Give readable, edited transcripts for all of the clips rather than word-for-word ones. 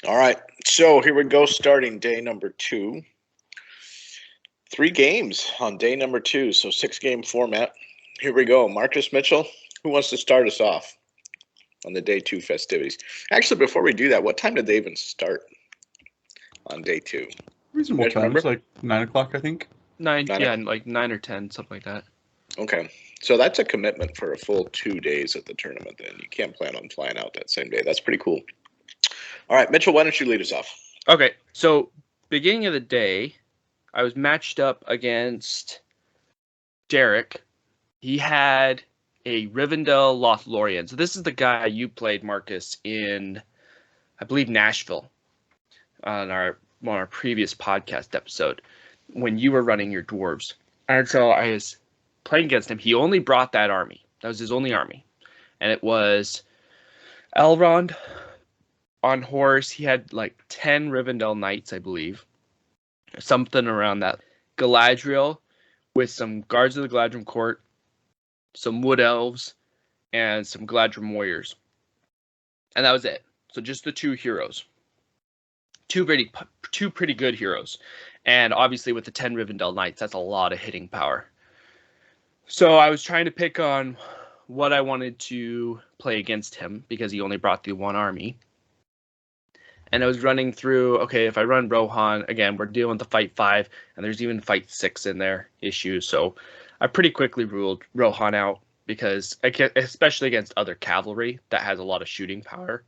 All right, so here we go, starting day number 2. 3 games on day number 2, so 6-game format. Here we go. Marcus Mitchell, who wants to start us off on the day 2 festivities? Actually, before we do that, what time did they even start on day 2? Reasonable times, like 9 o'clock, I think. 9, yeah, like 9 or 10, something like that. Okay, so that's a commitment for a full 2 days at the tournament then. You can't plan on flying out that same day. That's pretty cool. All right, Mitchell, why don't you lead us off? Okay, so beginning of the day, I was matched up against Derek. He had a Rivendell Lothlorien. So this is the guy you played, Marcus, in, I believe, Nashville on our previous podcast episode when you were running your dwarves. And so I was playing against him. He only brought that army. That was his only army. And it was Elrond on horse. He had like 10 Rivendell knights, I believe. Something around that. Gladreal with some guards of the Gladrim court, some wood elves, and some Gladrim warriors. And that was it. So just the 2 heroes. Two pretty good heroes. And obviously with the 10 Rivendell knights, that's a lot of hitting power. So I was trying to pick on what I wanted to play against him because he only brought the 1 army. And I was running through, okay, if I run Rohan, again, we're dealing with the fight 5, and there's even fight 6 in there issues. So I pretty quickly ruled Rohan out because, especially against other cavalry that has a lot of shooting power,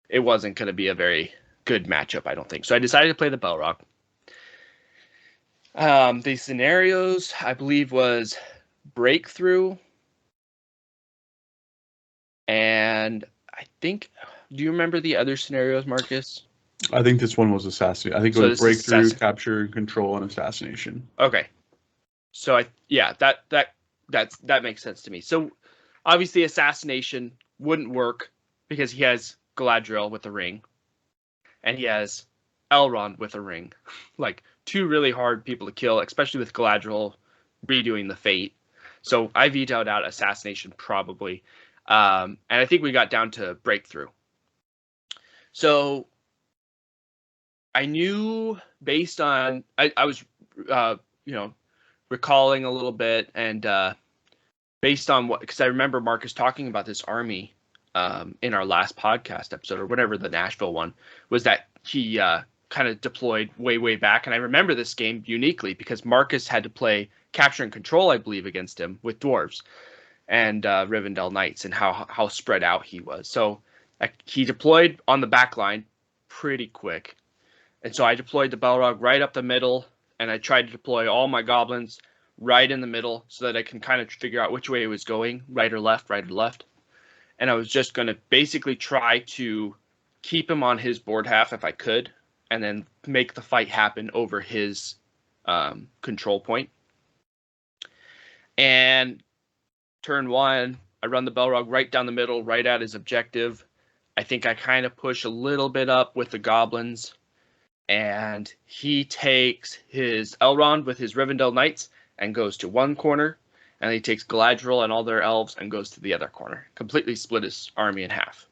it wasn't going to be a very good matchup, I don't think. So I decided to play the Balrog. The scenarios, I believe, was Breakthrough. And I think, do you remember the other scenarios, Marcus? I think this one was Assassination. I think it was Breakthrough, Capture, Control, and Assassination. Okay. So that makes sense to me. So obviously Assassination wouldn't work because he has Gladriel with a ring. And he has Elrond with a ring. Like 2 really hard people to kill, especially with Gladriel redoing the fate. So I vetoed out Assassination probably. And I think we got down to Breakthrough. So I knew based on, I was, recalling a little bit and based on what, because I remember Marcus talking about this army in our last podcast episode or whatever, the Nashville one, was that he kind of deployed way back. And I remember this game uniquely because Marcus had to play Capture and Control, I believe, against him with dwarves and Rivendell Knights and how spread out he was. So he deployed on the back line pretty quick. And so I deployed the Balrog right up the middle, and I tried to deploy all my goblins right in the middle so that I can kind of figure out which way it was going, right or left. And I was just going to basically try to keep him on his board half if I could, and then make the fight happen over his control point. And turn 1, I run the Balrog right down the middle, right at his objective. I think I kind of push a little bit up with the goblins. And he takes his Elrond with his Rivendell Knights and goes to one corner. And he takes Gladriel and all their elves and goes to the other corner. Completely split his army in half.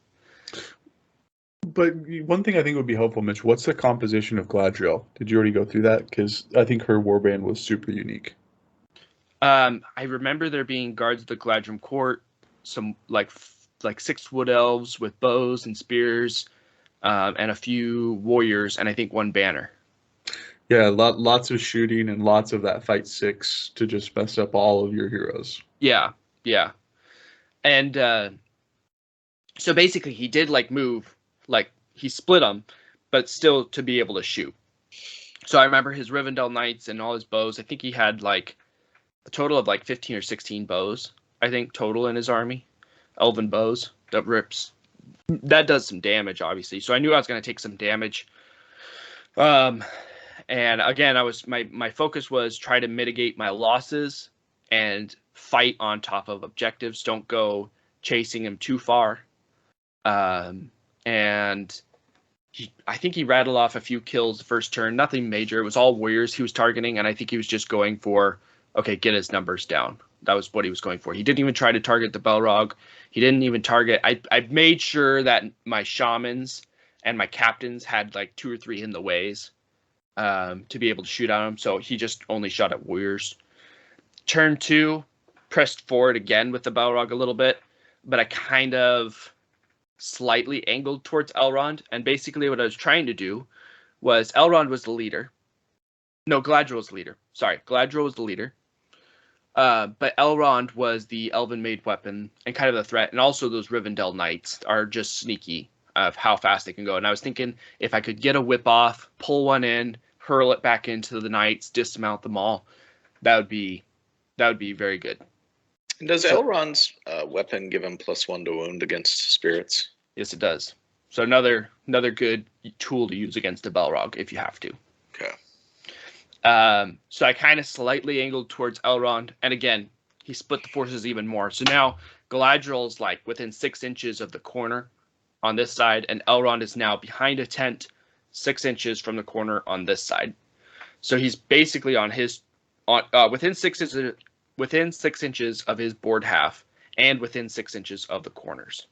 But one thing I think would be helpful, Mitch, what's the composition of Gladriel? Did you already go through that? Because I think her warband was super unique. I remember there being guards of the Gladrim court, some like 6 wood elves with bows and spears, and a few warriors, and I think 1 banner. Yeah, lots of shooting and lots of that fight 6 to just mess up all of your heroes. Yeah. And so basically he did move, he split them, but still to be able to shoot. So I remember his Rivendell Knights and all his bows. I think he had a total of 15 or 16 bows, I think, total in his army. Elven bows that does some damage, obviously. So I knew I was going to take some damage. And again, my focus was try to mitigate my losses and fight on top of objectives. Don't go chasing him too far. And I think he rattled off a few kills the first turn. Nothing major. It was all warriors he was targeting, and I think he was just going for, okay, get his numbers down. That was what he was going for. He didn't even try to target the Balrog. He didn't even target. I made sure that my shamans and my captains had like 2 or 3 in the ways to be able to shoot at him. So he just only shot at warriors. Turn 2, pressed forward again with the Balrog a little bit, but I kind of slightly angled towards Elrond. And basically what I was trying to do was Elrond was the leader. No, Gladreal was the leader. Sorry, Gladreal was the leader. But Elrond was the elven made weapon and kind of the threat. And also those Rivendell knights are just sneaky of how fast they can go. And I was thinking if I could get a whip off, pull one in, hurl it back into the knights, dismount them all, that would be very good. And does Elrond's weapon give him +1 to wound against spirits? Yes, it does. So another good tool to use against a Balrog if you have to. Okay. So I kind of slightly angled towards Elrond, and again, he split the forces even more. So now Gladriel's like within 6 inches of the corner on this side, and Elrond is now behind a tent 6 inches from the corner on this side. So he's basically within 6 inches of his board half, and within 6 inches of the corners.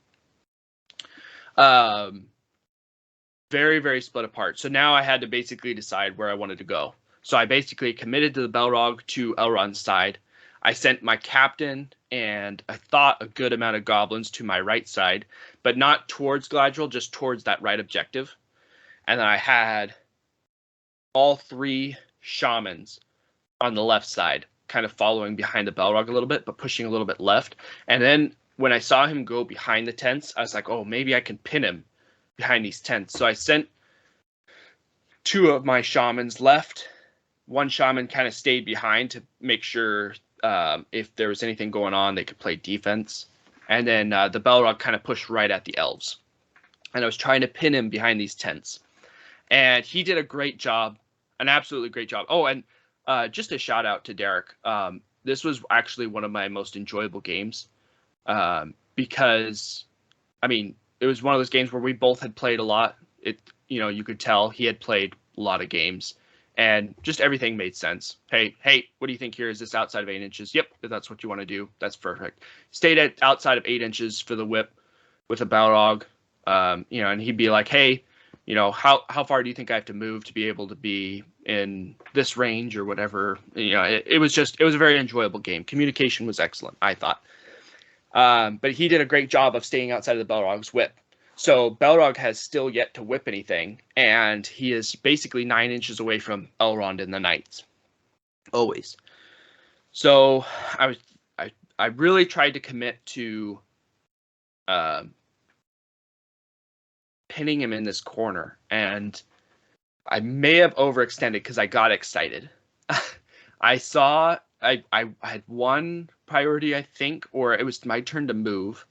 Very, very split apart. So now I had to basically decide where I wanted to go. So I basically committed to the Balrog to Elrond's side. I sent my captain and I thought a good amount of goblins to my right side, but not towards Gladriel, just towards that right objective. And then I had all 3 shamans on the left side, kind of following behind the Balrog a little bit, but pushing a little bit left. And then when I saw him go behind the tents, I was like, oh, maybe I can pin him behind these tents. So I sent 2 of my shamans left. 1 shaman kind of stayed behind to make sure if there was anything going on, they could play defense. And then the Balrog kind of pushed right at the elves. And I was trying to pin him behind these tents. And he did a great job, an absolutely great job. Oh, and just a shout out to Derek. This was actually one of my most enjoyable games because, I mean, it was one of those games where we both had played a lot. You could tell he had played a lot of games. And just everything made sense. Hey, what do you think here? Is this outside of 8 inches? Yep, if that's what you want to do, that's perfect. Stayed at outside of 8 inches for the whip with a Balrog. And he'd be like, hey, how far do you think I have to move to be able to be in this range or whatever? It was a very enjoyable game. Communication was excellent, I thought. But he did a great job of staying outside of the Balrog's whip. So Balrog has still yet to whip anything, and he is basically 9 inches away from Elrond and the knights. Always. So I really tried to commit to pinning him in this corner, and I may have overextended because I got excited. I saw I had one priority, I think, or it was my turn to move.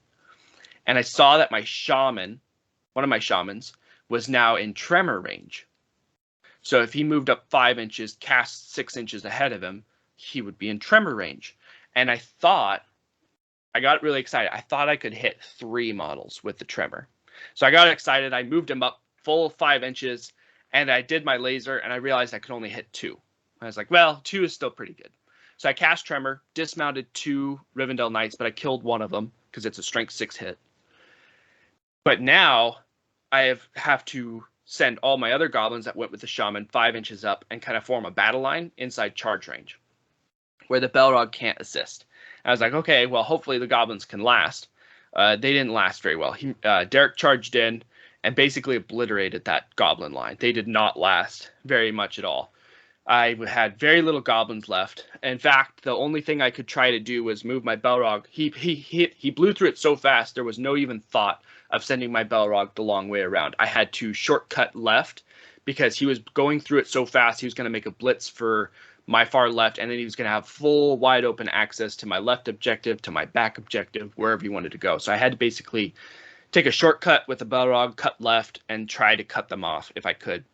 And I saw that my shaman, one of my shamans, was now in tremor range. So if he moved up 5 inches, cast 6 inches ahead of him, he would be in tremor range. And I got really excited. I thought I could hit 3 models with the tremor. So I got excited. I moved him up full 5 inches, and I did my laser, and I realized I could only hit 2. I was like, well, 2 is still pretty good. So I cast tremor, dismounted 2 Rivendell knights, but I killed one of them because it's a strength 6 hit. But now I have to send all my other goblins that went with the shaman 5 inches up and kind of form a battle line inside charge range where the Balrog can't assist. And I was like, okay, well, hopefully the goblins can last. They didn't last very well. Derek charged in and basically obliterated that goblin line. They did not last very much at all. I had very little goblins left. In fact, the only thing I could try to do was move my Balrog. He blew through it so fast, there was no even thought of sending my Balrog the long way around. I had to shortcut left because he was going through it so fast. He was going to make a blitz for my far left, and then he was going to have full wide open access to my left objective, to my back objective, wherever he wanted to go. So I had to basically take a shortcut with the Balrog, cut left, and try to cut them off if I could.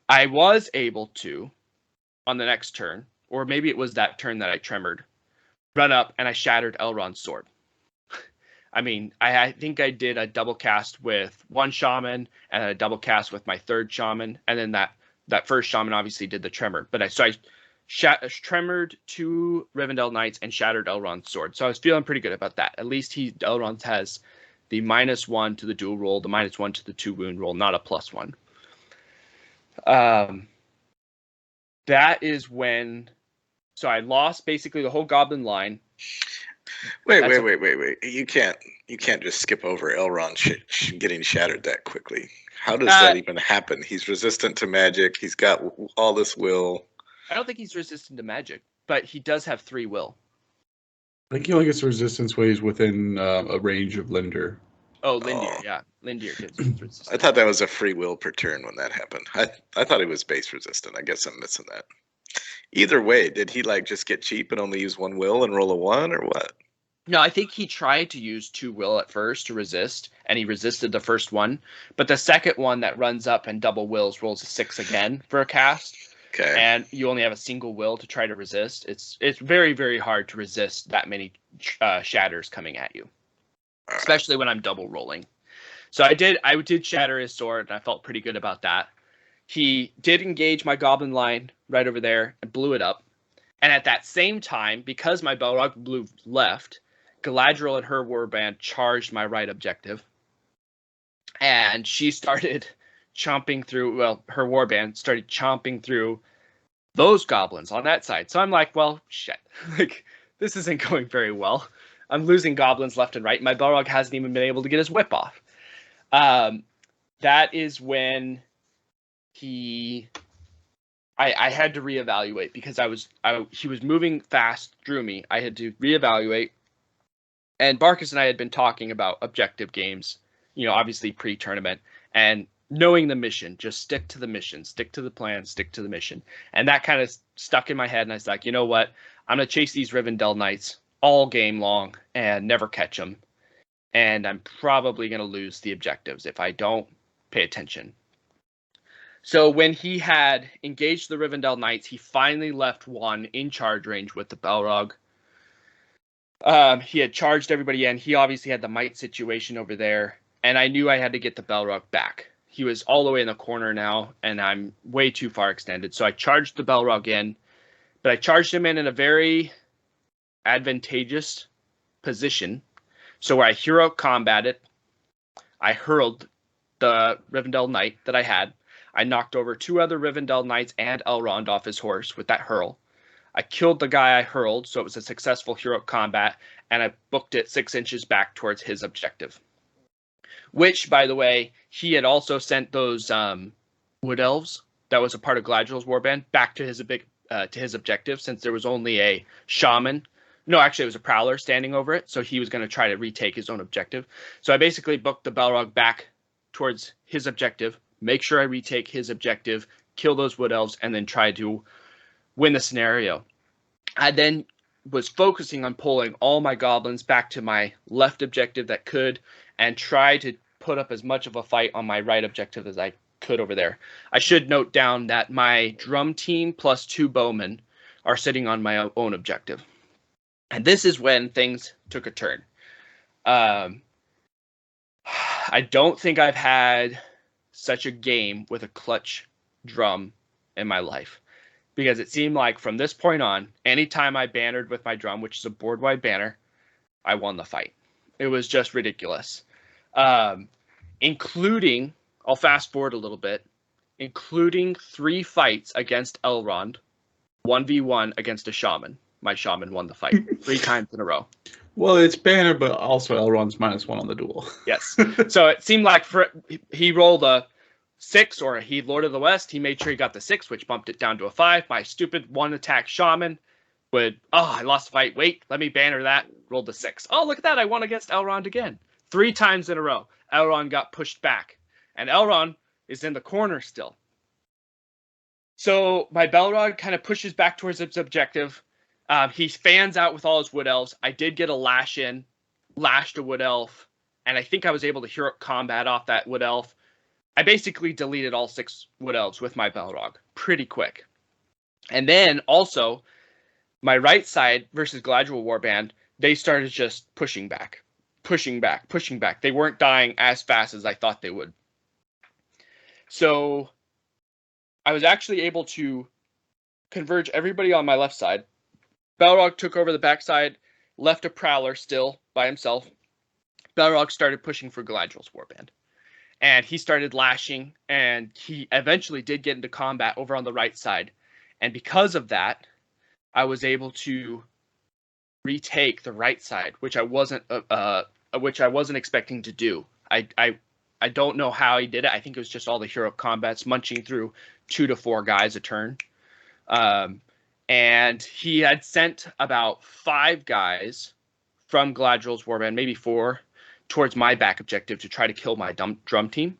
I was able to, on the next turn, or maybe it was that turn that I tremored, run up and I shattered Elrond's sword. I mean, I think I did a double cast with 1 shaman and a double cast with my 3rd shaman, and then that first shaman obviously did the tremor. But I tremored 2 Rivendell knights and shattered Elrond's sword. So I was feeling pretty good about that. At least Elrond has the -1 to the dual roll, the -1 to the 2 wound roll, not a +1. That is when. So I lost basically the whole goblin line. Wait. You can't just skip over Elrond getting shattered that quickly. How does that even happen? He's resistant to magic. He's got all this will. I don't think he's resistant to magic, but he does have 3 will. I think he only gets resistance when he's within a range of Linder. Oh, Lindir, yeah. Lindir gets resistance. I thought that was a free will per turn when that happened. I thought he was base resistant. I guess I'm missing that. Either way, did he like just get cheap and only use 1 will and roll a 1 or what? No, I think he tried to use 2 will at first to resist, and he resisted the first one. But the second one that runs up and double wills rolls a 6 again for a cast. Okay. And you only have a single will to try to resist. It's very, very hard to resist that many shatters coming at you, especially when I'm double rolling. So I did shatter his sword, and I felt pretty good about that. He did engage my goblin line right over there and blew it up. And at that same time, because my Balrog blew left, Gladreal and her warband charged my right objective. And she started chomping through, well, her warband started chomping through those goblins on that side. So I'm like, well, shit. Like, this isn't going very well. I'm losing goblins left and right. My Balrog hasn't even been able to get his whip off. That is when I had to reevaluate because he was moving fast, drew me. I had to reevaluate. And Barkus and I had been talking about objective games, obviously pre-tournament, and knowing the mission, just stick to the mission, stick to the plan, stick to the mission. And that kind of stuck in my head, and I was like, you know what? I'm going to chase these Rivendell Knights all game long and never catch them. And I'm probably going to lose the objectives if I don't pay attention. So when he had engaged the Rivendell Knights, he finally left one in charge range with the Balrog. He had charged everybody in. He obviously had the Might situation over there, and I knew I had to get the Balrog back. He was all the way in the corner now, and I'm way too far extended. So I charged the Balrog in, but I charged him in a very advantageous position. So where I hero combated, I hurled the Rivendell Knight that I had. I knocked over 2 other Rivendell Knights and Elrond off his horse with that hurl. I killed the guy I hurled, so it was a successful hero combat, and I booked it 6 inches back towards his objective. Which, by the way, he had also sent those wood elves that was a part of Gladriel's warband back to his objective, since there was only a shaman. No, actually, it was a prowler standing over it, so he was going to try to retake his own objective. So I basically booked the Balrog back towards his objective, make sure I retake his objective, kill those wood elves, and then try to win the scenario. I then was focusing on pulling all my goblins back to my left objective that could, and try to put up as much of a fight on my right objective as I could over there. I should note down that my drum team plus 2 bowmen are sitting on my own objective. And this is when things took a turn. I don't think I've had such a game with a clutch drum in my life, because it seemed like from this point on, anytime I bannered with my drum, which is a board-wide banner, I won the fight. It was just ridiculous. Including, I'll fast forward a little bit, including 3 fights against Elrond, 1v1 against a shaman. My shaman won the fight 3 times in a row. Well, it's banner, but also Elrond's -1 on the duel. Yes. So it seemed like he rolled a 6, or he Lord of the West. He made sure he got the 6, which bumped it down to a 5. My stupid 1-attack shaman would, I lost the fight. Wait, let me banner that. Rolled the 6. Oh, look at that. I won against Elrond again. 3 times in a row. Elrond got pushed back. And Elrond is in the corner still. So my Balrog kind of pushes back towards its objective. He fans out with all his wood elves. I did get a lashed a wood elf, and I think I was able to hero combat off that wood elf. I basically deleted all 6 wood elves with my Balrog pretty quick. And then also, my right side versus Gladriel warband, they started just pushing back. They weren't dying as fast as I thought they would. So I was actually able to converge everybody on my left side. Balrog took over the backside, left a prowler still by himself. Balrog started pushing for Gladriel's warband. And he started lashing, and he eventually did get into combat over on the right side. And because of that, I was able to retake the right side, which I wasn't expecting to do. I don't know how he did it. I think it was just all the hero combats munching through 2 to 4 guys a turn. And he had sent about 5 guys from Gladriel's warband, maybe 4, towards my back objective to try to kill my drum team.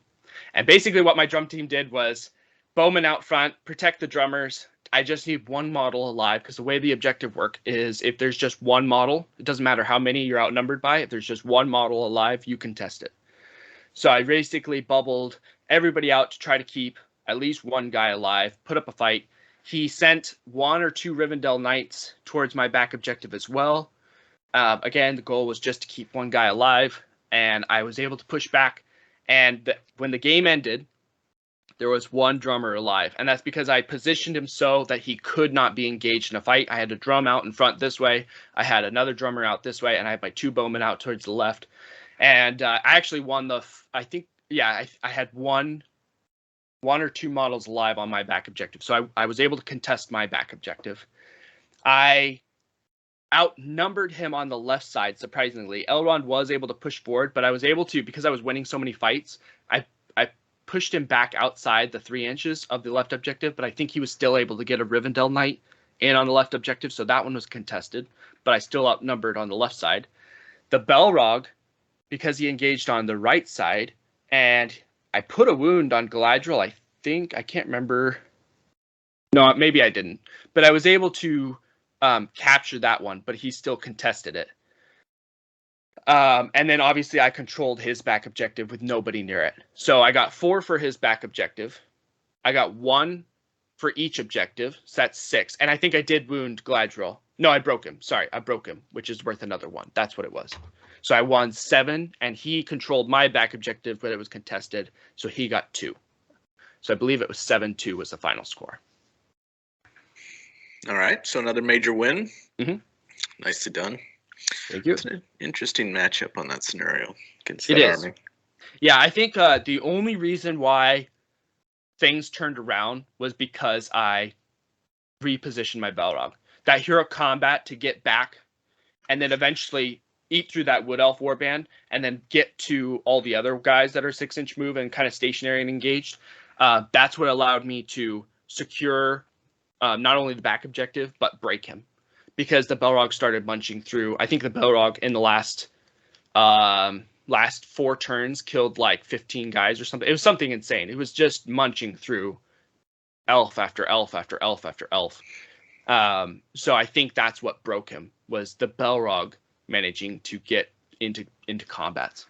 And basically what my drum team did was bowman out front, protect the drummers. I just need 1 model alive, because the way the objective work is if there's just 1 model, it doesn't matter how many you're outnumbered by. If there's just 1 model alive, you contest it. So I basically bubbled everybody out to try to keep at least 1 guy alive, put up a fight. He sent 1 or 2 Rivendell Knights towards my back objective as well. Again, the goal was just to keep 1 guy alive, and I was able to push back. And when the game ended, there was 1 drummer alive, and that's because I positioned him so that he could not be engaged in a fight. I had a drum out in front this way, I had another drummer out this way, and I had my 2 bowmen out towards the left. And I actually won I had one or 2 models alive on my back objective, so I was able to contest my back objective. I outnumbered him on the left side, surprisingly. Elrond was able to push forward, but I was able to, because I was winning so many fights, I pushed him back outside the 3 inches of the left objective, but I think he was still able to get a Rivendell Knight in on the left objective, so that one was contested, but I still outnumbered on the left side. The Balrog, because he engaged on the right side, and I put a wound on Gladriel, I think. I can't remember. No, maybe I didn't, but I was able to capture that one, but he still contested it. And then obviously I controlled his back objective with nobody near it. So I got 4 for his back objective. I got 1 for each objective. So that's 6. And I think I did wound Gladriel. No, I broke him. Sorry, I broke him, which is worth another 1. That's what it was. So I won 7, and he controlled my back objective, but it was contested. So he got 2. So I believe it was 7-2 was the final score. All right, so another major win. Mm-hmm. Nicely done. Thank you. It's an interesting matchup on that scenario against that army. Yeah, I think the only reason why things turned around was because I repositioned my Balrog. That hero combat to get back, and then eventually eat through that Wood Elf warband, and then get to all the other guys that are 6-inch move and kind of stationary and engaged. That's what allowed me to secure not only the back objective, but break him. Because the Balrog started munching through. I think the Balrog in the last 4 turns killed like 15 guys or something. It was something insane. It was just munching through elf after elf after elf after elf. So I think that's what broke him, was the Balrog managing to get into combats.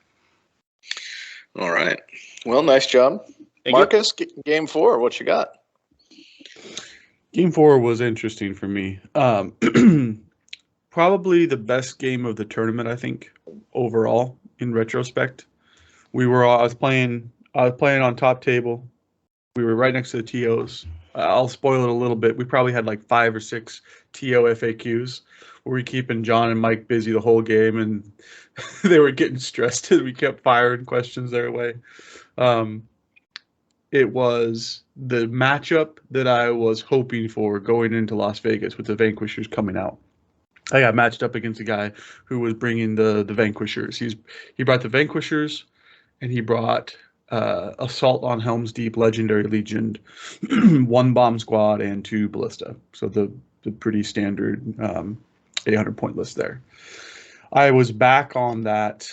All right. Well, nice job. Thank Marcus, game 4, what you got? Game 4 was interesting for me. Probably the best game of the tournament, I think, overall, in retrospect. I was playing on top table. We were right next to the TOs. I'll spoil it a little bit. We probably had like 5 or 6 TO FAQs where we keeping John and Mike busy the whole game, and they were getting stressed as we kept firing questions their way. It was the matchup that I was hoping for going into Las Vegas with the Vanquishers coming out. I got matched up against a guy who was bringing the Vanquishers. He brought the Vanquishers, and he brought Assault on Helm's Deep Legendary Legion, 1 bomb squad and 2 ballista. So the pretty standard 800-point list there. I was back on that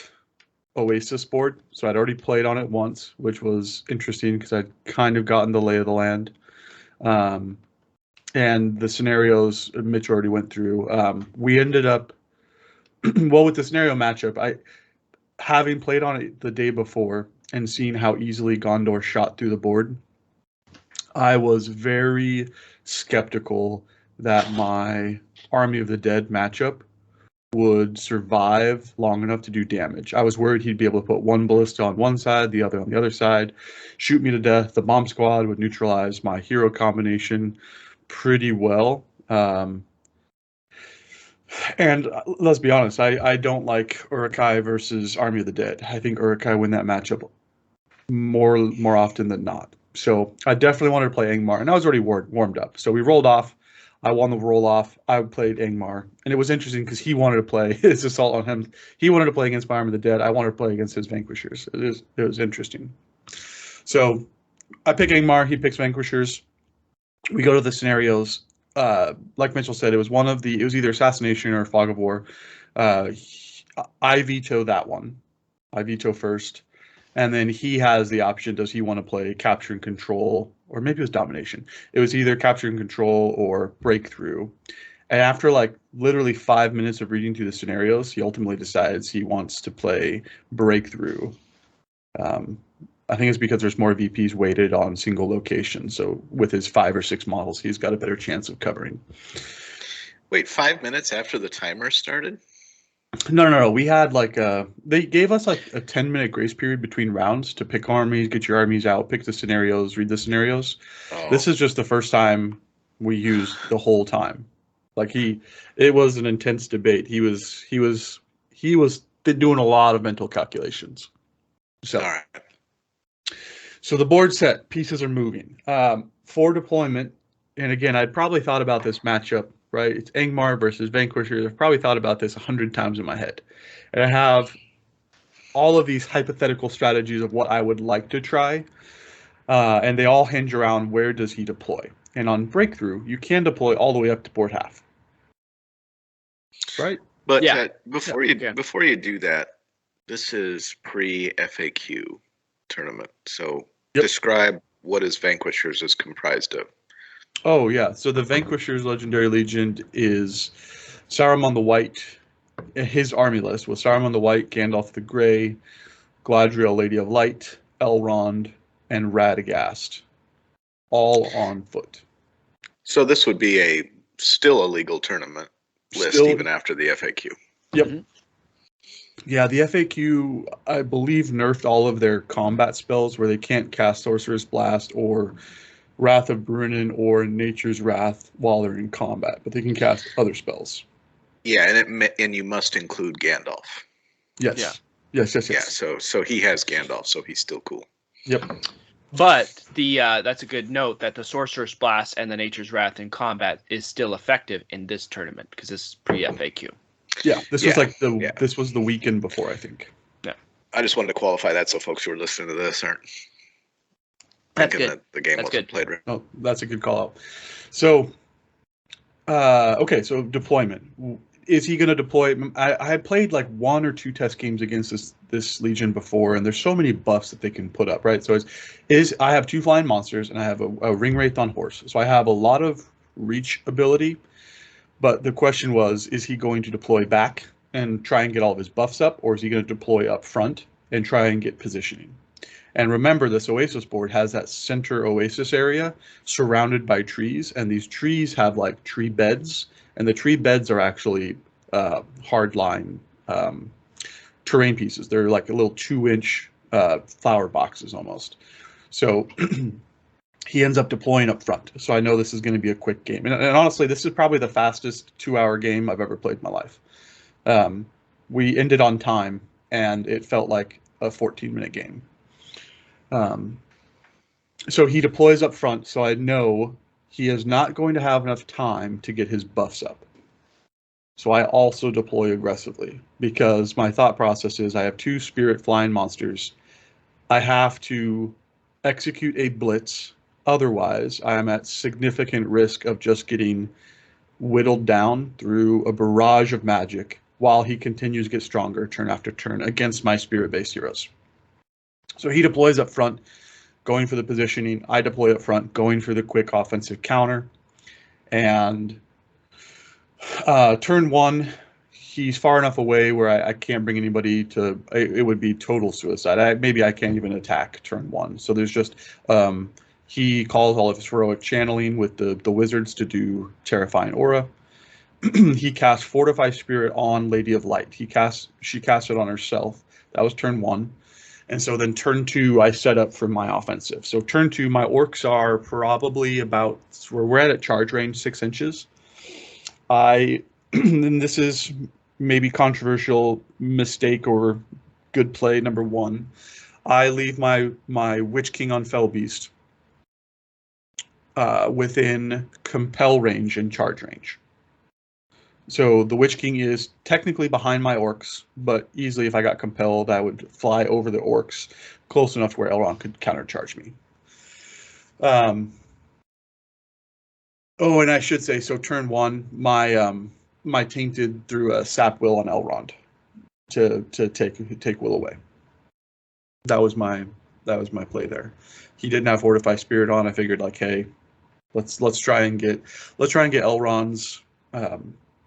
Oasis board, so I'd already played on it once, which was interesting because I'd kind of gotten the lay of the land. And the scenarios Mitch already went through. We ended up, well, with the scenario matchup, having played on it the day before and seeing how easily Gondor shot through the board, I was very skeptical that my Army of the Dead matchup would survive long enough to do damage. I was worried he'd be able to put 1 ballista on one side, the other on the other side, shoot me to death. The bomb squad would neutralize my hero combination pretty well. And let's be honest, I don't like Uruk-hai versus Army of the Dead. I think Uruk-hai win that matchup more often than not. So I definitely wanted to play Angmar, and I was already warmed up. So we rolled off. I won the roll off. I played Angmar, and it was interesting because he wanted to play his assault on him. He wanted to play against my Army of the Dead. I wanted to play against his Vanquishers. It was interesting. So I pick Angmar. He picks Vanquishers. We go to the scenarios. Like Mitchell said, it was either Assassination or Fog of War. I veto that one. I veto first. And then he has the option, does he want to play Capture and Control, or maybe it was Domination. It was either Capture and Control or Breakthrough. And after like literally 5 minutes of reading through the scenarios, he ultimately decides he wants to play Breakthrough. I think it's because there's more VPs weighted on single locations. So with his 5 or 6 models, he's got a better chance of covering. Wait, 5 minutes after the timer started? No. We had they gave us like a 10-minute grace period between rounds to pick armies, get your armies out, pick the scenarios, read the scenarios. Oh. This is just the first time we used the whole time. It was an intense debate. He was doing a lot of mental calculations. So, all right. So the board set, pieces are moving. For deployment, and again, I'd probably thought about this matchup, right? It's Angmar versus Vanquisher. I've probably thought about this 100 times in my head. And I have all of these hypothetical strategies of what I would like to try. And they all hinge around where does he deploy. And on Breakthrough, you can deploy all the way up to board half. Right? But Yeah. before you do that, this is pre-FAQ tournament. So describe what his Vanquishers is comprised of. Oh, yeah. So the Vanquisher's Legendary Legion is Saruman the White. His army list was Saruman the White, Gandalf the Grey, Gladreal, Lady of Light, Elrond, and Radagast, all on foot. So this would be still a legal tournament list even after the FAQ. Yep. Mm-hmm. Yeah, the FAQ, I believe, nerfed all of their combat spells where they can't cast Sorcerer's Blast or Wrath of Durin or Nature's Wrath while they're in combat, but they can cast other spells. Yeah, and you must include Gandalf. Yes. Yeah. Yes. Yeah, so he has Gandalf, so he's still cool. Yep. But that's a good note that the Sorcerer's Blast and the Nature's Wrath in combat is still effective in this tournament because this is pre-FAQ. Yeah, this was the weekend before, I think. Yeah. I just wanted to qualify that so folks who are listening to this aren't thinking that the game wasn't played right. Oh, that's a good call out. So, okay, so deployment. Is he going to deploy? I had played like 1 or 2 test games against this Legion before, and there's so many buffs that they can put up, right? So I have 2 flying monsters, and I have a ring wraith on horse. So I have a lot of reach ability. But the question was, is he going to deploy back and try and get all of his buffs up, or is he going to deploy up front and try and get positioning? And remember, this Oasis board has that center Oasis area surrounded by trees, and these trees have like tree beds, and the tree beds are actually hardline terrain pieces. They're like a little 2-inch flower boxes almost. So he ends up deploying up front. So I know this is going to be a quick game. And honestly, this is probably the fastest 2-hour game I've ever played in my life. We ended on time, and it felt like a 14-minute game. So he deploys up front, so I know he is not going to have enough time to get his buffs up. So I also deploy aggressively, because my thought process is I have 2 spirit flying monsters. I have to execute a blitz. Otherwise, I am at significant risk of just getting whittled down through a barrage of magic while he continues to get stronger turn after turn against my spirit-based heroes. So he deploys up front, going for the positioning. I deploy up front, going for the quick offensive counter. And turn 1, he's far enough away where I can't bring anybody to. It would be total suicide. Maybe I can't even attack turn 1. So there's just he calls all of his heroic channeling with the wizards to do Terrifying Aura. He casts Fortify Spirit on Lady of Light. She casts it on herself. That was turn 1. And so then turn 2, I set up for my offensive. So turn 2, my orcs are probably about, we're at charge range 6 inches. I and this is maybe controversial mistake or good play number one. I leave my Witch King on Fell Beast within compel range and charge range. So the Witch King is technically behind my orcs, but easily if I got compelled, I would fly over the orcs close enough to where Elrond could countercharge me. Oh, and I should say, so turn one, my Tainted threw a Sap Will on Elrond to take Will away. That was my play there. He didn't have Fortify Spirit on. I figured like, hey, let's try and get Elrond's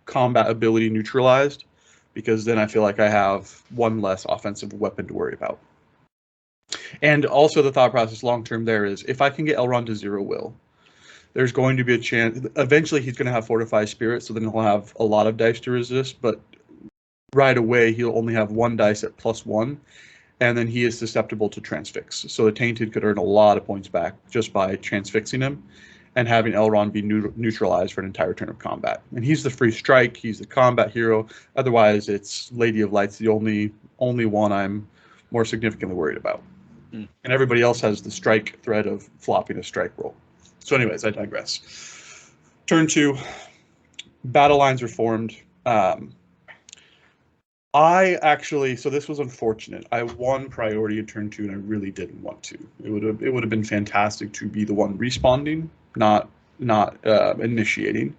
combat ability neutralized, because then I feel like I have one less offensive weapon to worry about. And also the thought process long term there is, if I can get Elrond to 0 will, there's going to be a chance eventually he's going to have Fortify Spirit, so then he'll have a lot of dice to resist, but right away he'll only have 1 dice at +1, and then he is susceptible to transfix. So the Tainted could earn a lot of points back just by transfixing him and having Elrond be neutralized for an entire turn of combat. And he's the free strike, he's the combat hero. Otherwise, it's Lady of Light's the only one I'm more significantly worried about. And everybody else has the strike threat of flopping a strike roll. So anyways, I digress. Turn 2, battle lines are formed. So this was unfortunate. I won priority in turn 2, and I really didn't want to. It would have been fantastic to be the one responding, not initiating.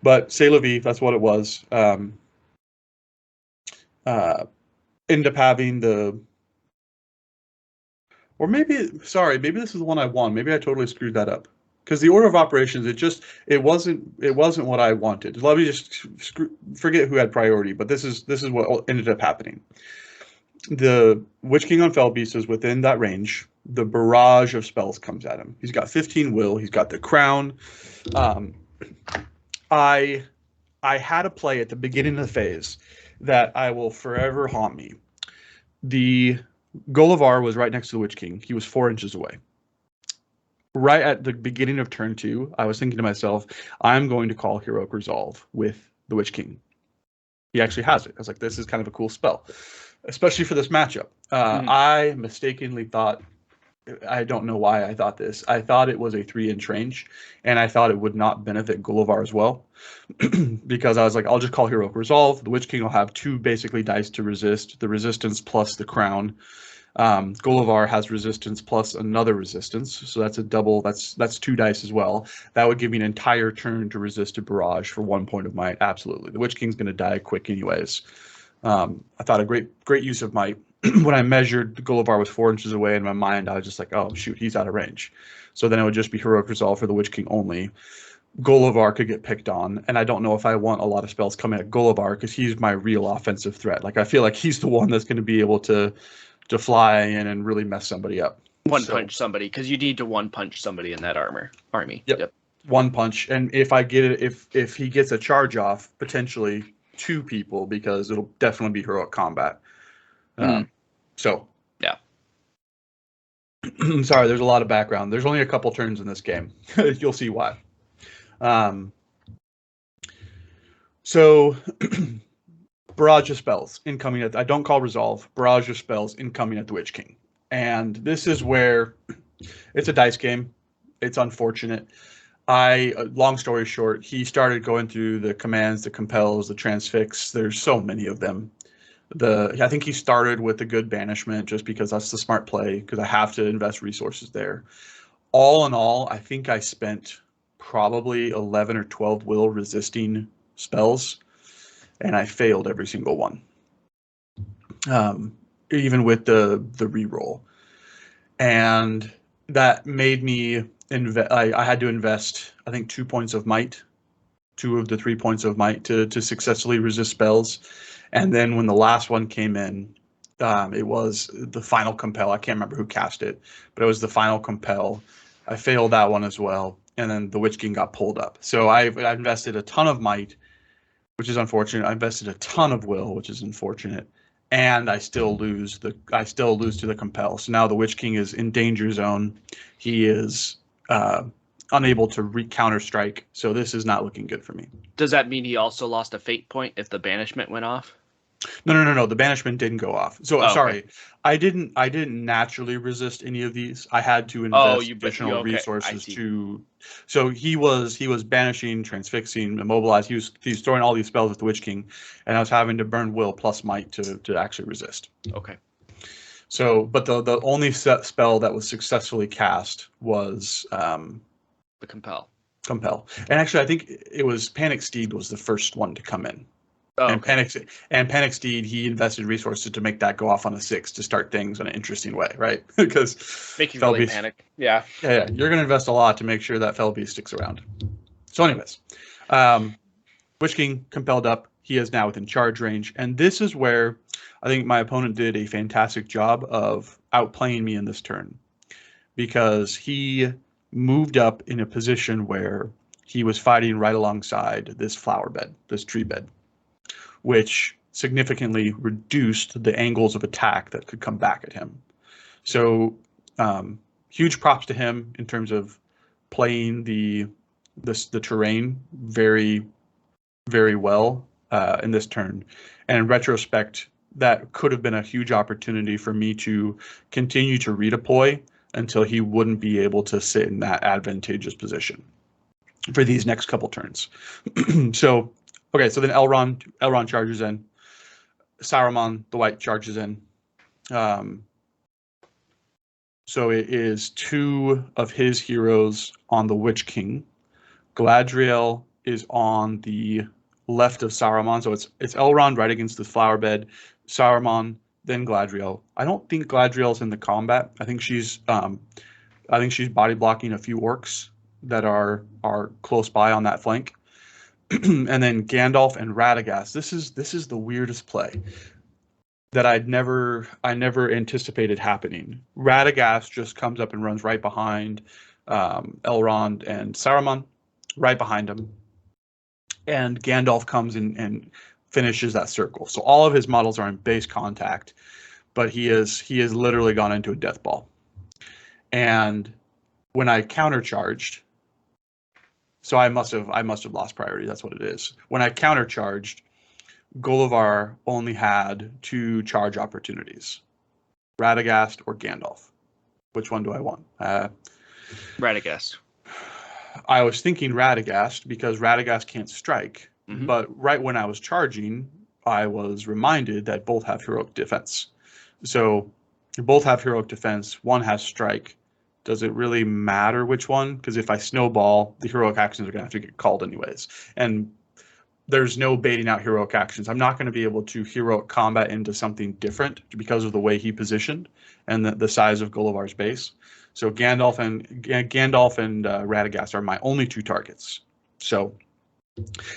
But c'est la vie, that's what it was. End up having maybe this is the one I won. Maybe I totally screwed that up. Because the order of operations, it wasn't what I wanted. Let me just forget who had priority, but this is what ended up happening. The Witch King on Fell Beast is within that range. The barrage of spells comes at him. He's got 15 will. He's got the crown. I had a play at the beginning of the phase that I will forever haunt me. The Gullivar was right next to the Witch King. He was 4 inches away. Right at the beginning of turn 2, I was thinking to myself, I'm going to call Heroic Resolve with the Witch King. He actually has it. I was like, this is kind of a cool spell, especially for this matchup. I mistakenly thought, I don't know why I thought this. I thought it was a 3-inch range, and I thought it would not benefit Gullivar as well, because I was like, I'll just call Heroic Resolve. The Witch King will have 2 basically dice to resist, the resistance plus the crown. Gullivar has resistance plus another resistance, so that's a double. That's 2 dice as well. That would give me an entire turn to resist a barrage for 1 point of might. Absolutely, the Witch King's going to die quick anyways. I thought a great use of might. When I measured, Gullivar was 4 inches away. In my mind, I was just like, oh shoot, he's out of range. So then it would just be Heroic Resolve for the Witch King only. Gullivar could get picked on, and I don't know if I want a lot of spells coming at Gullivar because he's my real offensive threat. Like I feel like he's the one that's going to be able to fly in and really mess somebody up. Punch somebody, because you need to 1-punch somebody in that army. Yep. 1 punch, and if I get it, if he gets a charge off, potentially 2 people, because it'll definitely be heroic combat. So yeah. Sorry, there's a lot of background. There's only a couple turns in this game. You'll see why. So barrage of spells incoming at, I don't call resolve, barrage of spells incoming at the Witch King. And this is where it's a dice game. It's unfortunate. Long story short, he started going through the commands, the compels, the transfix. There's so many of them. I think he started with the good banishment just because that's the smart play, because I have to invest resources there. All in all, I think I spent probably 11 or 12 will resisting spells, and I failed every single one. Even with the reroll. And that made me I had to invest, I think, 2 points of might, 2 of the 3 points of might to successfully resist spells. And then when the last one came in, it was the final compel. I can't remember who cast it, but it was the final compel. I failed that one as well. And then the Witch King got pulled up. So I invested a ton of might, which is unfortunate. I invested a ton of will, which is unfortunate. And I still lose to the compel. So now the Witch King is in danger zone. He is unable to counter strike. So this is not looking good for me. Does that mean he also lost a fate point if the banishment went off? No. The banishment didn't go off. So Oh, sorry, okay. I didn't naturally resist any of these. I had to Oh, invest additional okay. I resources see. to. So he was banishing, transfixing, immobilized. He was throwing all these spells at the Witch King, and I was having to burn will plus might to actually resist. Okay. So, but the only spell that was successfully cast was The compel. Compel. And actually, I think it was Panic Steed was the first one to come in. Oh, and okay. Panic Steed, he invested resources to make that go off on a 6 to start things in an interesting way, right? Because Make you really panic. Yeah. Yeah, you're going to invest a lot to make sure that Fell Beast sticks around. So, anyways, Witch King compelled up. He is now within charge range, and this is where I think my opponent did a fantastic job of outplaying me in this turn, because he moved up in a position where he was fighting right alongside this flower bed, this tree bed, which significantly reduced the angles of attack that could come back at him. So huge props to him in terms of playing the terrain very, very well in this turn. And in retrospect, that could have been a huge opportunity for me to continue to redeploy until he wouldn't be able to sit in that advantageous position for these next couple turns. So, okay, so then Elrond charges in. Saruman, the white, charges in. So it is 2 of his heroes on the Witch King. Gladreal is on the left of Saruman, so it's Elrond right against the flower bed, Saruman, then Gladreal. I don't think Gladriel's in the combat. I think she's body blocking a few orcs that are close by on that flank. And then Gandalf and Radagast. This is the weirdest play that I never anticipated happening. Radagast just comes up and runs right behind Elrond and Saruman, right behind him. And Gandalf comes in and finishes that circle. So all of his models are in base contact, but he has literally gone into a death ball. And when I countercharged, so I must have lost priority. That's what it is. When I countercharged, Gullivar only had 2 charge opportunities, Radagast or Gandalf. Which one do I want? Radagast. I was thinking Radagast because Radagast can't strike. Mm-hmm. But right when I was charging, I was reminded that both have heroic defense. So both have heroic defense. One has strike. Does it really matter which one? Because if I snowball, the heroic actions are going to have to get called anyways. And there's no baiting out heroic actions. I'm not going to be able to heroic combat into something different because of the way he positioned and the size of Gullivar's base. So Gandalf and Radagast are my only 2 targets. So,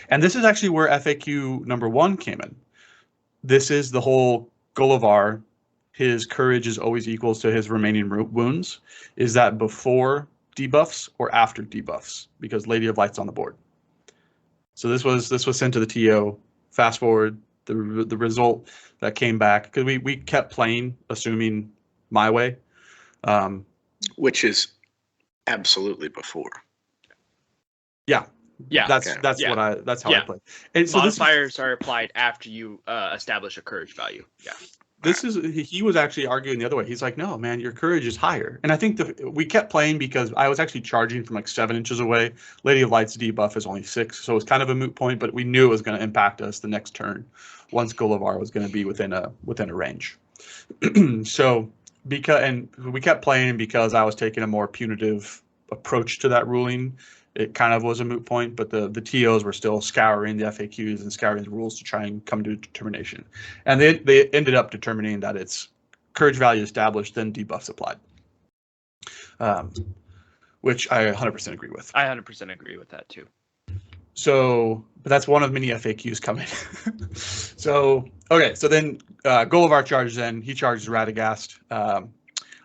and this is actually where FAQ number 1 came in. This is the whole Gullivar. His courage is always equals to his remaining wounds. Is that before debuffs or after debuffs? Because Lady of Light's on the board. So this was sent to the TO. Fast forward, the result that came back, because we kept playing assuming my way, which is absolutely before. Yeah. That's okay. how I play. And so modifiers are applied after you establish a courage value. Yeah. He was actually arguing the other way. He's like, no, man, your courage is higher. And I think we kept playing because I was actually charging from like 7 inches away. Lady of Light's debuff is only 6, so it was kind of a moot point, but we knew it was going to impact us the next turn once Gullivar was going to be within a range. So we kept playing because I was taking a more punitive approach to that ruling. It kind of was a moot point, but the TOs were still scouring the FAQs and scouring the rules to try and come to a determination. And they ended up determining that it's courage value established, then debuffs applied, which I 100% agree with. I 100% agree with that too. So, but that's one of many FAQs coming. So, okay, so then Gullivar charges in. He charges Radagast.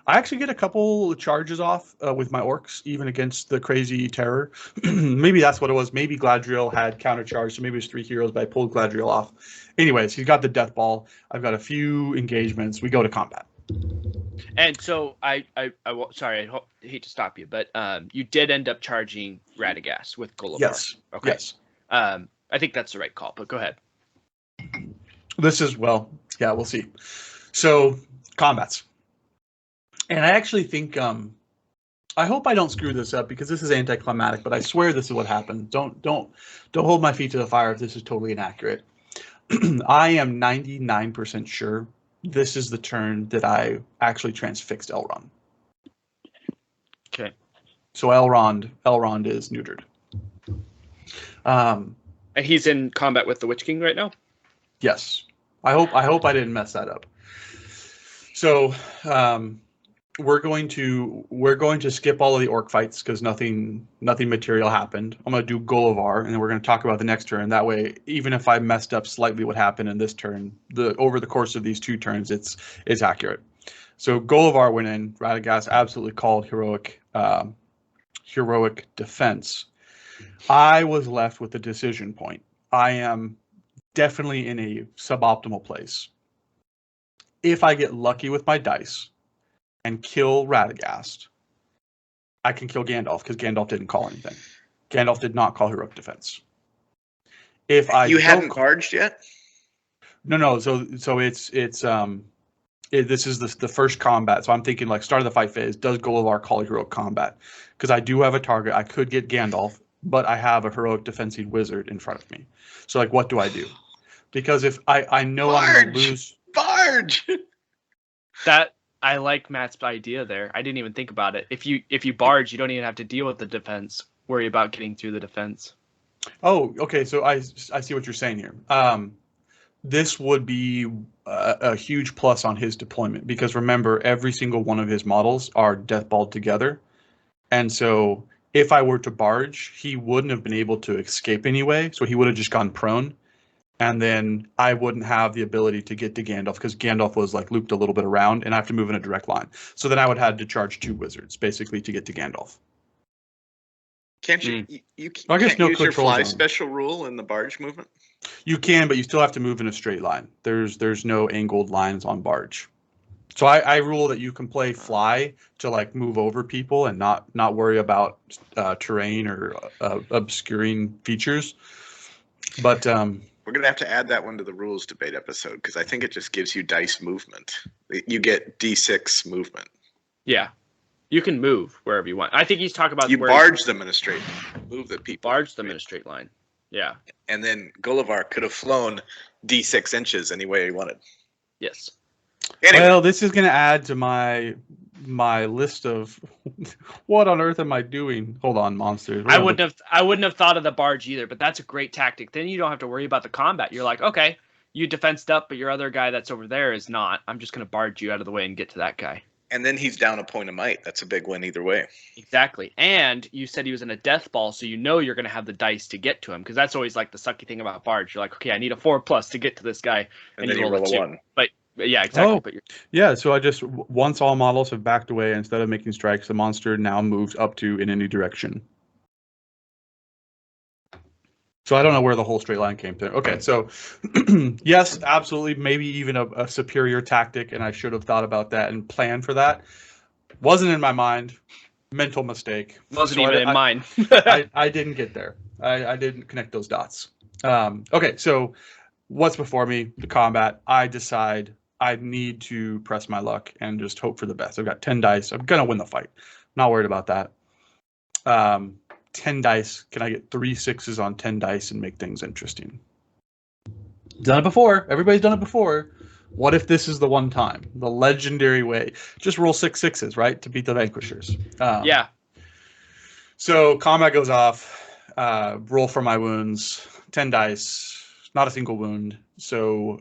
I actually get a couple charges off with my orcs, even against the crazy terror. Maybe that's what it was. Maybe Gladriel had countercharged, so maybe it was 3 heroes, but I pulled Gladriel off. Anyways, he's got the death ball. I've got a few engagements. We go to combat. And so sorry, I hate to stop you, but you did end up charging Radagast with Gullivar. Yes. Okay. Yes. I think that's the right call, but go ahead. This is, well, yeah, we'll see. So, combats. And I actually think, I hope I don't screw this up because this is anticlimactic, but I swear this is what happened. Don't hold my feet to the fire if this is totally inaccurate. I am 99% sure this is the turn that I actually transfixed Elrond. Okay. So Elrond is neutered. And he's in combat with the Witch King right now? Yes. I hope I didn't mess that up. So we're going to skip all of the orc fights because nothing material happened. I'm going to do Gullivar, and then we're going to talk about the next turn. That way, even if I messed up slightly what happened in this turn, over the course of these two turns, it's accurate. So Gullivar went in. Radagast absolutely called heroic defense. I was left with a decision point. I am definitely in a suboptimal place. If I get lucky with my dice and kill Radagast, I can kill Gandalf because Gandalf didn't call anything. Gandalf did not call heroic defense. If I hadn't barged yet? No. So this is the first combat. So I'm thinking like start of the fight phase. Does Gullivar call heroic combat? Because I do have a target. I could get Gandalf, but I have a heroic defensive wizard in front of me. So like, what do I do? Because if I know Barge! I'm going to lose. Barge! That I like Matt's idea there. I didn't even think about it. If you barge, you don't even have to deal with the defense. Worry about getting through the defense. Oh, okay. So I see what you're saying here. This would be a huge plus on his deployment because remember, every single one of his models are deathballed together, and so if I were to barge, he wouldn't have been able to escape anyway. So he would have just gone prone, and then I wouldn't have the ability to get to Gandalf because Gandalf was like looped a little bit around, and I have to move in a direct line. So then I would have to charge 2 wizards basically to get to Gandalf. Can't you? You I guess can't no use your control fly zone. special rule in the barge movement. You can, but you still have to move in a straight line. There's no angled lines on barge. So I rule that you can play fly to like move over people and not worry about terrain or obscuring features. But we're gonna have to add that one to the rules debate episode because I think it just gives you dice movement. You get D6 movement. Yeah, you can move wherever you want. I think he's talking about you barge them in a straight line. Move the people. Barge them in a straight line. Yeah. And then Gullivar could have flown D6 inches any way he wanted. Yes. Anyway. Well, this is going to add to my list of what on earth am I doing? Hold on, monsters. I wouldn't have thought of the barge either, but that's a great tactic. Then you don't have to worry about the combat. You're like, okay, you defensed up, but your other guy that's over there is not. I'm just going to barge you out of the way and get to that guy. And then he's down a point of might. That's a big win either way. Exactly. And you said he was in a death ball, so you know you're going to have the dice to get to him, because that's always like the sucky thing about barge. You're like, okay, I need a 4+ to get to this guy, and then you roll a 1. But yeah, exactly. Oh, but yeah. So once all models have backed away, instead of making strikes, the monster now moves up to in any direction. So I don't know where the whole straight line came to. Okay, so yes, absolutely, maybe even a superior tactic, and I should have thought about that and planned for that. Wasn't in my mind. Mental mistake. Wasn't even in mine. I didn't get there. I didn't connect those dots. Okay, so what's before me? The combat. I decide I need to press my luck and just hope for the best. I've got 10 dice. I'm going to win the fight. Not worried about that. 10 dice. Can I get 3 6s on 10 dice and make things interesting? Done it before. Everybody's done it before. What if this is the one time? The legendary way. Just roll 6 6s, right? To beat the vanquishers. Yeah. So combat goes off. Roll for my wounds. 10 dice. Not a single wound. So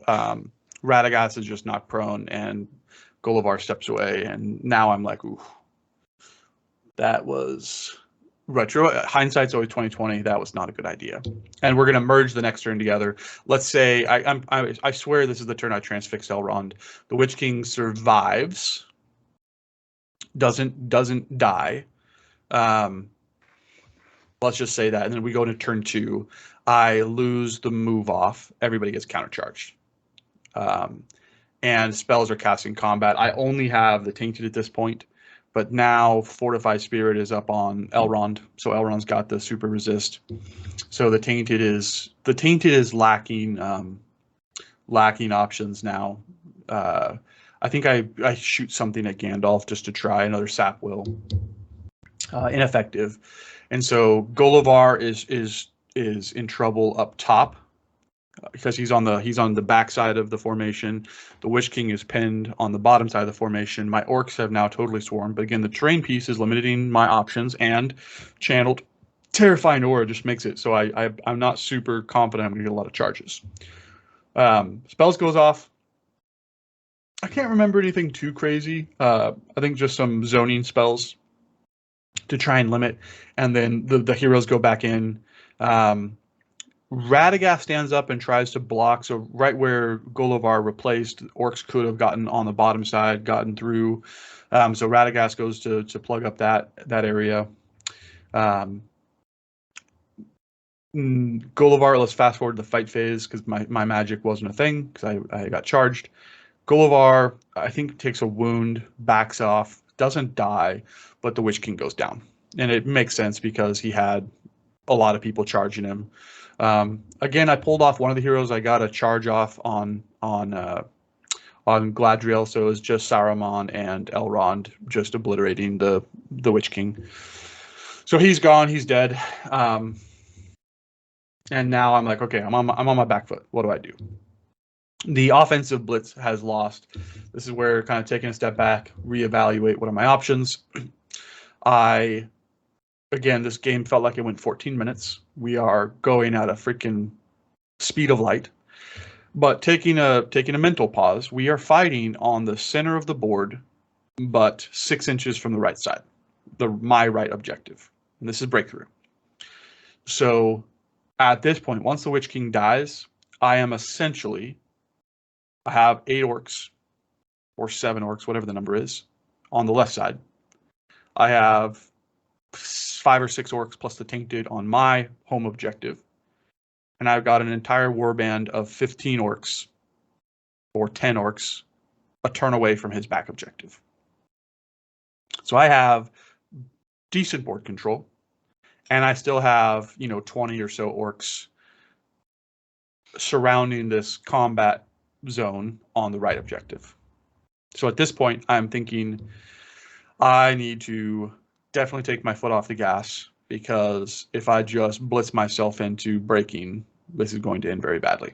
Radagast is just knocked prone and Gullivar steps away. And now I'm like, ooh. That was retro. Hindsight's always 20/20. That was not a good idea. And we're going to merge the next turn together. Let's say I swear this is the turn I transfix Elrond. The Witch King survives. Doesn't die. Let's just say that, and then we go into turn 2. I lose the move off. Everybody gets countercharged. and spells are casting combat. I only have the Tainted at this point, but now Fortified Spirit is up on Elrond, so Elrond's got the super resist. So the Tainted is lacking lacking options now. I think I shoot something at Gandalf just to try another Sap Will. Ineffective, and so Gullivar is in trouble up top because he's on the back side of the formation. The Witch King is pinned on the bottom side of the formation. My orcs have now totally swarmed, but again, the terrain piece is limiting my options, and channeled Terrifying Aura just makes it so I'm not super confident I'm going to get a lot of charges. Spells goes off. I can't remember anything too crazy. I think just some zoning spells to try and limit, and then the heroes go back in. Radagast stands up and tries to block, so right where Gullivar replaced, orcs could have gotten on the bottom side, gotten through. So Radagast goes to plug up that area. Gullivar, let's fast forward to the fight phase because my magic wasn't a thing because I got charged. Gullivar, I think, takes a wound, backs off, doesn't die, but the Witch King goes down. And it makes sense because he had a lot of people charging him. Again, I pulled off one of the heroes. I got a charge off on Gladreal, so it was just Saruman and Elrond just obliterating the Witch King. So he's gone, he's dead. And now I'm like, okay, I'm on my back foot. What do I do? The offensive blitz has lost. This is where kind of taking a step back, reevaluate what are my options. Again, this game felt like it went 14 minutes. We are going at a freaking speed of light. But taking a mental pause, we are fighting on the center of the board, but 6 inches from the right side, my right objective. And this is breakthrough. So at this point, once the Witch King dies, I have 8 orcs, or 7 orcs, whatever the number is, on the left side. I have 5 or 6 orcs plus the Tainted on my home objective. And I've got an entire warband of 15 orcs, or 10 orcs, a turn away from his back objective. So I have decent board control, and I still have, 20 or so orcs surrounding this combat zone on the right objective. So at this point, I'm thinking I need to definitely take my foot off the gas, because if I just blitz myself into breaking, this is going to end very badly.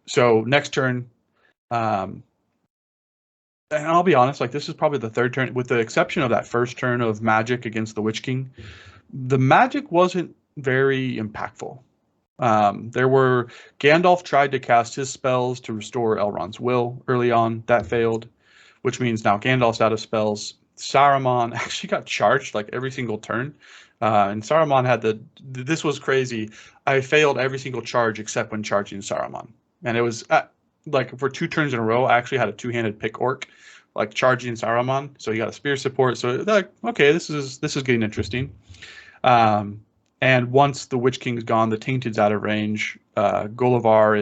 So next turn, and I'll be honest, like, this is probably the third turn, with the exception of that first turn of magic against the Witch King. The magic wasn't very impactful. Gandalf tried to cast his spells to restore Elrond's will early on. That failed, which means now Gandalf's out of spells. Saruman actually got charged like every single turn. And Saruman had this was crazy. I failed every single charge except when charging Saruman. And it was like for 2 turns in a row, I actually had a 2-handed pick orc, like charging Saruman. So he got a spear support. So like, okay, this is getting interesting. And once the Witch King's gone, the Tainted's out of range. Gullivar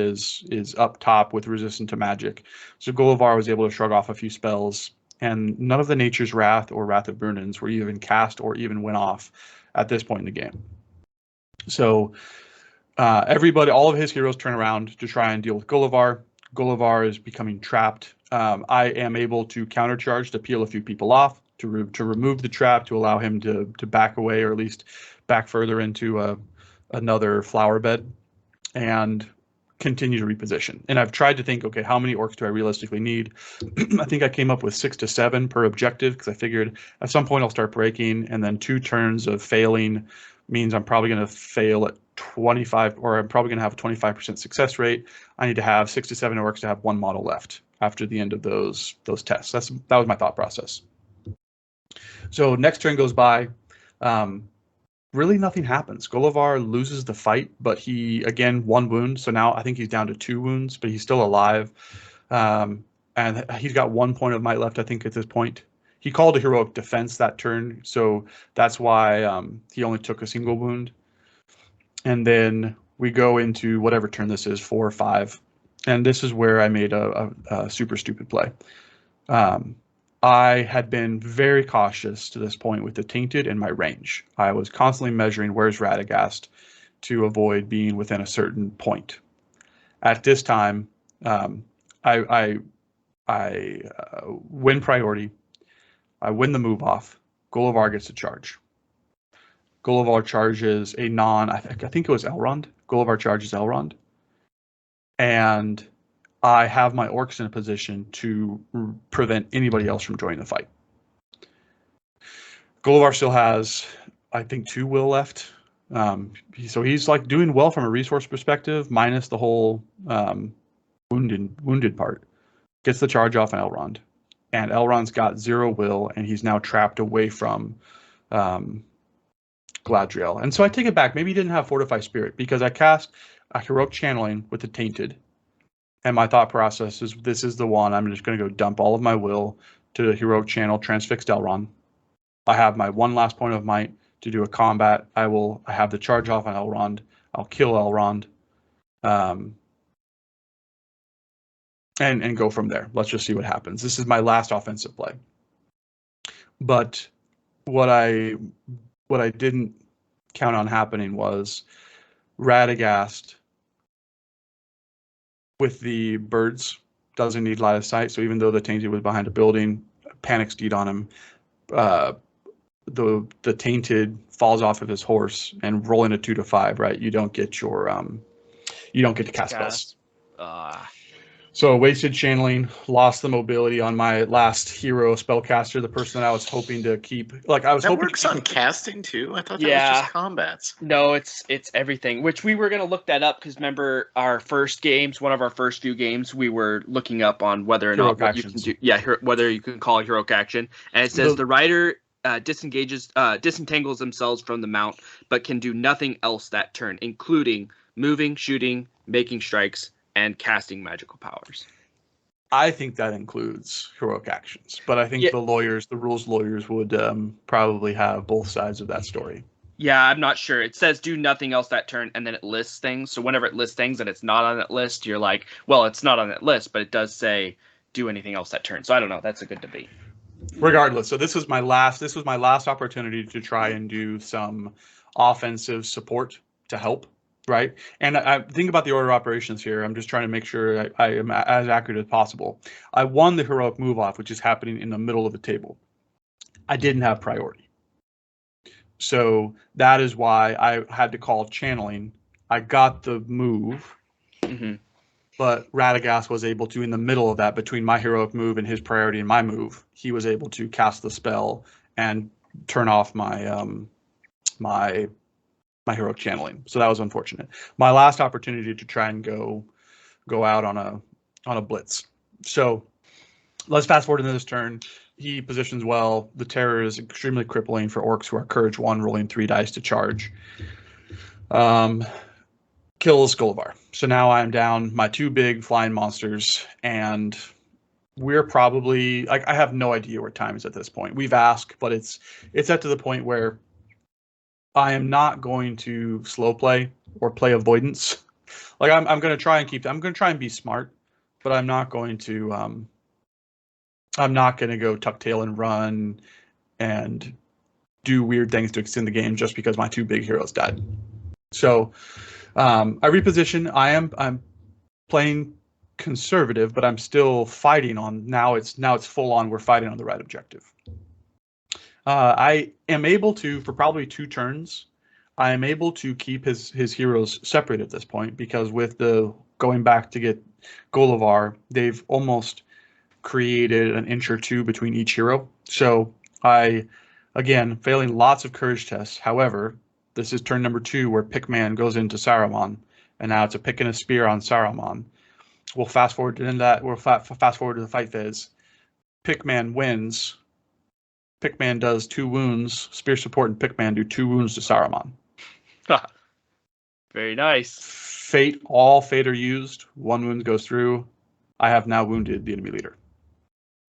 is up top with resistance to magic. So Gullivar was able to shrug off a few spells, and none of the Nature's Wrath or Wrath of Brunans were even cast or even went off at this point in the game. So all of his heroes turn around to try and deal with Gullivar. Gullivar is becoming trapped. I am able to countercharge to peel a few people off, to remove the trap, to allow him to back away, or at least back further into another flower bed, and continue to reposition. And I've tried to think, okay, how many orcs do I realistically need? I think I came up with 6 to 7 per objective, because I figured at some point I'll start breaking, and then 2 turns of failing means I'm probably going to fail at 25, or I'm probably going to have a 25% success rate. I need to have 6 to 7 orcs to have 1 model left after the end of those tests. That was my thought process. So next turn goes by. Really nothing happens. Gullivar loses the fight, but he, again, 1 wound. So now I think he's down to 2 wounds, but he's still alive. And he's got 1 point of might left, I think, at this point. He called a heroic defense that turn, so that's why he only took a single wound. And then we go into whatever turn this is, 4 or 5. and this is where I made a super stupid play. I had been very cautious to this point with the Tainted in my range. I was constantly measuring where's Radagast to avoid being within a certain point. At this time, I win priority. I win the move off. Gullivar gets to charge. Gullivar charges a I think it was Elrond. Gullivar charges Elrond. And I have my orcs in a position to prevent anybody else from joining the fight. Gullivar still has, I think, 2 will left. So he's like doing well from a resource perspective, minus the whole wounded part. Gets the charge off on Elrond. And Elrond's got 0 will, and he's now trapped away from Gladreal. And so I take it back. Maybe he didn't have Fortify Spirit, because I cast a Heroic Channeling with the Tainted. And my thought process is, this is the one. I'm just going to go dump all of my will to the Heroic Channel, Transfixed Elrond. I have my 1 last point of might to do a combat. I have the charge off on Elrond. I'll kill Elrond. And go from there. Let's just see what happens. This is my last offensive play. But what I didn't count on happening was Radagast with the birds doesn't need line of sight. So even though the Tainted was behind a building, Panic Steed on him, the Tainted falls off of his horse and rolling a 2 to 5, right? You don't get your you don't get to cast spells. So wasted channeling, lost the mobility on my last hero spellcaster, the person that I was hoping to keep. Like I was that hoping works on casting too. I thought that was just combats. No, it's everything. Which we were gonna look that up, because remember our first games, one of our first few games, we were looking up on whether or not what you can do. Yeah, whether you can call a heroic action, and it says the rider disentangles themselves from the mount, but can do nothing else that turn, including moving, shooting, making strikes, and casting magical powers. I think that includes heroic actions, but I think the rules lawyers would probably have both sides of that story. Yeah, I'm not sure. It says do nothing else that turn, and then it lists things. So whenever it lists things and it's not on that list, you're like, well, it's not on that list, but it does say do anything else that turn. So I don't know. That's a good debate. Regardless, so this was my last opportunity to try and do some offensive support to help. Right. And I think about the order of operations here. I'm just trying to make sure I am as accurate as possible. I won the heroic move off, which is happening in the middle of the table. I didn't have priority. So that is why I had to call channeling. I got the move, but Radagast was able to, in the middle of that, between my heroic move and his priority and my move, he was able to cast the spell and turn off my my heroic channeling. So that was unfortunate. My last opportunity to try and go out on a blitz. So let's fast forward into this turn. He positions well. The terror is extremely crippling for orcs who are courage 1, rolling 3 dice to charge. Kills Gullivar. So now I'm down my 2 big flying monsters, and we're probably like, I have no idea where time is at this point. We've asked, but it's at to the point where I am not going to slow play or play avoidance. Like I'm going to try and I'm going to try and be smart, but I'm not going to go tuck tail and run and do weird things to extend the game just because my 2 big heroes died. So I reposition. I'm playing conservative, but I'm still fighting on now it's full on. We're fighting on the right objective. I am able to, for probably 2 turns, I am able to keep his heroes separate at this point, because with the going back to get Gullivar, they've almost created an inch or 2 between each hero. So I, again, failing lots of courage tests. However, this is turn number 2 where Pickman goes into Saruman, and now it's a pick and a spear on Saruman. We'll fast forward to that. We'll fast forward to the fight phase. Pickman wins. Pickman does 2 wounds. Spear support and Pickman do 2 wounds to Saruman. Very nice. All fate are used. 1 wound goes through. I have now wounded the enemy leader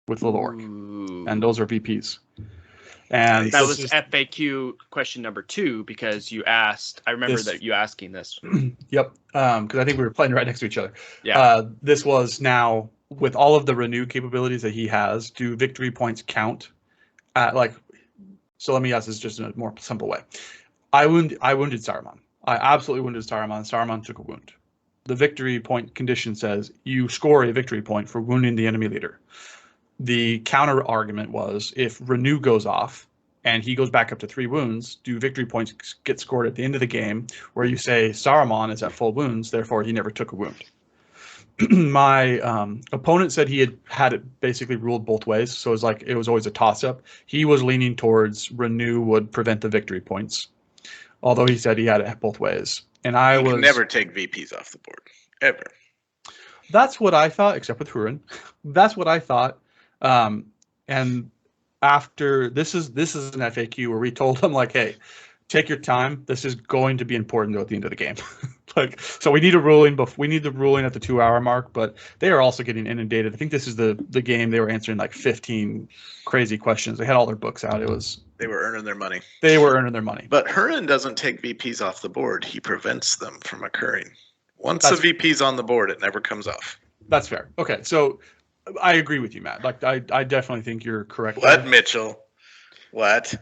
with Little Orc. And those are VPs. And that was FAQ question number 2 because you asked. I remember that you asking this. Yep, because I think we were playing right next to each other. Yeah. This was now with all of the renew capabilities that he has. Do victory points count? So let me ask this just in a more simple way. I wounded Saruman. I absolutely wounded Saruman. Saruman took a wound. The victory point condition says you score a victory point for wounding the enemy leader. The counter argument was if renew goes off and he goes back up to 3 wounds, do victory points get scored at the end of the game where you say Saruman is at full wounds, therefore he never took a wound. My opponent said he had it basically ruled both ways, so it was always a toss-up. He was leaning towards renew would prevent the victory points, although he said he had it both ways. And you can never take VPs off the board, ever. That's what I thought, except with Durin. That's what I thought. And after this is an FAQ where we told them like, hey, take your time. This is going to be important though at the end of the game. So we need a ruling, but we need the ruling at the 2-hour mark. But they are also getting inundated. I think this is the game they were answering like 15 crazy questions. They had all their books out. They were earning their money. They were earning their money. But Durin doesn't take VPs off the board. He prevents them from occurring. Once the VP's on the board, it never comes off. That's fair. Okay, so I agree with you, Matt. Like I definitely think you're correct. What, Mitchell? What?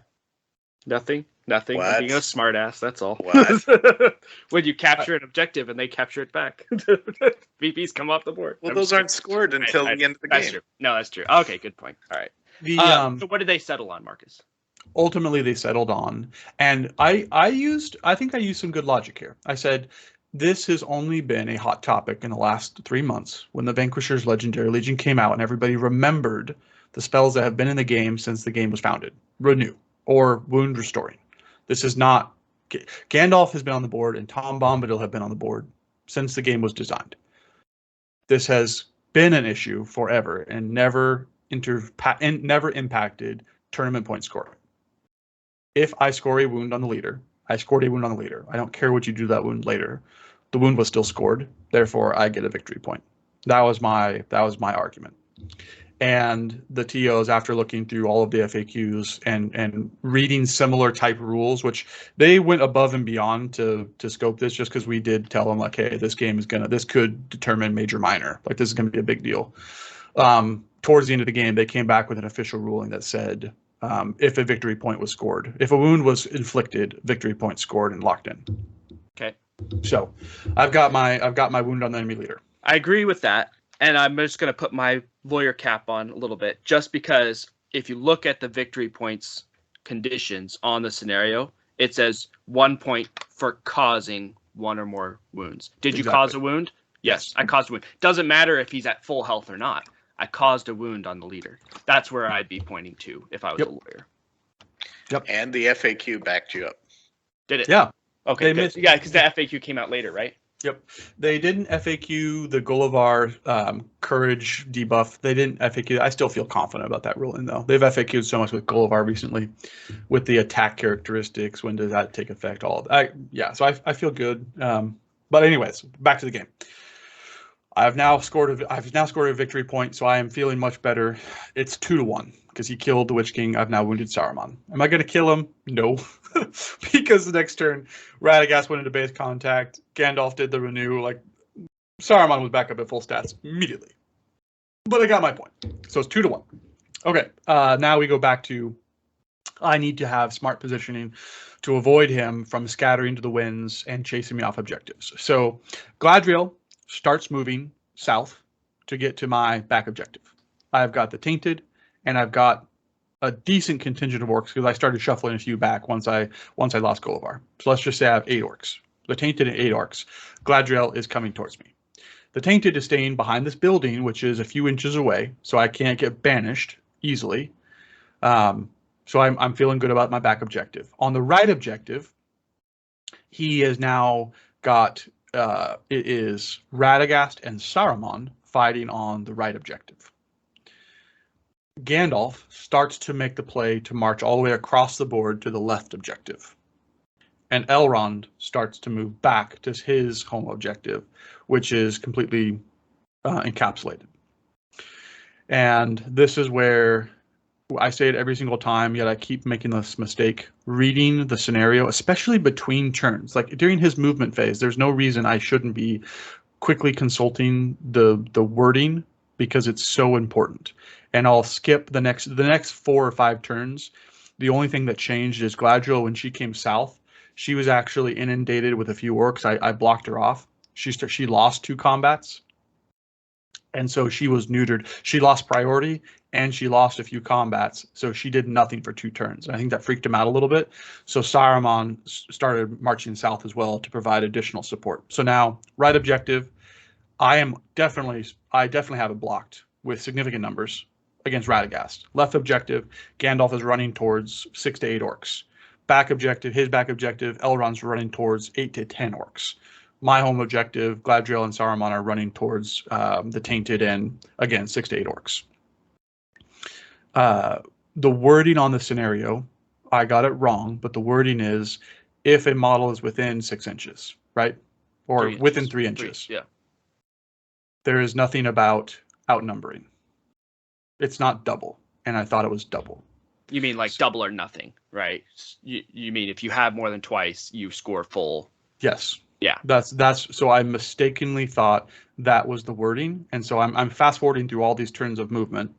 Nothing. What? I'm being a smart ass, that's all. What? When you capture an objective and they capture it back. VPs come off the board. Well, those aren't scored until the end of the that's game. True. No, that's true. Okay, good point. All right. So what did they settle on, Marcus? Ultimately, they settled on, and I think I used some good logic here. I said, this has only been a hot topic in the last 3 months when the Vanquisher's Legendary Legion came out and everybody remembered the spells that have been in the game since the game was founded. Renew or Wound Restoring. This is not... Gandalf has been on the board and Tom Bombadil have been on the board since the game was designed. This has been an issue forever and never impacted tournament point scoring. If I score a wound on the leader, I scored a wound on the leader. I don't care what you do to that wound later. The wound was still scored. Therefore, I get a victory point. That was my argument. And the TOs, after looking through all of the FAQs and reading similar type rules, which they went above and beyond to scope this, just because we did tell them like, hey, this could determine major minor. Like this is gonna be a big deal. Towards the end of the game, they came back with an official ruling that said, if a victory point was scored, if a wound was inflicted, victory point scored and locked in. Okay. So I've got my wound on the enemy leader. I agree with that. And I'm just going to put my lawyer cap on a little bit, just because if you look at the victory points conditions on the scenario, it says 1 point for causing 1 or more wounds. Did you cause a wound? Yes, I caused a wound. Doesn't matter if he's at full health or not. I caused a wound on the leader. That's where I'd be pointing to if I was a lawyer. Yep. And the FAQ backed you up. Did it? Yeah. Okay. Yeah, because the FAQ came out later, right? Yep. They didn't FAQ the Gullivar courage debuff. They didn't FAQ. I still feel confident about that ruling, though. They've FAQ'd so much with Gullivar recently with the attack characteristics. When does that take effect? All of that. Yeah, so I feel good. But anyways, back to the game. I've now scored a victory point, so I am feeling much better. It's 2-1 because he killed the Witch King. I've now wounded Saruman. Am I going to kill him? No, because the next turn, Radagast went into base contact. Gandalf did the renew. Like Saruman was back up at full stats immediately. But I got my point. So it's 2-1. Okay, now we go back to I need to have smart positioning to avoid him from scattering to the winds and chasing me off objectives. So Gladreal starts moving south to get to my back objective. I've got the Tainted, and I've got a decent contingent of orcs because I started shuffling a few back once I lost Gullivar. So let's just say I have 8 orcs. The Tainted and 8 orcs. Gladreal is coming towards me. The Tainted is staying behind this building, which is a few inches away, so I can't get banished easily. So I'm feeling good about my back objective. On the right objective, he has now got it is Radagast and Saruman fighting on the right objective. Gandalf starts to make the play to march all the way across the board to the left objective. And Elrond starts to move back to his home objective, which is completely encapsulated. And this is where I say it every single time, yet I keep making this mistake. Reading the scenario, especially between turns, like during his movement phase, there's no reason I shouldn't be quickly consulting the wording because it's so important. And I'll skip the next 4 or 5 turns. The only thing that changed is Gladreal, when she came south, she was actually inundated with a few orcs. I blocked her off. She lost 2 combats. And so she was neutered. She lost priority and she lost a few combats. So she did nothing for 2 turns. And I think that freaked him out a little bit. So Saruman started marching south as well to provide additional support. So now, right objective, I definitely have it blocked with significant numbers against Radagast. Left objective, Gandalf is running towards 6 to 8 orcs. His back objective, Elrond's running towards 8 to 10 orcs. My home objective, Gladriel and Saruman are running towards the Tainted and, again, 6 to 8 orcs. The wording on the scenario, I got it wrong, but the wording is if a model is within 6 inches, right? Or within 3 inches. Yeah. There is nothing about outnumbering. It's not double, and I thought it was double. You mean like double or nothing, right? You mean if you have more than twice, you score full? Yes. Yeah. That's so I mistakenly thought that was the wording, and so I'm fast forwarding through all these turns of movement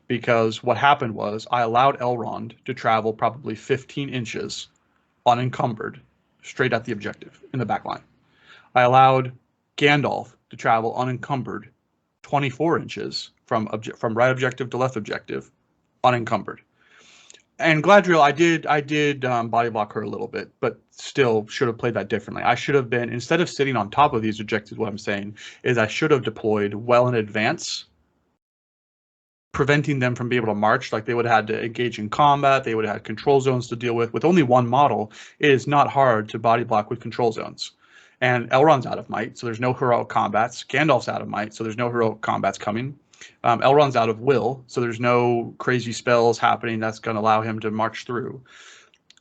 because what happened was I allowed Elrond to travel probably 15 inches unencumbered straight at the objective in the back line. I allowed Gandalf to travel unencumbered 24 inches from right objective to left objective unencumbered. And Gladriel, I did body block her a little bit, but still should have played that differently. I should have been, instead of sitting on top of these objectives, what I'm saying is I should have deployed well in advance, preventing them from being able to march. Like they would have had to engage in combat. They would have had control zones to deal with. With only one model, it is not hard to body block with control zones. And Elrond's out of might, so there's no heroic combats. Gandalf's out of might, so there's no heroic combats coming. Elrond's out of will, so there's no crazy spells happening that's going to allow him to march through.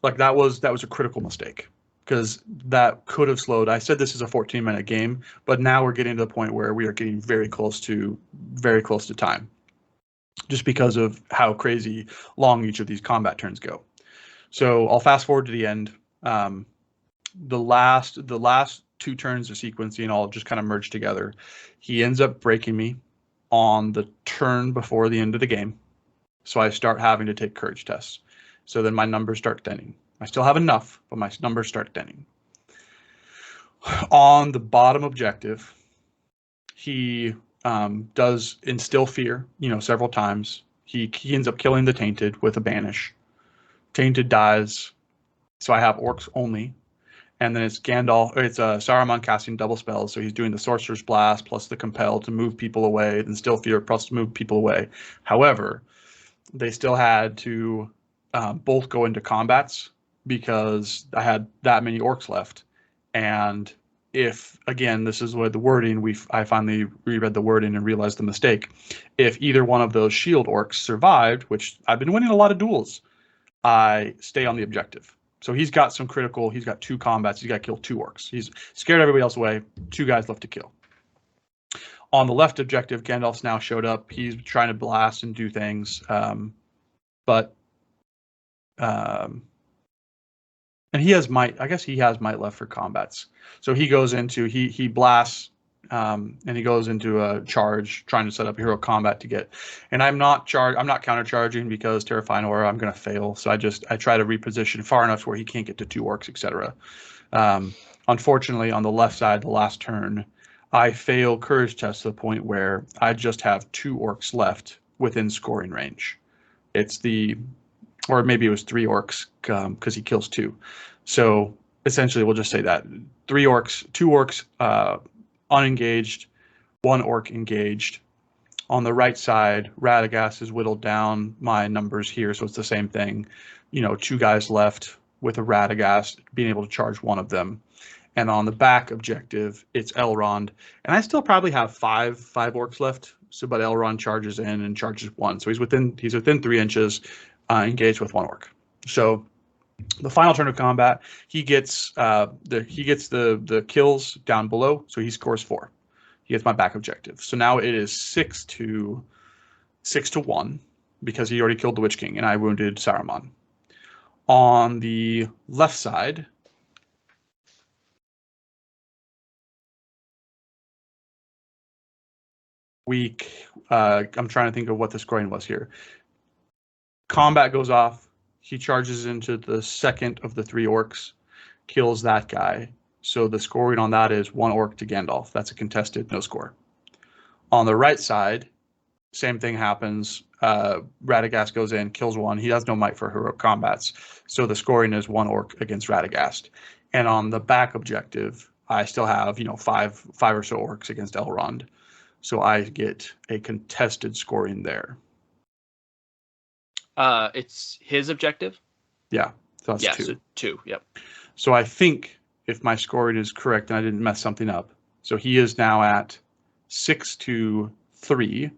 Like that was a critical mistake because that could have slowed. I said this is a 14-minute game, but now we're getting to the point where we are getting very close to time, just because of how crazy long each of these combat turns go. So I'll fast forward to the end. The last 2 turns of sequencing all just kind of merge together. He ends up breaking me on the turn before the end of the game. So I start having to take courage tests. So then my numbers start thinning. I still have enough, but my numbers start thinning. On the bottom objective, he does instill fear, several times. He ends up killing the Tainted with a banish. Tainted dies. So I have orcs only. And then it's Saruman casting double spells. So he's doing the Sorcerer's Blast plus the Compel to move people away, then still fear plus to move people away. However, they still had to both go into combats because I had that many orcs left. And if, again, this is where the wording, I finally reread the wording and realized the mistake. If either one of those shield orcs survived, which I've been winning a lot of duels, I stay on the objective. So he's got some critical, he's got 2 combats, he's got to kill 2 orcs. He's scared everybody else away, 2 guys left to kill. On the left objective, Gandalf's now showed up. He's trying to blast and do things, and he has might. I guess he has might left for combats. So he goes into he blasts, and he goes into a charge, trying to set up hero combat to get. And I'm not counter charging because Terrifying Aura, I'm going to fail. So I try to reposition far enough to where he can't get to 2 orcs, etc. Unfortunately, on the left side, the last turn, I fail courage test to the point where I just have 2 orcs left within scoring range. Or maybe it was 3 orcs because he kills 2. So essentially, we'll just say that 3 orcs, 2 orcs unengaged, 1 orc engaged. On the right side, Radagast has whittled down my numbers here, so it's the same thing. 2 guys left with a Radagast, being able to charge 1 of them. And on the back objective, it's Elrond. And I still probably have 5 orcs left. But Elrond charges in and charges 1. So he's within 3 inches, engaged with 1 orc. So the final turn of combat, he gets the kills down below, so he scores 4. He gets my back objective. So now it is 6 to 1 because he already killed the Witch King, and I wounded Saruman. On the left side, I'm trying to think of what the scoring was here. Combat goes off. He charges into the second of the 3 orcs, kills that guy. So the scoring on that is 1 orc to Gandalf. That's a contested, no score. On the right side, same thing happens. Radagast goes in, kills 1. He has no might for heroic combats. So the scoring is 1 orc against Radagast. And on the back objective, I still have, 5 or so orcs against Elrond. So I get a contested scoring there. It's his objective? Yeah. So that's 2. So 2, yep. So I think if my scoring is correct and I didn't mess something up, so he is now at 6-3,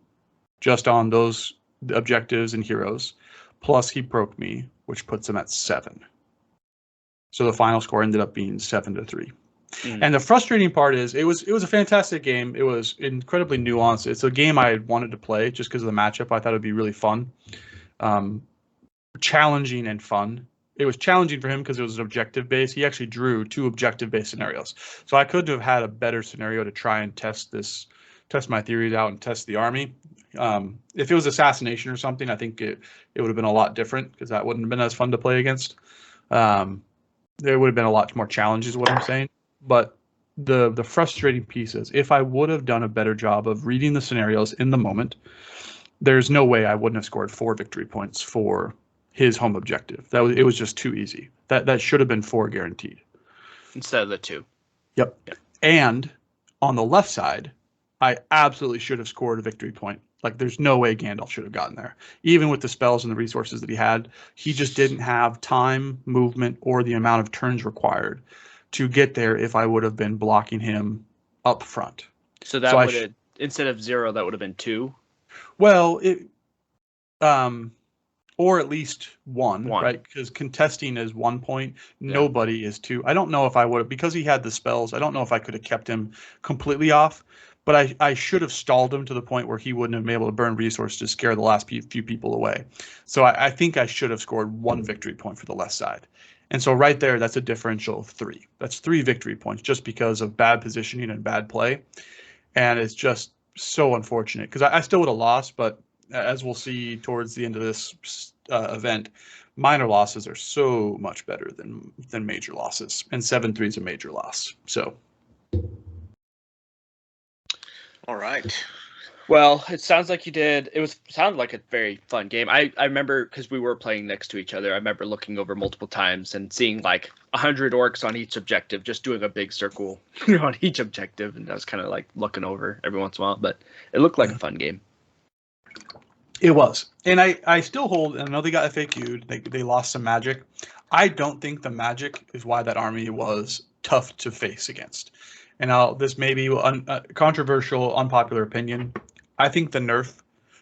just on those objectives and heroes, plus he broke me, which puts him at 7. So the final score ended up being 7-3. And the frustrating part is it was a fantastic game. It was incredibly nuanced. It's a game I wanted to play just because of the matchup. I thought it'd be really fun, challenging and fun. It was challenging for him because it was an objective base. He actually drew 2 objective based scenarios, so I could have had a better scenario to try and test my theories out and test the army. If it was assassination or something, I think it would have been a lot different because that wouldn't have been as fun to play against. There would have been a lot more challenges, is what I'm saying. But the frustrating piece is if I would have done a better job of reading the scenarios in the moment, there's no way I wouldn't have scored 4 victory points for his home objective. It was just too easy. That should have been 4 guaranteed instead of the 2. Yep. And on the left side, I absolutely should have scored a victory point. Like, there's no way Gandalf should have gotten there. Even with the spells and the resources that he had, he just didn't have time, movement, or the amount of turns required to get there if I would have been blocking him up front. So that would have, instead of 0, that would have been 2? Well, or at least 1, right? Because contesting is 1 point. Nobody is 2. I don't know if I would have, because he had the spells, I don't know if I could have kept him completely off, but I should have stalled him to the point where he wouldn't have been able to burn resources to scare the last few people away. So I think I should have scored 1 victory point for the left side. And so right there, that's a differential of 3. That's 3 victory points just because of bad positioning and bad play. And it's just so unfortunate because I still would have lost, but as we'll see towards the end of this event, minor losses are so much better than major losses, and 7-3 is a major loss. So, all right. Well, it sounds like you did. Sounded like a very fun game. I remember because we were playing next to each other. I remember looking over multiple times and seeing like 100 orcs on each objective, just doing a big circle on each objective, and I was kind of like looking over every once in a while. But it looked like a fun game. It was, and I still hold. I know they got FAQ'd. They lost some magic. I don't think the magic is why that army was tough to face against. And this may be a controversial, unpopular opinion. I think the nerf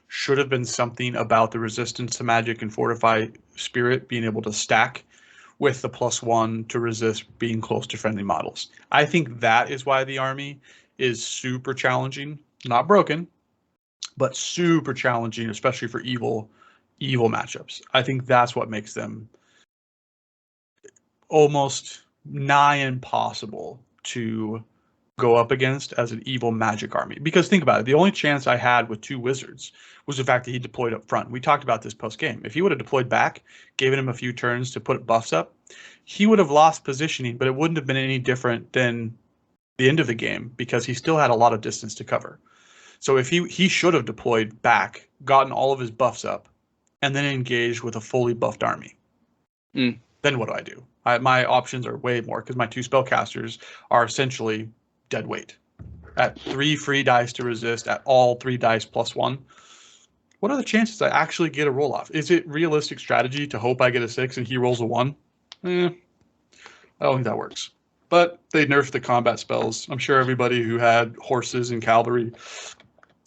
should have been something about the resistance to magic and fortify spirit being able to stack with the +1 to resist being close to friendly models. I think that is why the army is super challenging, not broken, but super challenging, especially for evil matchups. I think that's what makes them almost nigh impossible to go up against as an evil magic army. Because think about it, the only chance I had with 2 wizards was the fact that he deployed up front. We talked about this post-game. If he would have deployed back, given him a few turns to put buffs up, he would have lost positioning, but it wouldn't have been any different than the end of the game because he still had a lot of distance to cover. So if he should have deployed back, gotten all of his buffs up, and then engaged with a fully buffed army. Then what do? My options are way more because my 2 spellcasters are essentially dead weight. At 3 free dice to resist, at all 3 dice +1. What are the chances I actually get a roll off? Is it realistic strategy to hope I get a 6 and he rolls a 1? I don't think that works. But they nerfed the combat spells. I'm sure everybody who had horses and cavalry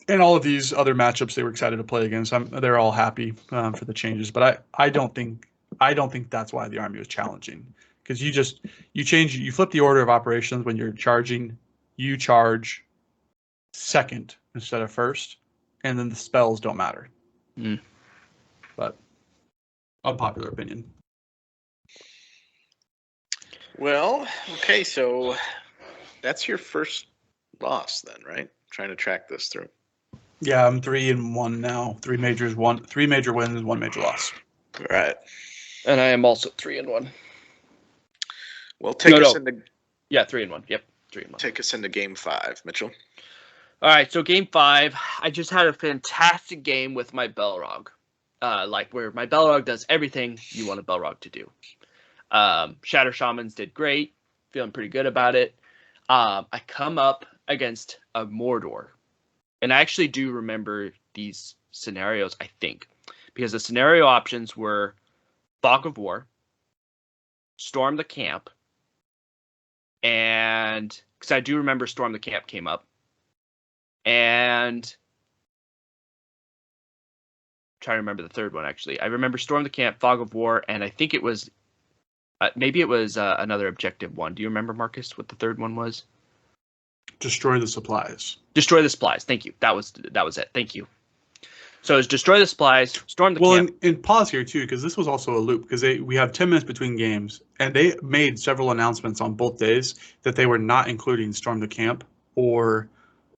and all of these other matchups they were excited to play against, they're all happy for the changes. But I don't think that's why the army was challenging. Because you flip the order of operations when you're charging. You charge second instead of first, and then the spells don't matter. Unpopular opinion. Well, okay, so that's your first loss then, right? Trying to track this through. Yeah, I'm 3-1 now. 3 major wins, 1 major loss. All right. And I am also 3-1. Well, take us into 3-1. Yep, 3-1. take us into game 5, Mitchell. All right, so game 5, I just had a fantastic game with my Belrog. Where my Belrog does everything you want a Belrog to do. Shatter Shamans did great, feeling pretty good about it. I come up against a Mordor, and I actually do remember these scenarios, I think, because the scenario options were Fog of War, Storm the Camp, and because I do remember Storm the Camp came up, and I'm trying to remember the third one actually. I remember Storm the Camp, Fog of War, and I think it was maybe it was another objective one. Do you remember, Marcus, what the third one was? Destroy the supplies. Destroy the supplies. Thank you. That was it. Thank you. So it's destroy the supplies, storm the camp. Well, and pause here too, because this was also a loop, because we have 10 minutes between games, and they made several announcements on both days that they were not including storm the camp or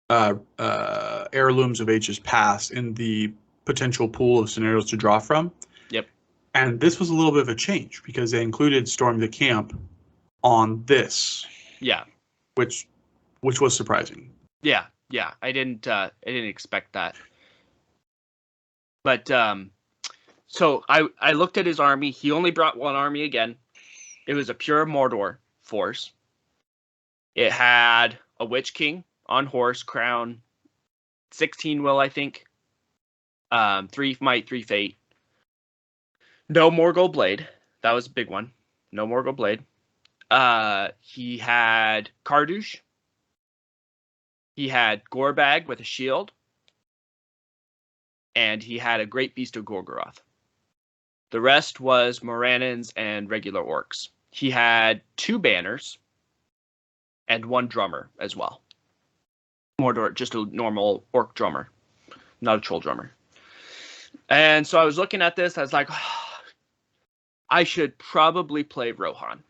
heirlooms of H's past in the potential pool of scenarios to draw from. Yep. And this was a little bit of a change because they included storm the camp on this. Yeah. Which was surprising. Yeah. I didn't expect that. But so I looked at his army. He only brought one army again. It was a pure Mordor force. It had a Witch King on horse, crown, 16 will, I think. 3 might, 3 fate. No Morgul Blade. That was a big one. No Morgul Blade. He had Kardouche. He had Gorbag with a shield. And he had a Great Beast of Gorgoroth. The rest was Morannons and regular orcs. He had 2 banners and 1 drummer as well. Mordor, just a normal orc drummer, not a troll drummer. And so I was looking at this, I was like, I should probably play Rohan.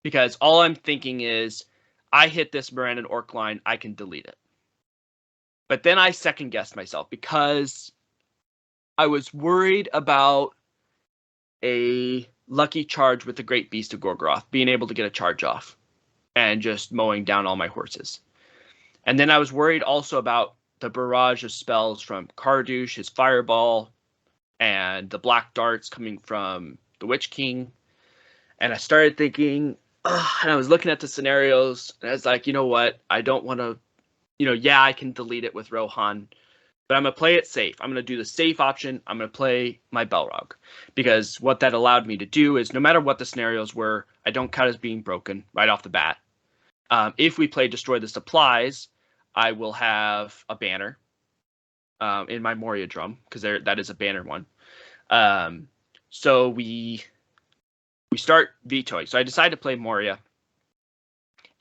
Because all I'm thinking is, I hit this Morannon orc line, I can delete it. But then I second guessed myself because I was worried about a lucky charge with the Great Beast of Gorgoroth, being able to get a charge off and just mowing down all my horses. And then I was worried also about the barrage of spells from Kardouche, his fireball, and the black darts coming from the Witch King. And I started thinking, and I was looking at the scenarios, and I was like, you know what? I don't want to, I can delete it with Rohan, but I'm going to play it safe. I'm going to do the safe option. I'm going to play my Belrog, because what that allowed me to do is no matter what the scenarios were, I don't count as being broken right off the bat. If we play Destroy the Supplies, I will have a banner in my Moria drum, because that is a banner one. So we start vetoing. So I decided to play Moria.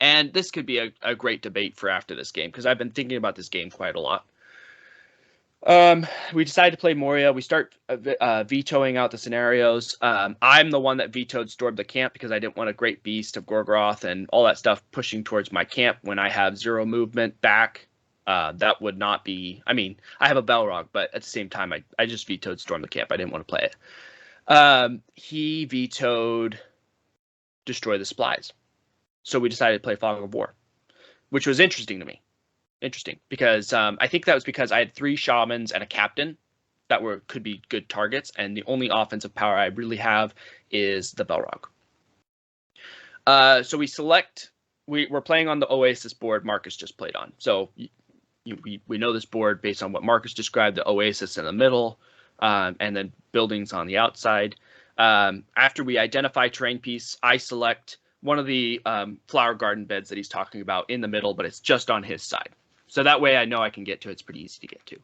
And this could be a great debate for after this game, because I've been thinking about this game quite a lot. We decided to play Moria. We start vetoing out the scenarios. I'm the one that vetoed Storm the Camp because I didn't want a Great Beast of Gorgoroth and all that stuff pushing towards my camp when I have 0 movement back. That would not be... I mean, I have a Belrog, but at the same time, I just vetoed Storm the Camp. I didn't want to play it. He vetoed Destroy the Supplies. So we decided to play Fog of War, which was interesting to me. Because I think that was because I had 3 shamans and a captain that could be good targets, and the only offensive power I really have is the Belrog. So we select... We're playing on the Oasis board Marcus just played on. So we know this board based on what Marcus described, the Oasis in the middle, and then buildings on the outside. After we identify terrain piece, I select one of the flower garden beds that he's talking about in the middle, but it's just on his side. So that way I know I can get to it. It's pretty easy to get to.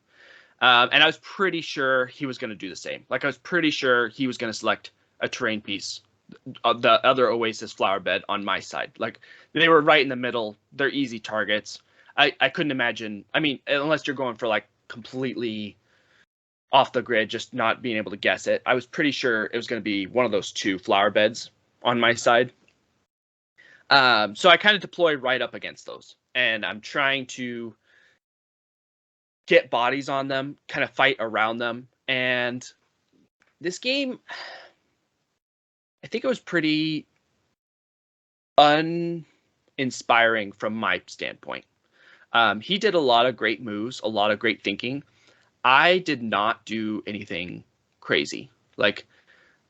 And I was pretty sure he was going to do the same. I was pretty sure he was going to select a terrain piece, the other Oasis flower bed on my side. They were right in the middle. They're easy targets. I couldn't imagine. I mean, unless you're going for completely off the grid, just not being able to guess it. I was pretty sure it was going to be one of those 2 flower beds on my side. So I kind of deploy right up against those, and I'm trying to get bodies on them, kind of fight around them. And this game, I think it was pretty uninspiring from my standpoint. He did a lot of great moves, a lot of great thinking. I did not do anything crazy. Like,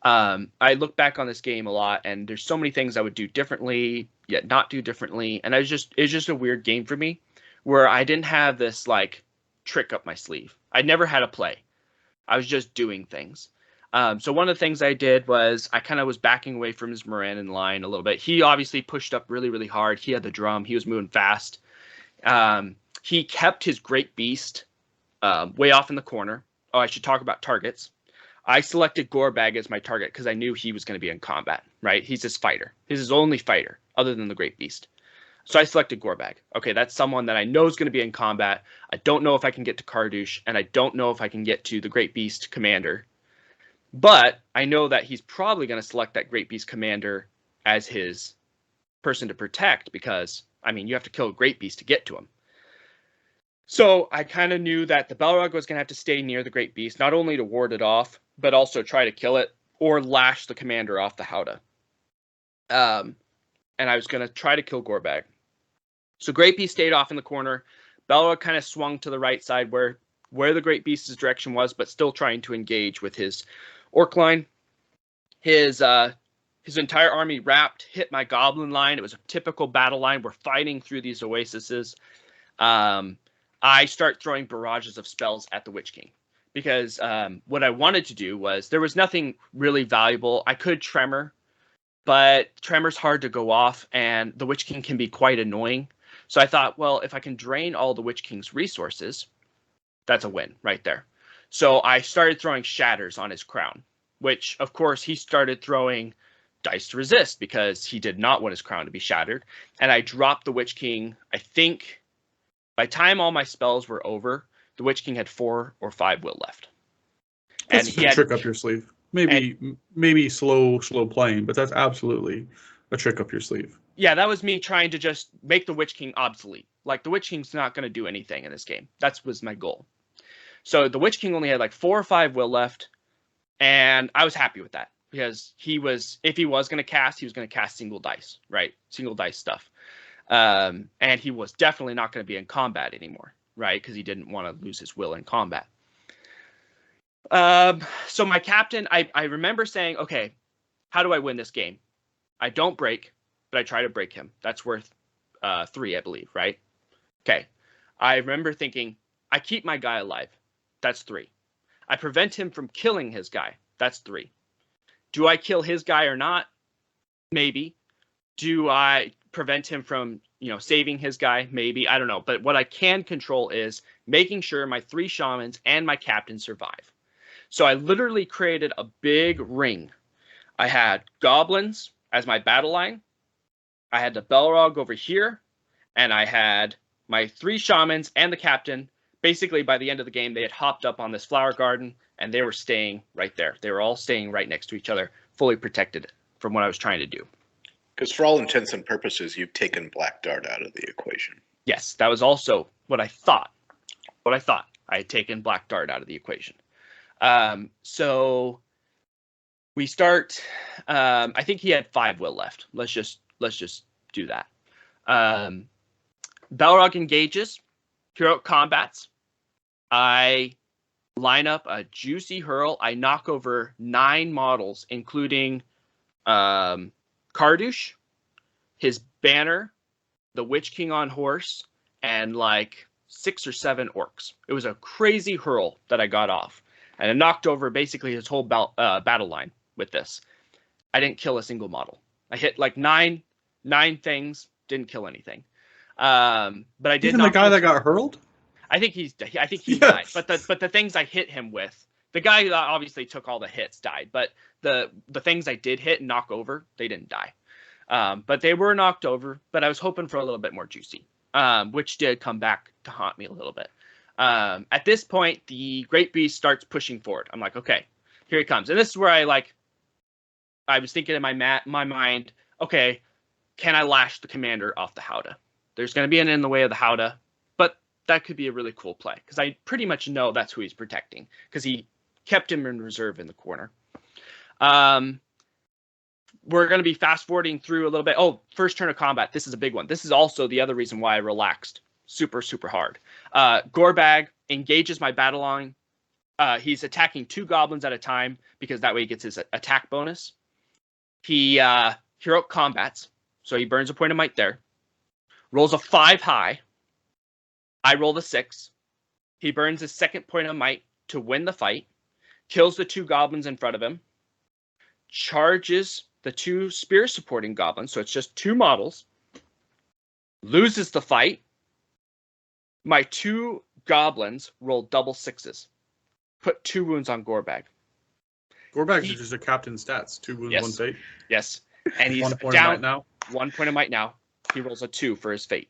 I look back on this game a lot, and there's so many things I would do differently, yet not do differently. And it's just a weird game for me, where I didn't have this like trick up my sleeve. I never had a play. I was just doing things. So one of the things I did was I kind of was backing away from his Morannon line a little bit. He obviously pushed up really, really hard. He had the drum. He was moving fast. He kept his Great Beast way off in the corner. Oh, I should talk about targets. I selected Gorbag as my target because I knew he was going to be in combat, right? He's his fighter. He's his only fighter other than the Great Beast. So I selected Gorbag. Okay, that's someone that I know is going to be in combat. I don't know if I can get to Kardouche, and I don't know if I can get to the Great Beast Commander. But I know that he's probably going to select that Great Beast Commander as his person to protect because, I mean, you have to kill a Great Beast to get to him. So I kind of knew that the Balrog was going to have to stay near the Great Beast, not only to ward it off, but also try to kill it or lash the commander off the Howdah. And I was going to try to kill Gorbag. So Great Beast stayed off in the corner. Balrog kind of swung to the right side where the Great Beast's direction was, but still trying to engage with his orc line. His entire army wrapped, hit my goblin line. It was a typical battle line. We're fighting through these oases. I start throwing barrages of spells at the Witch King because what I wanted to do was there was nothing really valuable. I could Tremor, but Tremor's hard to go off, and the Witch King can be quite annoying. So I thought, well, if I can drain all the Witch King's resources, that's a win right there. So I started throwing shatters on his crown, which, of course, he started throwing dice to resist because he did not want his crown to be shattered. And I dropped the Witch King. I think by the time all my spells were over, the Witch King had 4 or 5 will left. That's a trick up your sleeve. Maybe slow playing, but that's absolutely a trick up your sleeve. Yeah, that was me trying to just make the Witch King obsolete. Like, the Witch King's not going to do anything in this game. That was my goal. So the Witch King only had like 4 or 5 will left, and I was happy with that because if he was going to cast, he was going to cast single dice, right? Single dice stuff. And he was definitely not going to be in combat anymore, right? Because he didn't want to lose his will in combat. So my captain, I remember saying, okay, how do I win this game? I don't break, but I try to break him. That's worth 3, I believe, right? Okay. I remember thinking, I keep my guy alive. That's 3. I prevent him from killing his guy. That's 3. Do I kill his guy or not? Maybe. Do I prevent him from, saving his guy? Maybe. I don't know. But what I can control is making sure my 3 shamans and my captain survive. So I literally created a big ring. I had goblins as my battle line. I had the Balrog over here. And I had my 3 shamans and the captain. Basically, by the end of the game, they had hopped up on this flower garden, and they were staying right there. They were all staying right next to each other, fully protected from what I was trying to do. Because for all intents and purposes, you've taken Black Dart out of the equation. Yes, that was also what I thought. I had taken Black Dart out of the equation. So we start. I think he had 5 will left. Let's just do that. Balrog engages throughout combats. I line up a juicy hurl. I knock over 9 models, including Kardouche, his banner, the Witch King on horse, and like 6 or 7 orcs. It was a crazy hurl that I got off. And I knocked over basically his whole battle line with this. I didn't kill a single model. I hit like 9 things, didn't kill anything. But I did. Even the guy that got hurled? I think he Yes. died. But the things I hit him with, the guy that obviously took all the hits died. But the things I did hit and knock over, they didn't die. But they were knocked over. But I was hoping for a little bit more juicy, which did come back to haunt me a little bit. At this point, the Great Beast starts pushing forward. I'm like, okay, here he comes. And this is where I was thinking in my mind, okay, can I lash the commander off the Howdah? There's going to be an in the way of the Howdah, but that could be a really cool play because I pretty much know that's who he's protecting because he kept him in reserve in the corner. We're going to be fast forwarding through a little bit. Oh, first turn of combat. This is a big one. This is also the other reason why I relaxed super, super hard. Gorbag engages my battle line. He's attacking 2 goblins at a time because that way he gets his attack bonus. He heroic combats, so he burns a point of might there. Rolls a 5 high. I roll a 6. He burns his 2nd point of might to win the fight. Kills the 2 goblins in front of him. Charges the 2 spear supporting goblins, so it's just 2 models. Loses the fight. My 2 goblins roll double 6s. Put 2 wounds on Gorbag. Gorbag is just a captain stats. 2 wounds, Yes. 1 fate. Yes. And he's 1 point down of might now. 1 point of might now. He rolls a 2 for his fate.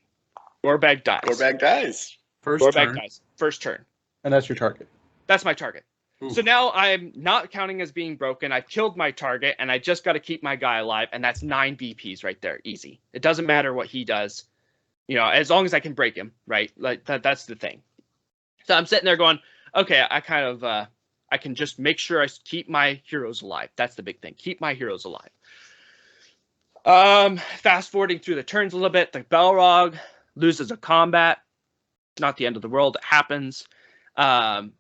Gorbag dies. Gorbag dies. First Gorbag turn, dies. First turn. and that's your target. That's my target. Ooh. So now I'm not counting as being broken. I've killed my target, and I just got to keep my guy alive, and that's 9 VPs right there. Easy. It doesn't matter what he does, as long as I can break him, right? Like that's the thing. So I'm sitting there going, okay, I can just make sure I keep my heroes alive. That's the big thing. Keep my heroes alive. Fast forwarding through the turns a little bit, the Balrog loses a combat. Not the end of the world. It happens. I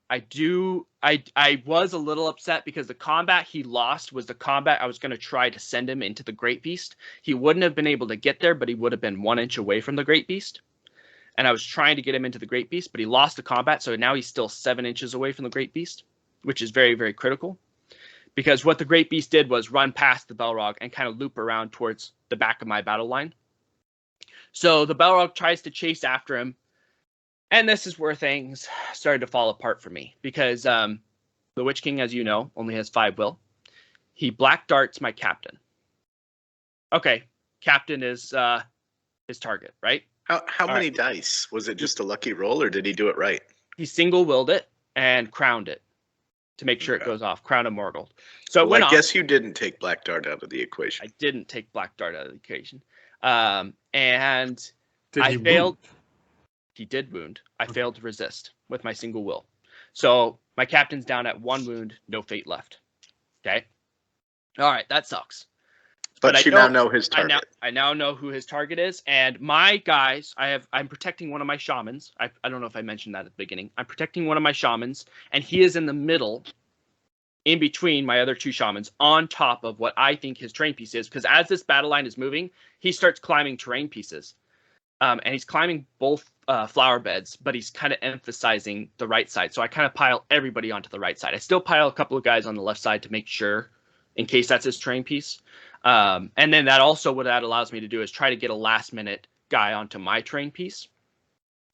was a little upset because the combat he lost was the combat I was going to try to send him into the Great Beast. He wouldn't have been able to get there, but he would have been 1 inch away from the Great Beast. And I was trying to get him into the Great Beast, but he lost the combat, so now he's still 7 inches away from the Great Beast, which is very, very critical. Because what the Great Beast did was run past the Balrog and kind of loop around towards the back of my battle line. So the Balrog tries to chase after him. And this is where things started to fall apart for me. Because the Witch King, as you know, only has 5 will. He black darts my captain. Okay, captain is his target, right? How many dice? Was it just a lucky roll, or did he do it right? He single-willed it and crowned it to make sure it goes off. Crown of Morgold. So it went I off. guess you didn't take Black Dart out of the equation. I didn't take Black Dart out of the equation. And Did I he failed. wound? He did wound. I failed to resist with my single will. So my captain's down at 1 wound, no fate left. Okay. All right, that sucks. But you now know his I target. now know who his target is, and my guys. I'm protecting one of my shamans. I don't know if I mentioned that at the beginning. I'm protecting one of my shamans, and he is in the middle, in between my other 2 shamans, on top of what I think his terrain piece is. Because as this battle line is moving, he starts climbing terrain pieces, and he's climbing both flower beds, but he's kind of emphasizing the right side. So I kind of pile everybody onto the right side. I still pile a couple of guys on the left side to make sure, in case that's his terrain piece. And then that also, what that allows me to do is try to get a last minute guy onto my terrain piece.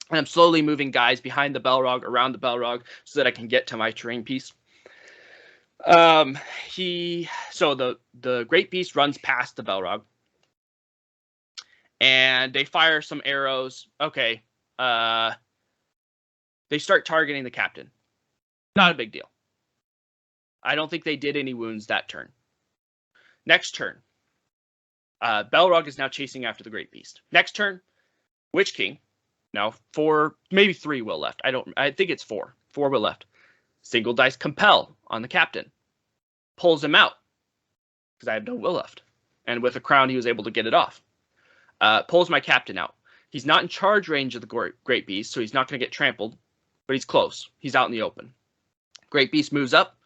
And I'm slowly moving guys behind the Balrog, around the Balrog, so that I can get to my terrain piece. So the Great Beast runs past the Balrog, and they fire some arrows. Okay. They start targeting the captain. Not a big deal. I don't think they did any wounds that turn. Next turn, Balrog is now chasing after the Great Beast. Next turn, Witch King. Now 4, maybe 3 will left. I think it's 4. 4 will left. Single dice compel on the captain. Pulls him out because I have no will left. And with a crown, he was able to get it off. Pulls my captain out. He's not in charge range of the Great Beast, so he's not going to get trampled, but he's close. He's out in the open. Great Beast moves up.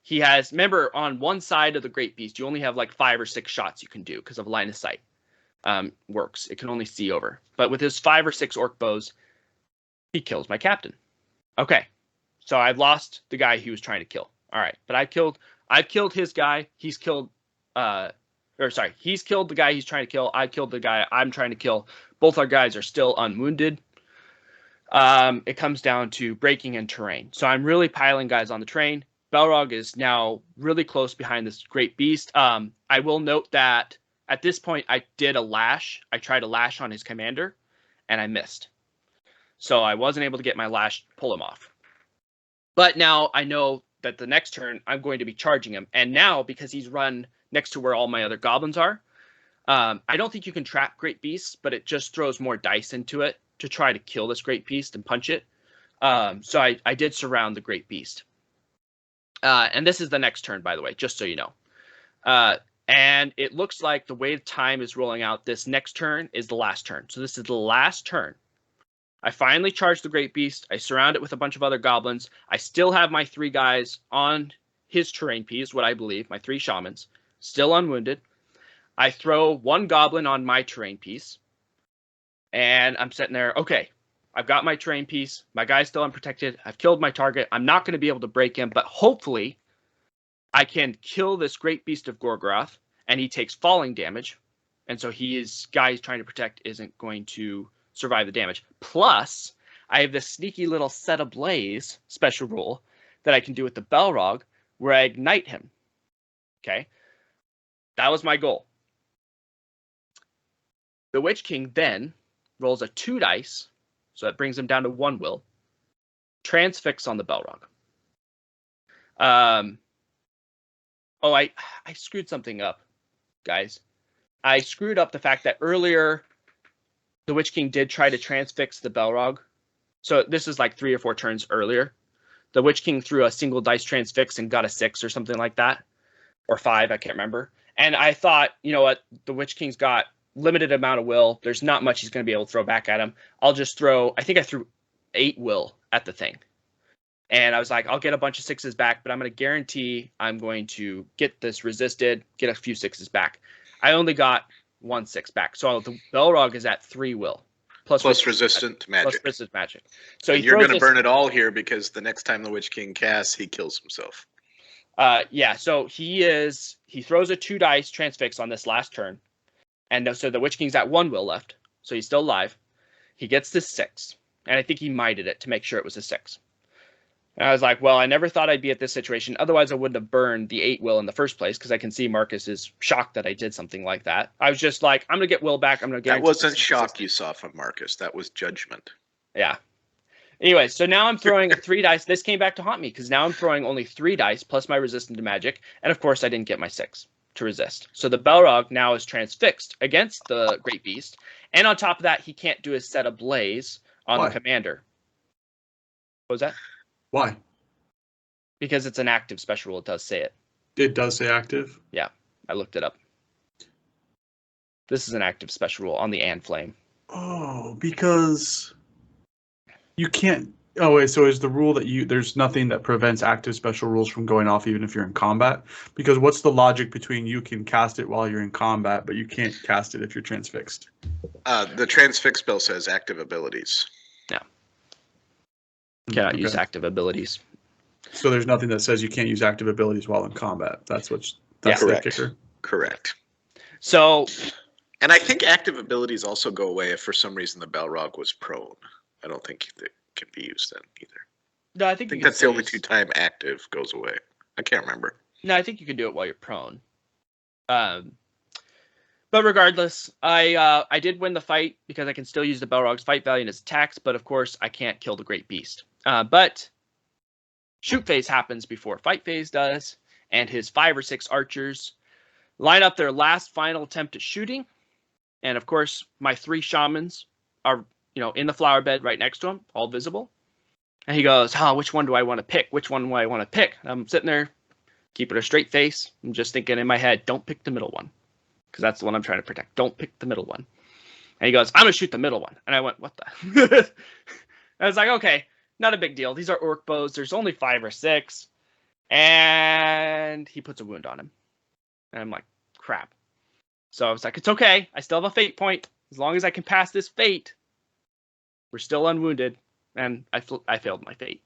He has, remember, on one side of the Great Beast, you only have like 5 or 6 shots you can do because of line of sight. Works. It can only see over. But with his 5 or 6 orc bows, he kills my captain. Okay. So I've lost the guy he was trying to kill. All right. But I've killed his guy. He's killed he's killed the guy he's trying to kill. I killed the guy I'm trying to kill. Both our guys are still unwounded. It comes down to breaking and terrain. So I'm really piling guys on the train. Balrog is now really close behind this Great Beast. I will note that at this point I did a lash. I tried a lash on his commander, and I missed. So I wasn't able to get my lash, pull him off. But now I know that the next turn I'm going to be charging him. And now, because he's run next to where all my other goblins are, I don't think you can trap Great Beasts, but it just throws more dice into it to try to kill this Great Beast and punch it. So I did surround the Great Beast. And this is the next turn, by the way, just so you know. And it looks like the way time is rolling out, this next turn is the last turn. So this is the last turn. I finally charge the Great Beast. I surround it with a bunch of other goblins. I still have my 3 guys on his terrain piece, what I believe, my 3 shamans, still unwounded. I throw 1 goblin on my terrain piece. And I'm sitting there, okay, I've got my terrain piece. My guy's still unprotected. I've killed my target. I'm not going to be able to break him, but hopefully I can kill this Great Beast of Gorgoroth, and he takes falling damage. And so his guy he's trying to protect isn't going to survive the damage. Plus, I have this sneaky little Set Ablaze special rule that I can do with the Balrog where I ignite him. Okay? That was my goal. The Witch King then rolls a 2 dice, so that brings him down to 1 will. Transfix on the Balrog. Oh, I screwed something up, guys. I screwed up the fact that earlier the Witch King did try to transfix the Balrog. So this is like 3 or 4 turns earlier. The Witch King threw a single dice transfix and got a 6 or something like that. Or 5, I can't remember. And I thought, you know what, the Witch King's got limited amount of will. There's not much he's going to be able to throw back at him. I'll just throw, I think I threw 8 will at the thing. And I was like, I'll get a bunch of 6s back, but I'm going to guarantee I'm going to get this resisted, get a few 6s back. I only got 1 6 back. So the Balrog is at 3 will. Plus resistant magic. Plus resistant magic. So you're going to burn it all here because the next time the Witch King casts, he kills himself. Yeah, so he throws a 2 dice transfix on this last turn. And so the Witch King's at 1 will left. So he's still alive. He gets this 6. And I think he mited it to make sure it was a 6. And I was like, well, I never thought I'd be at this situation. Otherwise, I wouldn't have burned the 8 will in the first place because I can see Marcus is shocked that I did something like that. I was just like, I'm going to get will back. I'm going to get. That wasn't shock you saw from Marcus. That was judgment. Yeah. Anyway, so now I'm throwing 3 dice. This came back to haunt me because now I'm throwing only 3 dice plus my resistance to magic. And of course, I didn't get my 6 to resist. So the Balrog now is transfixed against the Great Beast. And on top of that, he can't do his Set Ablaze on the commander. What was that? Why? Because it's an active special rule. It does say it. It does say active? Yeah, I looked it up. This is an active special rule on the Anne Flame. Oh, because you can't. Oh, wait. So is the rule that there's nothing that prevents active special rules from going off even if you're in combat? Because what's the logic between you can cast it while you're in combat, but you can't cast it if you're transfixed? The transfix spell says active abilities. Yeah. Cannot use active abilities. So there's nothing that says you can't use active abilities while in combat. That's the kicker. Correct. So, and I think active abilities also go away if for some reason the Balrog was prone. I don't think it can be used then either. No, I think that's the only 2 time active goes away. I can't remember. No, I think you can do it while you're prone. But regardless, I did win the fight because I can still use the Balrog's fight value and his attacks, but of course I can't kill the Great Beast. But shoot phase happens before fight phase does, and his 5 or 6 archers line up their last final attempt at shooting. And of course, my 3 shamans are, in the flower bed right next to him, all visible. And he goes, which one do I want to pick? Which one do I want to pick? And I'm sitting there, keeping a straight face. I'm just thinking in my head, don't pick the middle one. Because that's the one I'm trying to protect. Don't pick the middle one. And he goes, I'm going to shoot the middle one. And I went, what the? I was like, okay, not a big deal. These are orc bows. There's only 5 or 6. And he puts a wound on him. And I'm like, crap. So I was like, it's okay. I still have a fate point. As long as I can pass this fate, we're still unwounded. And I failed my fate.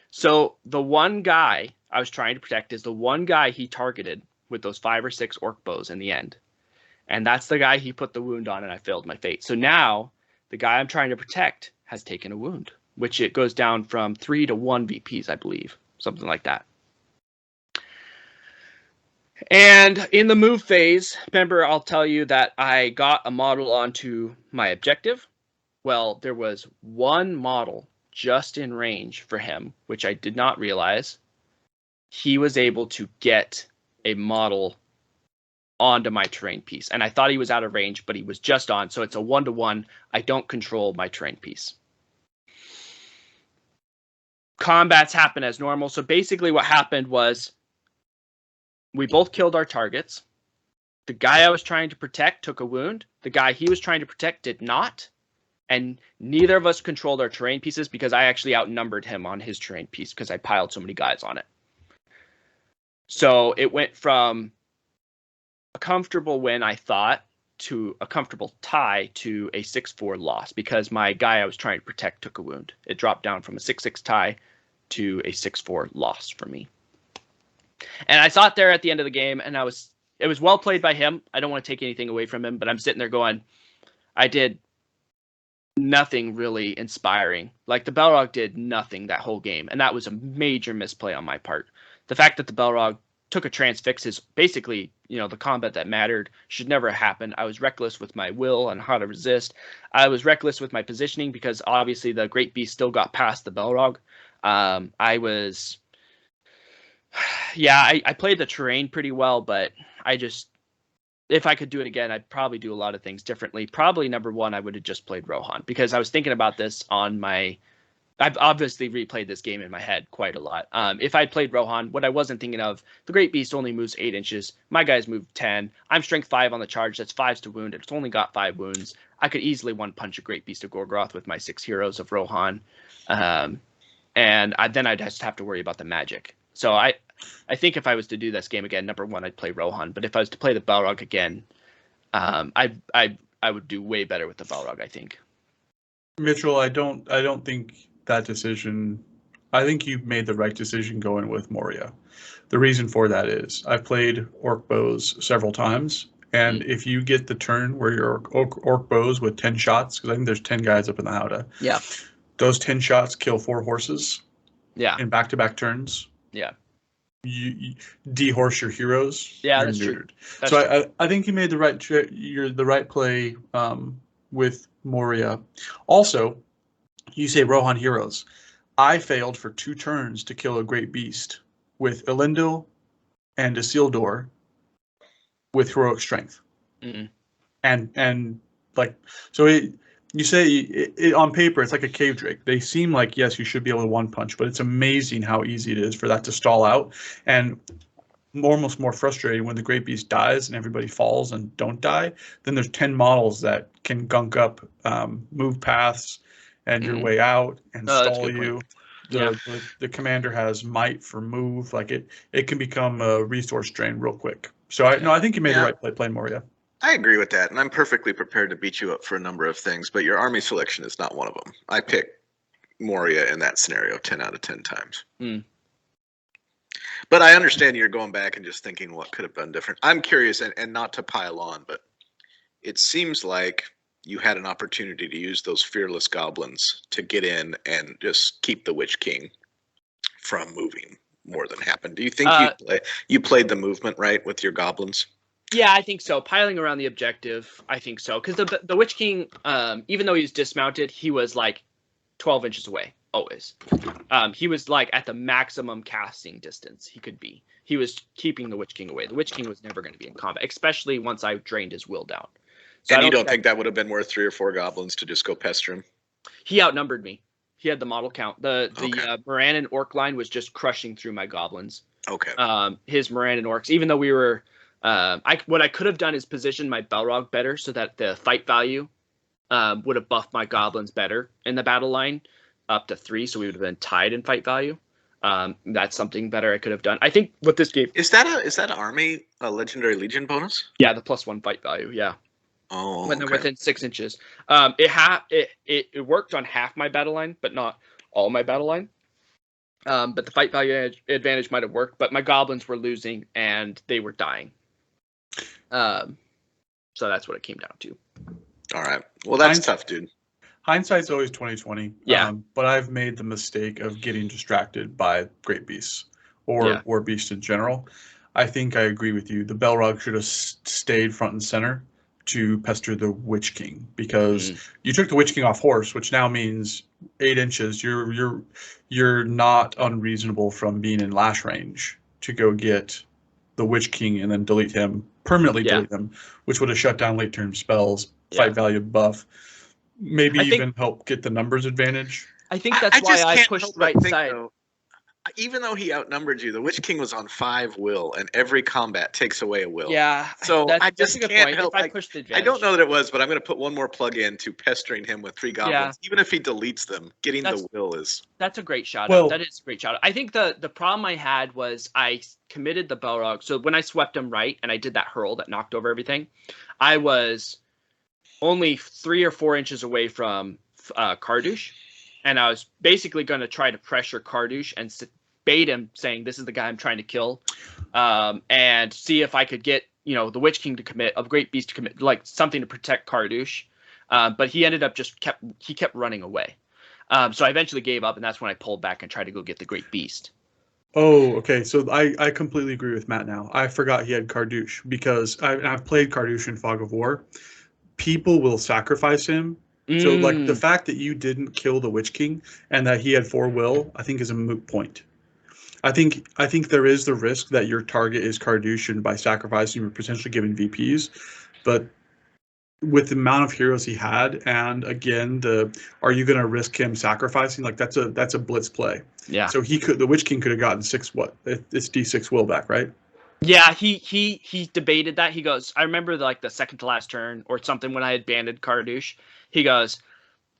So the one guy I was trying to protect is the one guy he targeted with those 5 or 6 orc bows in the end. And that's the guy he put the wound on, and I failed my fate. So now the guy I'm trying to protect has taken a wound, which it goes down from 3 to 1 VPs, I believe. Something like that. And in the move phase, remember, I'll tell you that I got a model onto my objective. Well, there was one model just in range for him, which I did not realize. He was able to get a model onto my terrain piece. And I thought he was out of range, but he was just on. So it's a 1-to-1. I don't control my terrain piece. Combats happen as normal. So basically what happened was we both killed our targets. The guy I was trying to protect took a wound. The guy he was trying to protect did not. And neither of us controlled our terrain pieces because I actually outnumbered him on his terrain piece because I piled so many guys on it. So it went from a comfortable win, I thought, to a comfortable tie to a 6-4 loss because my guy I was trying to protect took a wound. It dropped down from a 6-6 tie to a 6-4 loss for me. And I saw it there at the end of the game, and it was well played by him. I don't want to take anything away from him, but I'm sitting there going, I did nothing really inspiring. Like the Balrog did nothing that whole game, and that was a major misplay on my part. The fact that the Balrog took a transfix is basically, the combat that mattered should never happen. I was reckless with my will and how to resist. I was reckless with my positioning because obviously the Great Beast still got past the Balrog. I played the terrain pretty well, but if I could do it again, I'd probably do a lot of things differently. Probably number one, I would have just played Rohan because I was thinking about this I've obviously replayed this game in my head quite a lot. If I'd played Rohan, what I wasn't thinking of, the Great Beast only moves 8 inches. My guys move 10. I'm strength 5 on the charge. That's 5s to wound. It's only got 5 wounds. I could easily one-punch a Great Beast of Gorgoroth with my 6 heroes of Rohan. And then I'd just have to worry about the magic. So I think if I was to do this game again, number one, I'd play Rohan. But if I was to play the Balrog again, I would do way better with the Balrog, I think. Mitchell, I don't think that decision. I think you made the right decision going with Moria. The reason for that is I've played orc bows several times, and if you get the turn where your orc bows with 10 shots, because I think there's 10 guys up in the howdah. Yeah. Those 10 shots kill 4 horses. Yeah. In back-to-back turns. Yeah. You dehorse your heroes. Yeah, that's true. I think you made the right play with Moria. Also, you say Rohan heroes. I failed for 2 turns to kill a Great Beast with Elendil and Isildur with heroic strength. Mm-mm. And like, so you say on paper it's like a cave drake. They seem like, yes, you should be able to one punch, but it's amazing how easy it is for that to stall out. And almost more frustrating when the Great Beast dies and everybody falls and don't die. Then there's 10 models that can gunk up move paths and your way out and stall you. The commander has might for move. Like it can become a resource drain real quick. So I think you made the right play playing Moria. I agree with that, and I'm perfectly prepared to beat you up for a number of things, but your army selection is not one of them. I pick Moria in that scenario 10 out of 10 times. But I understand you're going back and just thinking what could have been different. I'm curious, and not to pile on, but it seems like you had an opportunity to use those fearless goblins to get in and just keep the Witch King from moving more than happened. Do you think you played the movement right with your goblins? Yeah, I think so. Piling around the objective, I think so. Because the Witch King, even though he's dismounted, he was like 12 inches away, always. He was like at the maximum casting distance he could be. He was keeping the Witch King away. The Witch King was never going to be in combat, especially once I drained his will down. So and you don't think that would have been worth 3 or 4 goblins to just go pester him? He outnumbered me. He had the model count. The Morannon orc line was just crushing through my goblins. Okay. His Morannon orcs, even though we were... what I could have done is position my Balrog better so that the fight value would have buffed my goblins better in the battle line up to 3, so we would have been tied in fight value. That's something better I could have done. I think what this game is that army a Legendary Legion bonus? Yeah, the +1 fight value. Yeah. Oh, when they're within 6 inches. It worked on half my battle line, but not all my battle line. But the fight value advantage might have worked, but my goblins were losing and they were dying. So that's what it came down to. All right. Well, that's tough, dude. Hindsight's always 20/20. Yeah. But I've made the mistake of getting distracted by Great Beasts or beasts in general. I think I agree with you. The Balrog should have stayed front and center to pester the Witch King, because you took the Witch King off horse, which now means 8 inches. You're not unreasonable from being in lash range to go get the Witch King and then delete him, permanently delete him, which would have shut down late turn spells, fight value buff, maybe even help get the numbers advantage. I think that's why I pushed right side. Though, even though he outnumbered you, the Witch King was on 5 will, and every combat takes away a will. Yeah, so I just can't help. I pushed the advantage. I don't know that it was, but I'm going to put one more plug in to pestering him with 3 goblins. Even if he deletes them, getting the will is. That's a great shout out. That is a great shout out. I think the problem I had was I committed the Balrog. So when I swept him right and I did that hurl that knocked over everything, I was only 3 or 4 inches away from Kardouche. And I was basically going to try to pressure Kardouche and bait him, saying, this is the guy I'm trying to kill, and see if I could get, the Witch King to commit, a Great Beast to commit, like something to protect Kardouche. But he ended up kept running away. So I eventually gave up, and that's when I pulled back and tried to go get the Great Beast. Oh, okay. So I completely agree with Matt now. I forgot he had Kardouche, because I've played Kardouche in Fog of War. People will sacrifice him. So, like, the fact that you didn't kill the Witch King and that he had 4 will, I think is a moot point. I think there is the risk that your target is Kardouche, and by sacrificing, you're potentially giving VPs. But with the amount of heroes he had, and again, are you going to risk him sacrificing? Like, that's a blitz play. Yeah. So the Witch King could have gotten 6 what? It's D6 will back, right? Yeah, he debated that. He goes, I remember the second to last turn or something when I had banded Kardouche. He goes,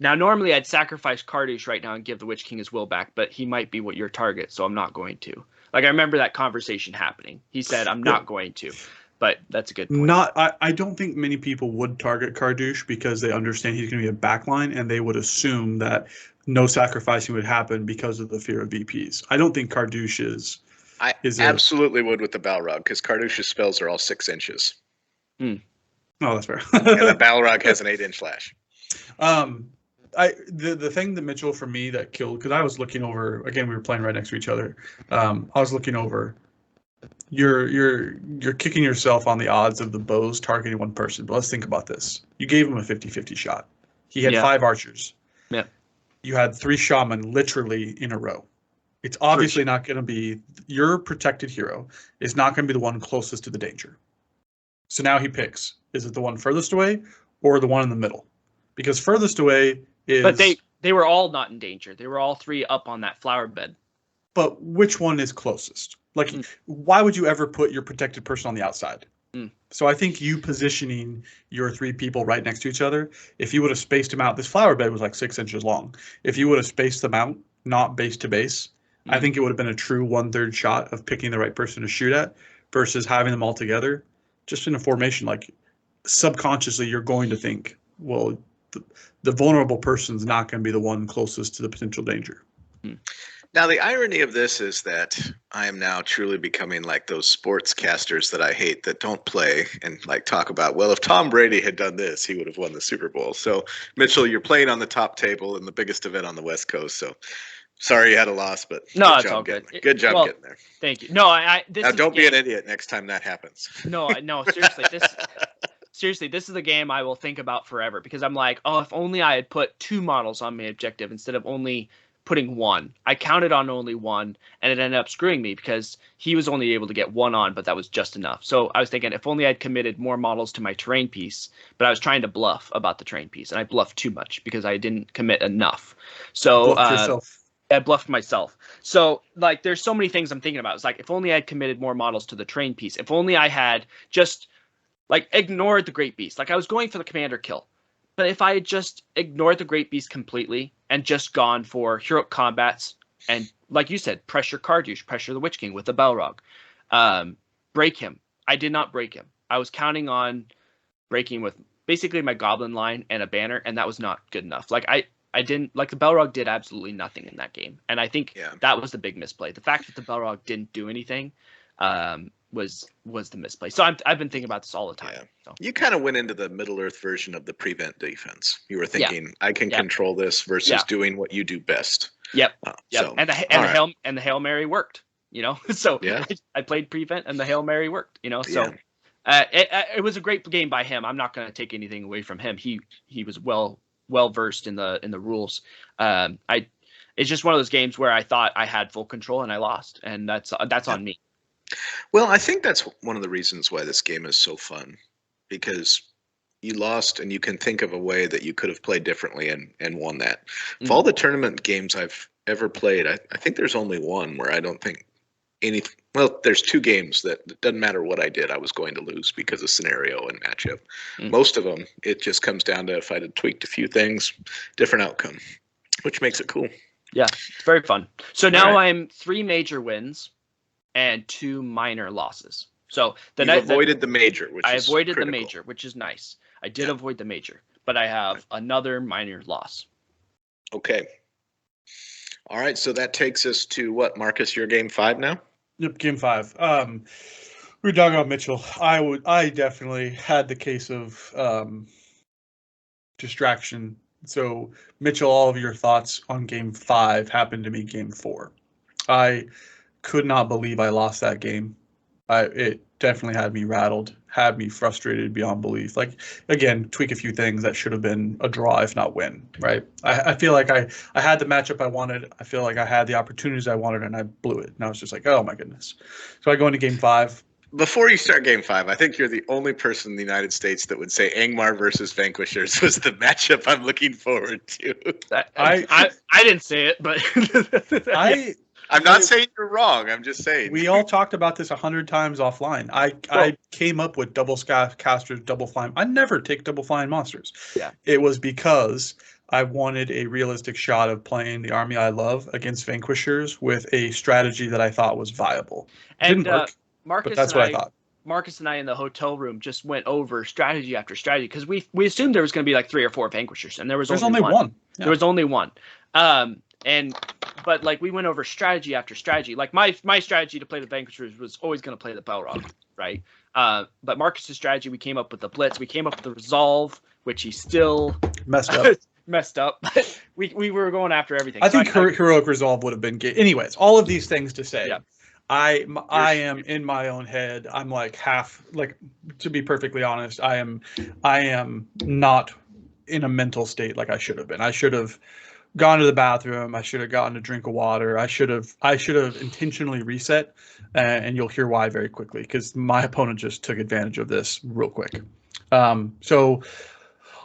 now normally I'd sacrifice Kardouche right now and give the Witch King his will back, but he might be your target, so I'm not going to. Like, I remember that conversation happening. He said, I'm not going to. But that's a good point. I don't think many people would target Kardouche because they understand he's going to be a backline, and they would assume that no sacrificing would happen because of the fear of VPs. I don't think Kardouche is. I absolutely would with the Balrog, because Kardouche's spells are all 6 inches. Oh, that's fair. And the Balrog has an 8-inch flash. The thing that Mitchell, for me, that killed, because I was looking over, again, we were playing right next to each other. I was looking over. You're kicking yourself on the odds of the bows targeting one person. But let's think about this. You gave him a 50-50 shot. He had 5 archers. Yeah. You had 3 shaman literally in a row. It's obviously not going to be your protected hero is not going to be the one closest to the danger. So now he picks. Is it the one furthest away or the one in the middle? Because furthest away is... But they were all not in danger. They were all 3 up on that flower bed. But which one is closest? Like, why would you ever put your protected person on the outside? So I think you positioning your 3 people right next to each other, if you would have spaced them out, this flower bed was like 6 inches long. If you would have spaced them out, not base to base, I think it would have been a true 1/3 shot of picking the right person to shoot at versus having them all together. Just in a formation, like, subconsciously you're going to think, well, the vulnerable person's not going to be the one closest to the potential danger. Now, the irony of this is that I am now truly becoming like those sportscasters that I hate that don't play and like talk about, well, if Tom Brady had done this, he would have won the Super Bowl. So, Mitchell, you're playing on the top table in the biggest event on the West Coast. So, sorry you had a loss, but no, it's all good. Good job getting there. Thank you. No, don't be an idiot next time that happens. No, seriously, this is a game I will think about forever, because I'm like, oh, if only I had put 2 models on my objective instead of only putting 1. I counted on only 1, and it ended up screwing me because he was only able to get 1 on, but that was just enough. So I was thinking, if only I'd committed more models to my terrain piece, but I was trying to bluff about the terrain piece, and I bluffed too much because I didn't commit enough. So I bluffed myself. So, like, there's so many things I'm thinking about. It's like, if only I'd committed more models to the terrain piece. If only I had just, like, ignored the Great Beast. Like, I was going for the commander kill. But if I had just ignored the Great Beast completely and just gone for heroic combats and, like you said, pressure Kardouche, pressure the Witch King with the Balrog, break him. I did not break him. I was counting on breaking with basically my goblin line and a banner, and that was not good enough. Like, I didn't, like, the Balrog did absolutely nothing in that game. And I think that was the big misplay. The fact that the Balrog didn't do anything was the misplay. So I've been thinking about this all the time. Yeah. So. You kind of went into the Middle Earth version of the prevent defense. You were thinking, I can control this versus doing what you do best. Yep. So, and the Hail Mary worked, So I played prevent and the Hail Mary worked, So It was a great game by him. I'm not going to take anything away from him. He was well versed in the rules. It's just one of those games where I thought I had full control and I lost, and that's on me. Well, I think that's one of the reasons why this game is so fun, because you lost and you can think of a way that you could have played differently and won that. Of all the tournament games I've ever played, I think there's only one where I don't think well, there's 2 games that it doesn't matter what I did, I was going to lose because of scenario and matchup. Most of them, it just comes down to if I'd have tweaked a few things, different outcome, which makes it cool. Yeah, it's very fun. So now I'm 3 major wins and 2 minor losses. So You've avoided the major, which I is avoided critical. the major, which is nice. I did avoid the major, but I have another minor loss. Okay. All right, so that takes us to what, Marcus? Your game 5 now? Yep, game 5. We were talking about Mitchell. I definitely had the case of distraction. So Mitchell, all of your thoughts on game 5 happened to me game 4. I could not believe I lost that game. It definitely had me rattled, had me frustrated beyond belief. Like, again, tweak a few things that should have been a draw, if not win, right? I feel like I had the matchup I wanted. I feel like I had the opportunities I wanted, and I blew it. And I was just like, oh, my goodness. So I go into game 5. Before you start game 5, I think you're the only person in the United States that would say Angmar versus Vanquishers was the matchup I'm looking forward to. I didn't say it, but I'm not saying you're wrong. I'm just saying. We all talked about this 100 times offline. I came up with double casters, double flying. I never take double flying monsters. Yeah. It was because I wanted a realistic shot of playing the army I love against Vanquishers with a strategy that I thought was viable. And didn't work, but that's what I thought. Marcus and I in the hotel room just went over strategy after strategy because we assumed there was going to be like 3 or 4 Vanquishers, and there's only one. Yeah. There was only one. But like we went over strategy after strategy. Like my strategy to play the Vanquishers was always going to play the Balrog, right? But Marcus's strategy, we came up with the Blitz, we came up with the Resolve, which he still messed up. But we were going after everything. I think heroic Resolve would have been good. Anyways, all of these things to say. Yeah. I am in my own head. I'm like half, like, to be perfectly honest, I am not in a mental state like I should have been. I should have gone to the bathroom. I should have gotten a drink of water. I should have intentionally reset, and you'll hear why very quickly, because my opponent just took advantage of this real quick. So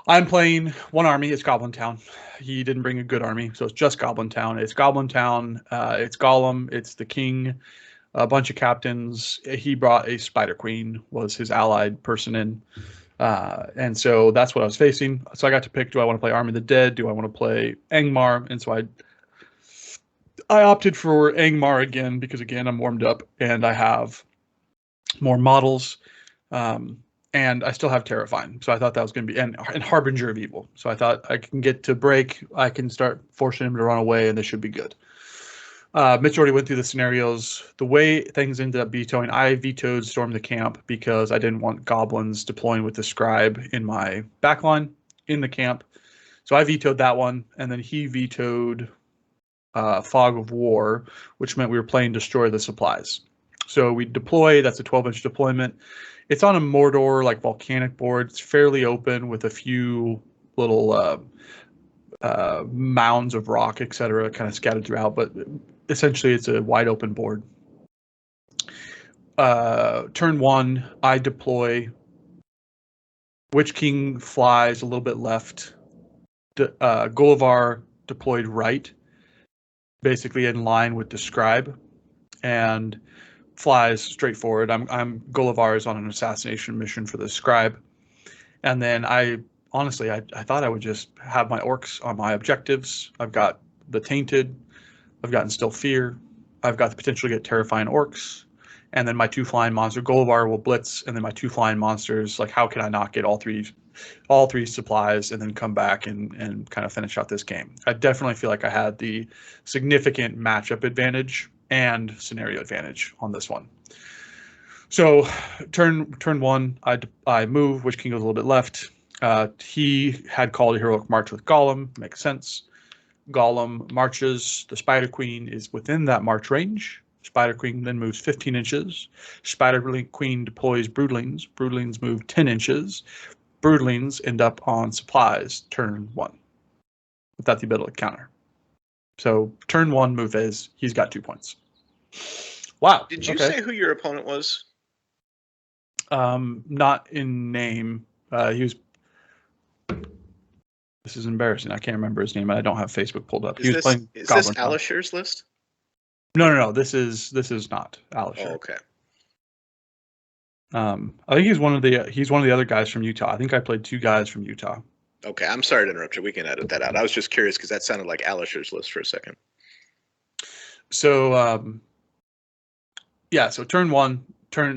I'm playing one army. It's Goblin Town. He didn't bring a good army, so it's just Goblin Town. It's Goblin Town. It's Gollum. It's the king. A bunch of captains. He brought a Spider Queen, was his allied person in. And so that's what I was facing. So I got to pick, do I want to play Army of the Dead? Do I want to play Angmar? And so I opted for Angmar again, because again, I'm warmed up and I have more models. And I still have Terrifying. So I thought that was going to be, and Harbinger of Evil. So I thought I can get to break. I can start forcing him to run away, and this should be good. Mitch already went through the scenarios. The way things ended up vetoing, I vetoed Storm the Camp because I didn't want goblins deploying with the scribe in my backline in the camp. So I vetoed that one, and then he vetoed Fog of War, which meant we were playing Destroy the Supplies. So we deploy, that's a 12-inch deployment. It's on a Mordor, like, volcanic board. It's fairly open with a few little mounds of rock, etc., kind of scattered throughout, but essentially it's a wide open board. Turn 1, I deploy. Witch King flies a little bit left. Gullivar deployed right, basically in line with the scribe, and flies straight forward. Gullivar is on an assassination mission for the scribe, and then honestly, I thought I would just have my orcs on my objectives. I've got the Tainted. I've got Instill Fear. I've got the potential to get Terrifying Orcs. And then my 2 flying monster, Gullivar, will blitz. And then my 2 flying monsters, like, how can I not get all three supplies and then come back and kind of finish out this game? I definitely feel like I had the significant matchup advantage and scenario advantage on this one. So turn 1, I move. Witch King goes a little bit left. He had called a heroic march with Gollum. Makes sense. Gollum marches. The Spider Queen is within that march range. Spider Queen then moves 15 inches. Spider Queen deploys Broodlings. Broodlings move 10 inches. Broodlings end up on supplies turn 1 without the ability to counter. So turn 1 move is he's got 2 points. Wow. Did you say who your opponent was? Not in name. He was. This is embarrassing. I can't remember his name. I don't have Facebook pulled up. He was playing. Is Goblin this Alishir's list? No. This is not Alishir. Oh, okay. I think he's one of the other guys from Utah. I think I played 2 guys from Utah. Okay, I'm sorry to interrupt you. We can edit that out. I was just curious because that sounded like Alishir's list for a second. So yeah. So turn 1,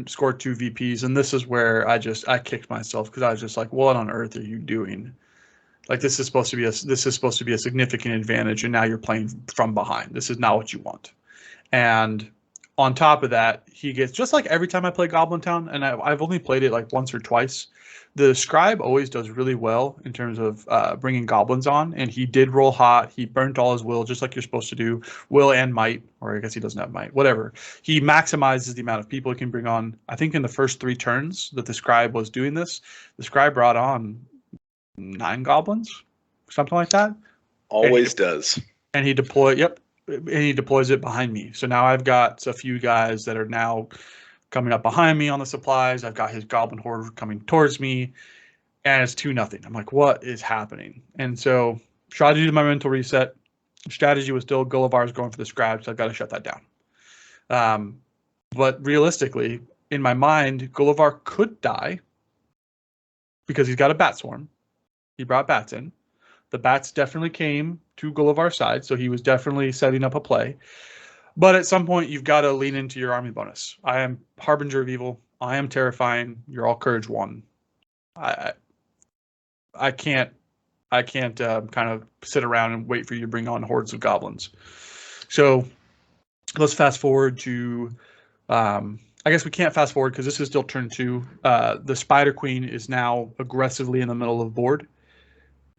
scored 2 VPs, and this is where I kicked myself because I was just like, what on earth are you doing? Like this is supposed to be a significant advantage, and now you're playing from behind. This is not what you want. And on top of that, he gets, just like every time I play Goblin Town, and I've only played it like once or twice, the scribe always does really well in terms of bringing goblins on, and he did roll hot. He burnt all his will, just like you're supposed to do, will and might, or I guess he doesn't have might, whatever. He maximizes the amount of people he can bring on. I think in the first 3 turns that the scribe was doing this, the scribe brought on 9 goblins, something like that. Always does. And he deploys it behind me. So now I've got a few guys that are now coming up behind me on the supplies. I've got his goblin horde coming towards me, and it's 2-0. I'm like, what is happening? And so tried to do my mental reset. Strategy was still Gullivar's going for the scribe, so I've got to shut that down. But realistically, in my mind, Gullivar could die because he's got a bat swarm. He brought bats in. The bats definitely came to Gullivar's side, so he was definitely setting up a play. But at some point, you've got to lean into your army bonus. I am Harbinger of Evil. I am terrifying. You're all courage 1. I can't kind of sit around and wait for you to bring on hordes of goblins. So let's fast forward to. I guess we can't fast forward because this is still turn 2. The Spider Queen is now aggressively in the middle of the board,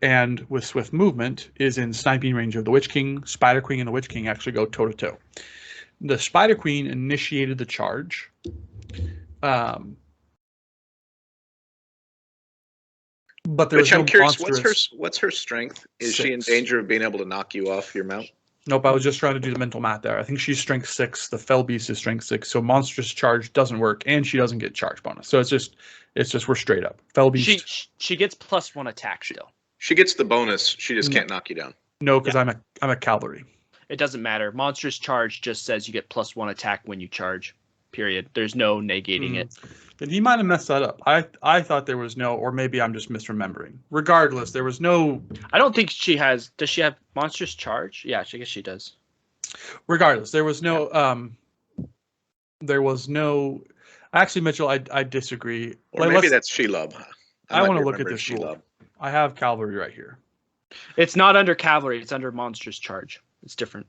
and with swift movement is in sniping range of the Witch King. Spider Queen and the Witch King actually go toe to toe. The Spider Queen initiated the charge. But there's I'm no curious, monstrous... what's her strength? Is 6. she in danger of being able to knock you off your mount? Nope, I was just trying to do the mental math there. I think she's strength 6. The Fell Beast is strength 6. So monstrous charge doesn't work, and she doesn't get charge bonus. So it's just we're straight up. Fell Beast. She gets +1 attack still. She gets the bonus. She just can't knock you down. No, because I'm a cavalry. It doesn't matter. Monstrous charge just says you get +1 attack when you charge. Period. There's no negating it. Then he might have messed that up. I thought there was no, or maybe I'm just misremembering. Regardless, there was no. I don't think she has. Does she have monstrous charge? Yeah, I guess she does. Regardless, there was no. There was no. Actually, Mitchell, I disagree. Or maybe that's Shelob. I want to look at this rule. I have cavalry right here. It's not under cavalry. It's under monstrous charge. It's different.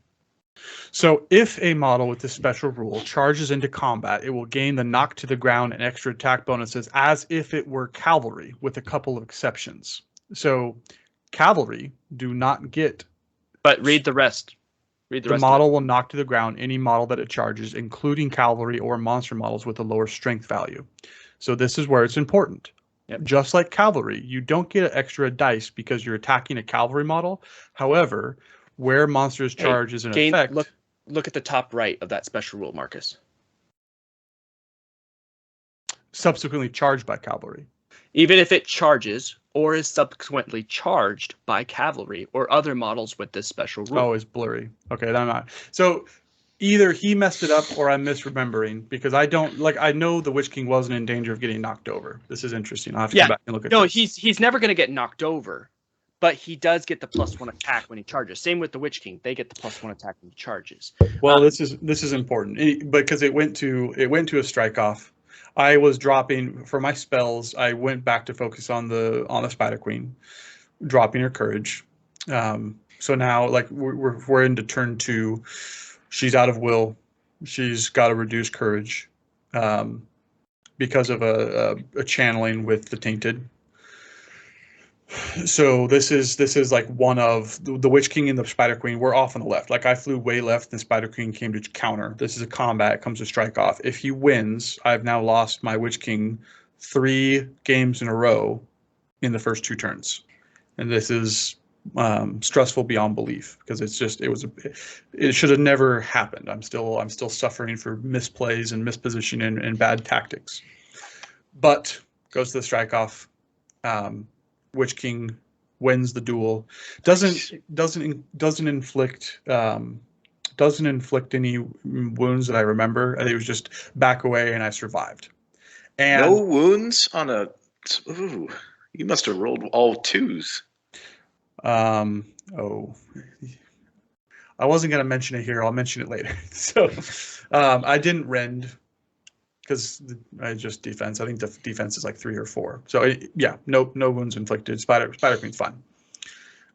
So if a model with this special rule charges into combat, it will gain the knock to the ground and extra attack bonuses as if it were cavalry, with a couple of exceptions. So cavalry do not get. But read the rest. The model will knock to the ground any model that it charges, including cavalry or monster models with a lower strength value. So this is where it's important. Yep. Just like cavalry, you don't get an extra dice because you're attacking a cavalry model. However, where monstrous charge is in effect. Look at the top right of that special rule, Marcus. Subsequently charged by cavalry. Even if it charges or is subsequently charged by cavalry or other models with this special rule. Oh, it's blurry. Okay, I'm not. So either he messed it up or I'm misremembering, because I know the Witch King wasn't in danger of getting knocked over. This is interesting. I'll have to go back and look at this. He's never going to get knocked over, but he does get the +1 attack when he charges. Same with the Witch King. They get the +1 attack when he charges. Well, this is important because it went to a strike off. I was dropping for my spells. I went back to focus on the Spider Queen, dropping her courage. So now, like, we're into turn 2. She's out of will. She's got a reduced courage because of a channeling with the tainted. So this is like one of the Witch King and the Spider Queen. We're off on the left. Like I flew way left, and Spider Queen came to counter. This is a combat. It comes to strike off. If he wins, I've now lost my Witch King 3 games in a row in the first 2 turns, and this is stressful beyond belief because it should have never happened. I'm still suffering for misplays and misposition and bad tactics. But goes to the strike off. Witch King wins the duel. Doesn't inflict any wounds that I remember. I think it was just back away and I survived. And no wounds on a. Ooh, you must have rolled all 2s. Oh, I wasn't gonna mention it here. I'll mention it later. So, I didn't rend because I just defense. I think the defense is like 3 or 4. So yeah, no wounds inflicted. Spider Queen's fine.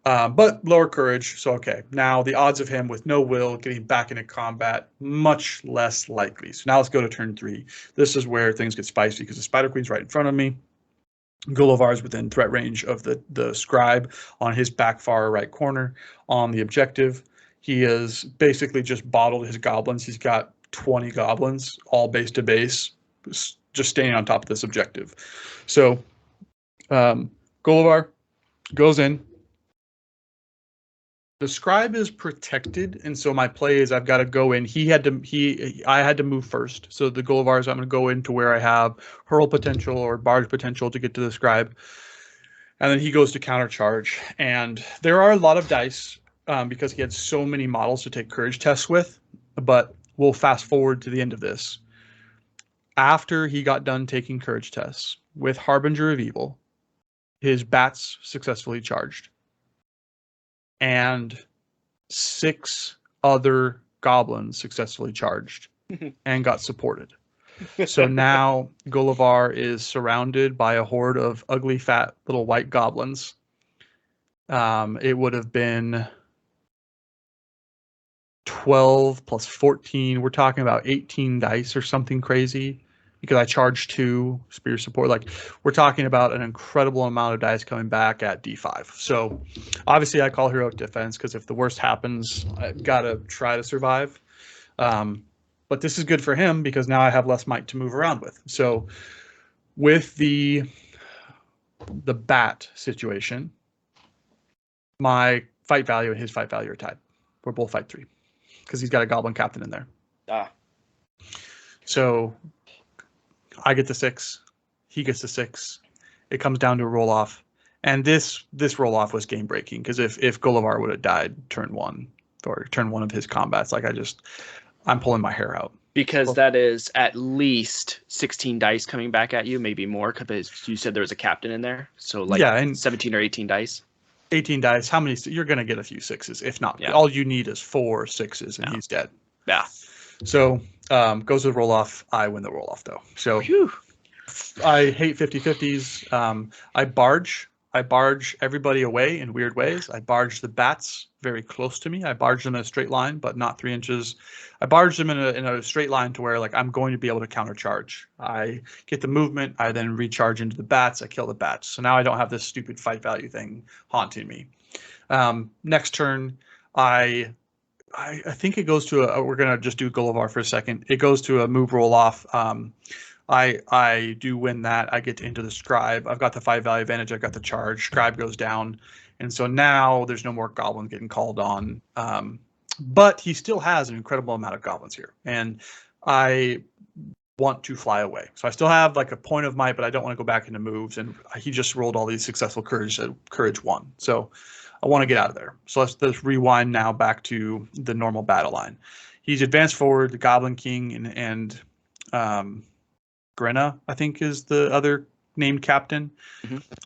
But lower courage. So okay, now the odds of him with no will getting back into combat much less likely. So now let's go to turn 3. This is where things get spicy because the Spider Queen's right in front of me. Gullivar is within threat range of the scribe on his back far right corner on the objective. He has basically just bottled his goblins. He's got 20 goblins, all base to base, just staying on top of this objective. So Gullivar goes in. The scribe is protected, and so my play is I've got to go in. I had to move first. So the Gullivar is I'm going to go into where I have hurl potential or barge potential to get to the scribe. And then he goes to countercharge. And there are a lot of dice because he had so many models to take courage tests with. But we'll fast forward to the end of this. After he got done taking courage tests with Harbinger of Evil, his bats successfully charged. And 6 other goblins successfully charged and got supported. So now Gullivar is surrounded by a horde of ugly, fat little white goblins. It would have been 12 plus 14. We're talking about 18 dice or something crazy because I charged 2 spear support. Like we're talking about an incredible amount of dice coming back at D5. So obviously I call heroic defense because if the worst happens, I've got to try to survive. But this is good for him because now I have less might to move around with. So with the bat situation, my fight value and his fight value are tied. We're both fight 3 because he's got a goblin captain in there. So I get the 6, he gets the 6. It comes down to a roll off, and this roll off was game breaking because if Gullivar would have died turn 1 or turn 1 of his combats, like I'm pulling my hair out because that is at least 16 dice coming back at you, maybe more because you said there was a captain in there. So like and 17 or 18 dice. 18 dice. How many? You're gonna get a few 6s, if not. Yeah. All you need is 4 6s, and he's dead. Yeah. So goes with roll off. I win the roll off though. So I hate 50-50s. I barge everybody away in weird ways. I barge the bats very close to me. I barge them in a straight line, but not 3 inches. I barge them in a straight line to where like I'm going to be able to countercharge. I get the movement. I then recharge into the bats. I kill the bats. So now I don't have this stupid fight value thing haunting me. Next turn, I think it goes to we're gonna just do Gullivar for a second. It goes to a move roll off. I do win that. I get into the scribe. I've got the 5 value advantage. I've got the charge. Scribe goes down, and so now there's no more goblin getting called on. But he still has an incredible amount of goblins here, and I want to fly away. So I still have like a point of might, but I don't want to go back into moves. And he just rolled all these successful courage. Courage 1. So I want to get out of there. So let's rewind now back to the normal battle line. He's advanced forward. The Goblin King and Grenna, I think, is the other named captain,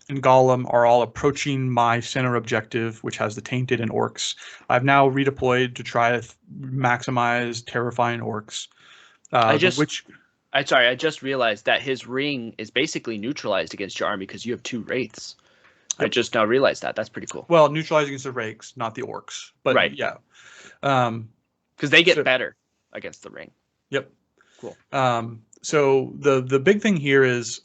and Gollum are all approaching my center objective, which has the Tainted and Orcs. I've now redeployed to try to maximize terrifying Orcs. I just realized that his ring is basically neutralized against your army because you have 2 wraiths. Yep. I just now realized that. That's pretty cool. Well, neutralized against the rakes, not the Orcs. But right. Yeah. Because they get better against the ring. Yep. Cool. So the big thing here is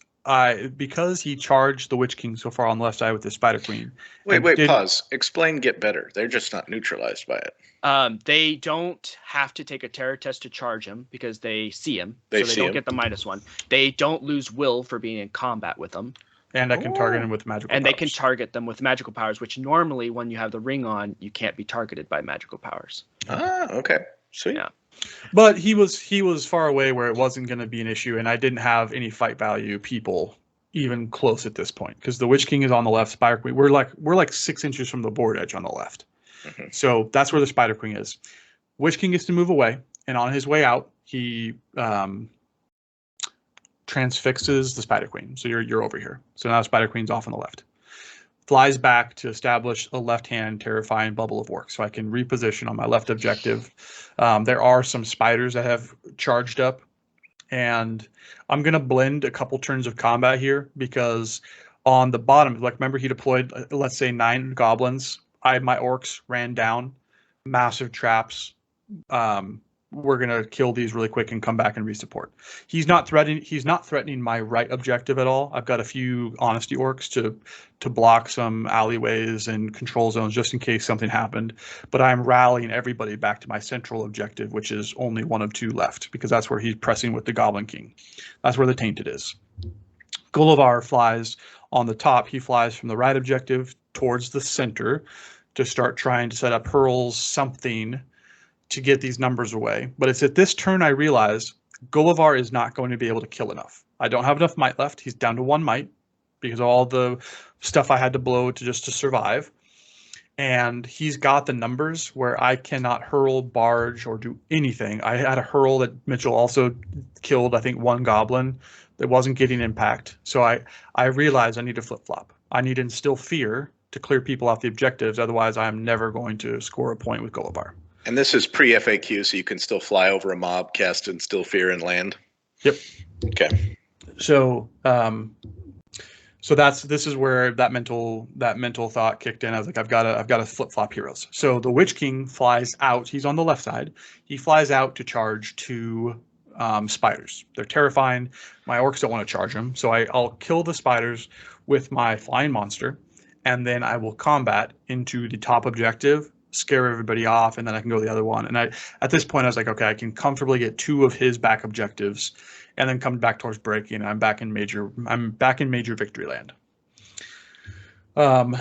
because he charged the Witch King so far on the left side with his Spider Queen. Wait, pause. Explain get better. They're just not neutralized by it. They don't have to take a terror test to charge him because they see him. They don't get the -1. They don't lose will for being in combat with them. And I can target him with magical powers. And they can target them with magical powers, which normally when you have the ring on, you can't be targeted by magical powers. Ah, okay. Sweet. Yeah. But he was far away where it wasn't going to be an issue, and I didn't have any fight value people even close at this point because the Witch King is on the left, Spider Queen. We're like 6 inches from the board edge on the left. Mm-hmm. So that's where the Spider Queen is. Witch King gets to move away, and on his way out, he transfixes the Spider Queen. So you're over here. So now the Spider Queen's off on the left. Flies back to establish a left-hand terrifying bubble of orcs, so I can reposition on my left objective. There are some spiders that have charged up, and I'm going to blend a couple turns of combat here because on the bottom, like remember he deployed, let's say 9 goblins. My orcs ran down, massive traps. We're going to kill these really quick and come back and resupport. He's not threatening my right objective at all. I've got a few honesty orcs to block some alleyways and control zones just in case something happened. But I'm rallying everybody back to my central objective, which is only 1 of 2 left, because that's where he's pressing with the Goblin King. That's where the Tainted is. Gullivar flies on the top. He flies from the right objective towards the center to start trying to set up hurls, something to get these numbers away. But it's at this turn I realize Gullivar is not going to be able to kill enough. I don't have enough might left. He's down to 1 might because of all the stuff I had to blow to survive. And he's got the numbers where I cannot hurl, barge, or do anything. I had a hurl that Mitchell also killed, I think, 1 goblin that wasn't getting impact. So I realized I need to flip-flop. I need to instill fear to clear people off the objectives. Otherwise, I'm never going to score a point with Gullivar. And this is pre-FAQ, so you can still fly over a mob, cast Instill Fear, and land. Yep. Okay. So, this is where that mental thought kicked in. I was like, I've got to flip flop heroes. So the Witch King flies out. He's on the left side. He flies out to charge 2 spiders. They're terrifying. My orcs don't want to charge them, so I'll kill the spiders with my flying monster, and then I will combat into the top objective, scare everybody off, and then I can go to the other one. And at this point I was like, okay, I can comfortably get 2 of his back objectives and then come back towards breaking. I'm back in major victory land. And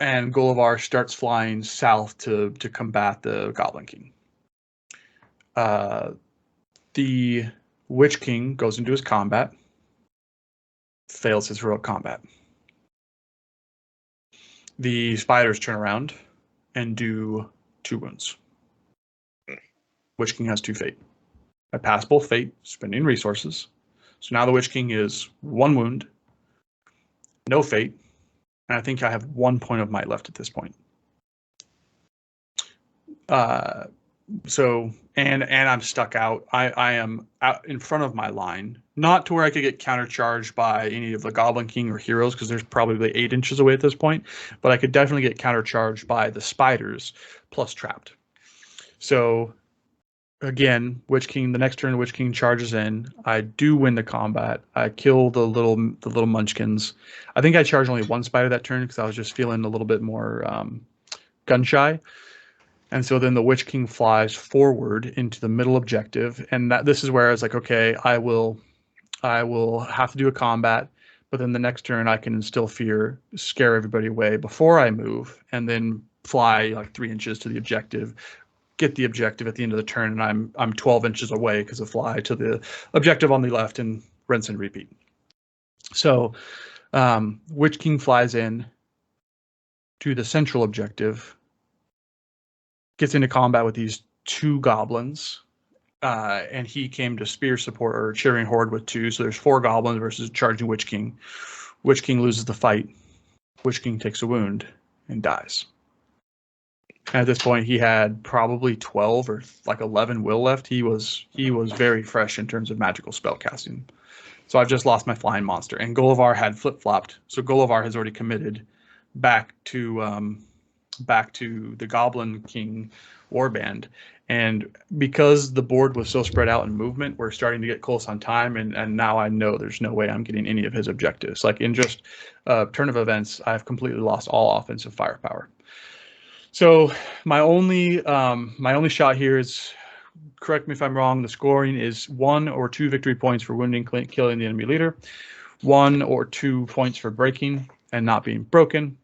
Gullivar starts flying south to combat the Goblin King. The Witch King goes into his combat, fails his heroic combat. The spiders turn around and do 2 wounds. Witch King has 2 fate. I pass both fate, spending resources. So now the Witch King is 1 wound, no fate, and I think I have 1 point of might left at this point. So I'm stuck out. I am out in front of my line, not to where I could get countercharged by any of the Goblin King or heroes, because there's probably 8 inches away at this point, but I could definitely get countercharged by the spiders plus trapped. So again, Witch King, the next turn Witch King charges in. I do win the combat. I kill the little munchkins. I think I charged only 1 spider that turn because I was just feeling a little bit more gun shy. And so then the Witch King flies forward into the middle objective, and this is where I was like, okay, I will have to do a combat, but then the next turn I can instill fear, scare everybody away before I move, and then fly like 3 inches to the objective, get the objective at the end of the turn, and I'm 12 inches away because of fly to the objective on the left, and rinse and repeat. So Witch King flies in to the central objective, gets into combat with these 2 goblins, and he came to spear support or cheering horde with 2. So there's 4 goblins versus charging Witch King. Witch King loses the fight. Witch King takes a wound and dies. And at this point, he had probably 12 or like 11 will left. He was very fresh in terms of magical spell casting. So I've just lost my flying monster, and Gullivar had flip flopped. So Gullivar has already committed back to the Goblin King warband. And because the board was so spread out in movement, we're starting to get close on time, and now I know there's no way I'm getting any of his objectives. Like in just turn of events, I've completely lost all offensive firepower. So my only shot here is, correct me if I'm wrong, the scoring is 1 or 2 victory points for wounding, killing the enemy leader, 1 or 2 points for breaking and not being broken,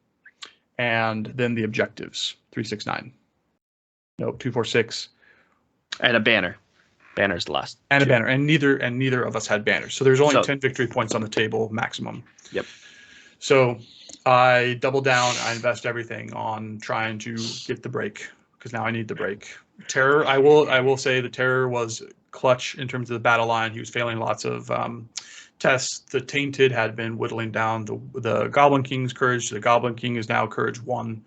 and then the objectives 3, 6, 9. No, 2, 4, 6. And a banner. Banner's the last. And 2. a banner. And neither of us had banners. So there's only 10 victory points on the table maximum. Yep. So I double down. I invest everything on trying to get the break, because now I need the break. Terror, I will say the Terror was clutch in terms of the battle line. He was failing lots of tests. The Tainted had been whittling down the Goblin King's courage. The Goblin King is now courage 1.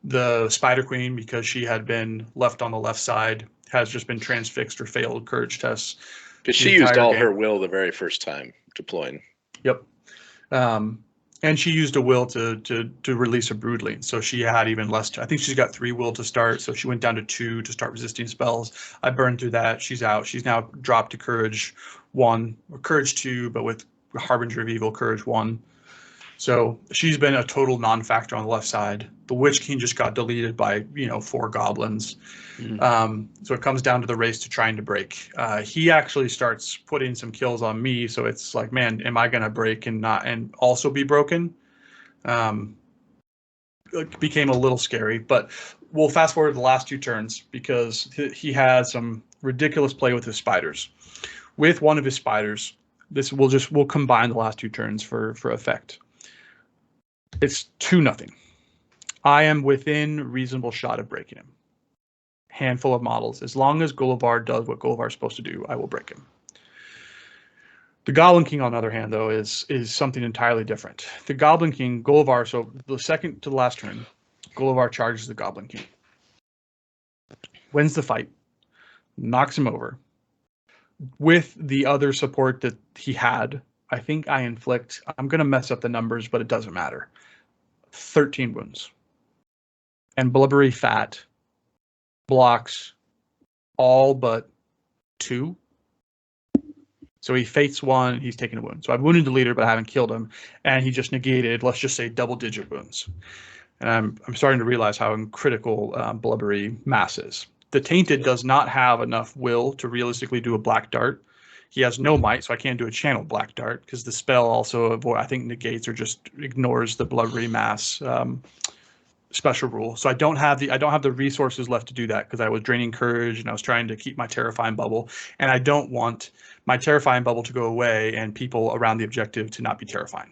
The Spider Queen, because she had been left on the left side, has just been transfixed or failed courage tests. Because she used all her will the very first time deploying. Yep. And she used a will to release a broodling, so she had even less. I think she's got 3 will to start, so she went down to 2 to start resisting spells. I burned through that. She's out. She's now dropped to courage 1 or courage 2, but with Harbinger of Evil, courage 1. So she's been a total non-factor on the left side. The Witch King just got deleted by 4 goblins. So it comes down to the race to trying to break. He actually starts putting some kills on me, so it's like, man, am I gonna break and also be broken? It became a little scary, but we'll fast forward to the last 2 turns, because he had some ridiculous play with his spiders. With one of his spiders, we'll combine the last 2 turns for effect. It's 2-0. I am within reasonable shot of breaking him. Handful of models. As long as Gullivar does what Gullivar is supposed to do, I will break him. The Goblin King, on the other hand, though, is something entirely different. The Goblin King, Gullivar, so the second to the last turn, Gullivar charges the Goblin King. Wins the fight. Knocks him over. With the other support that he had, I think I inflict, I'm going to mess up the numbers, but it doesn't matter, 13 wounds. And Blubbery Fat blocks all but 2. So he fates 1, he's taken a wound. So I've wounded the leader, but I haven't killed him. And he just negated, let's just say, double-digit wounds. And I'm starting to realize how critical Blubbery Mass is. The Tainted does not have enough will to realistically do a Black Dart. He has no might, so I can't do a channel Black Dart, because the spell also, I think, negates or just ignores the Blubbery Mass special rule. So I don't have the resources left to do that, because I was draining courage and I was trying to keep my terrifying bubble, and I don't want my terrifying bubble to go away and people around the objective to not be terrifying.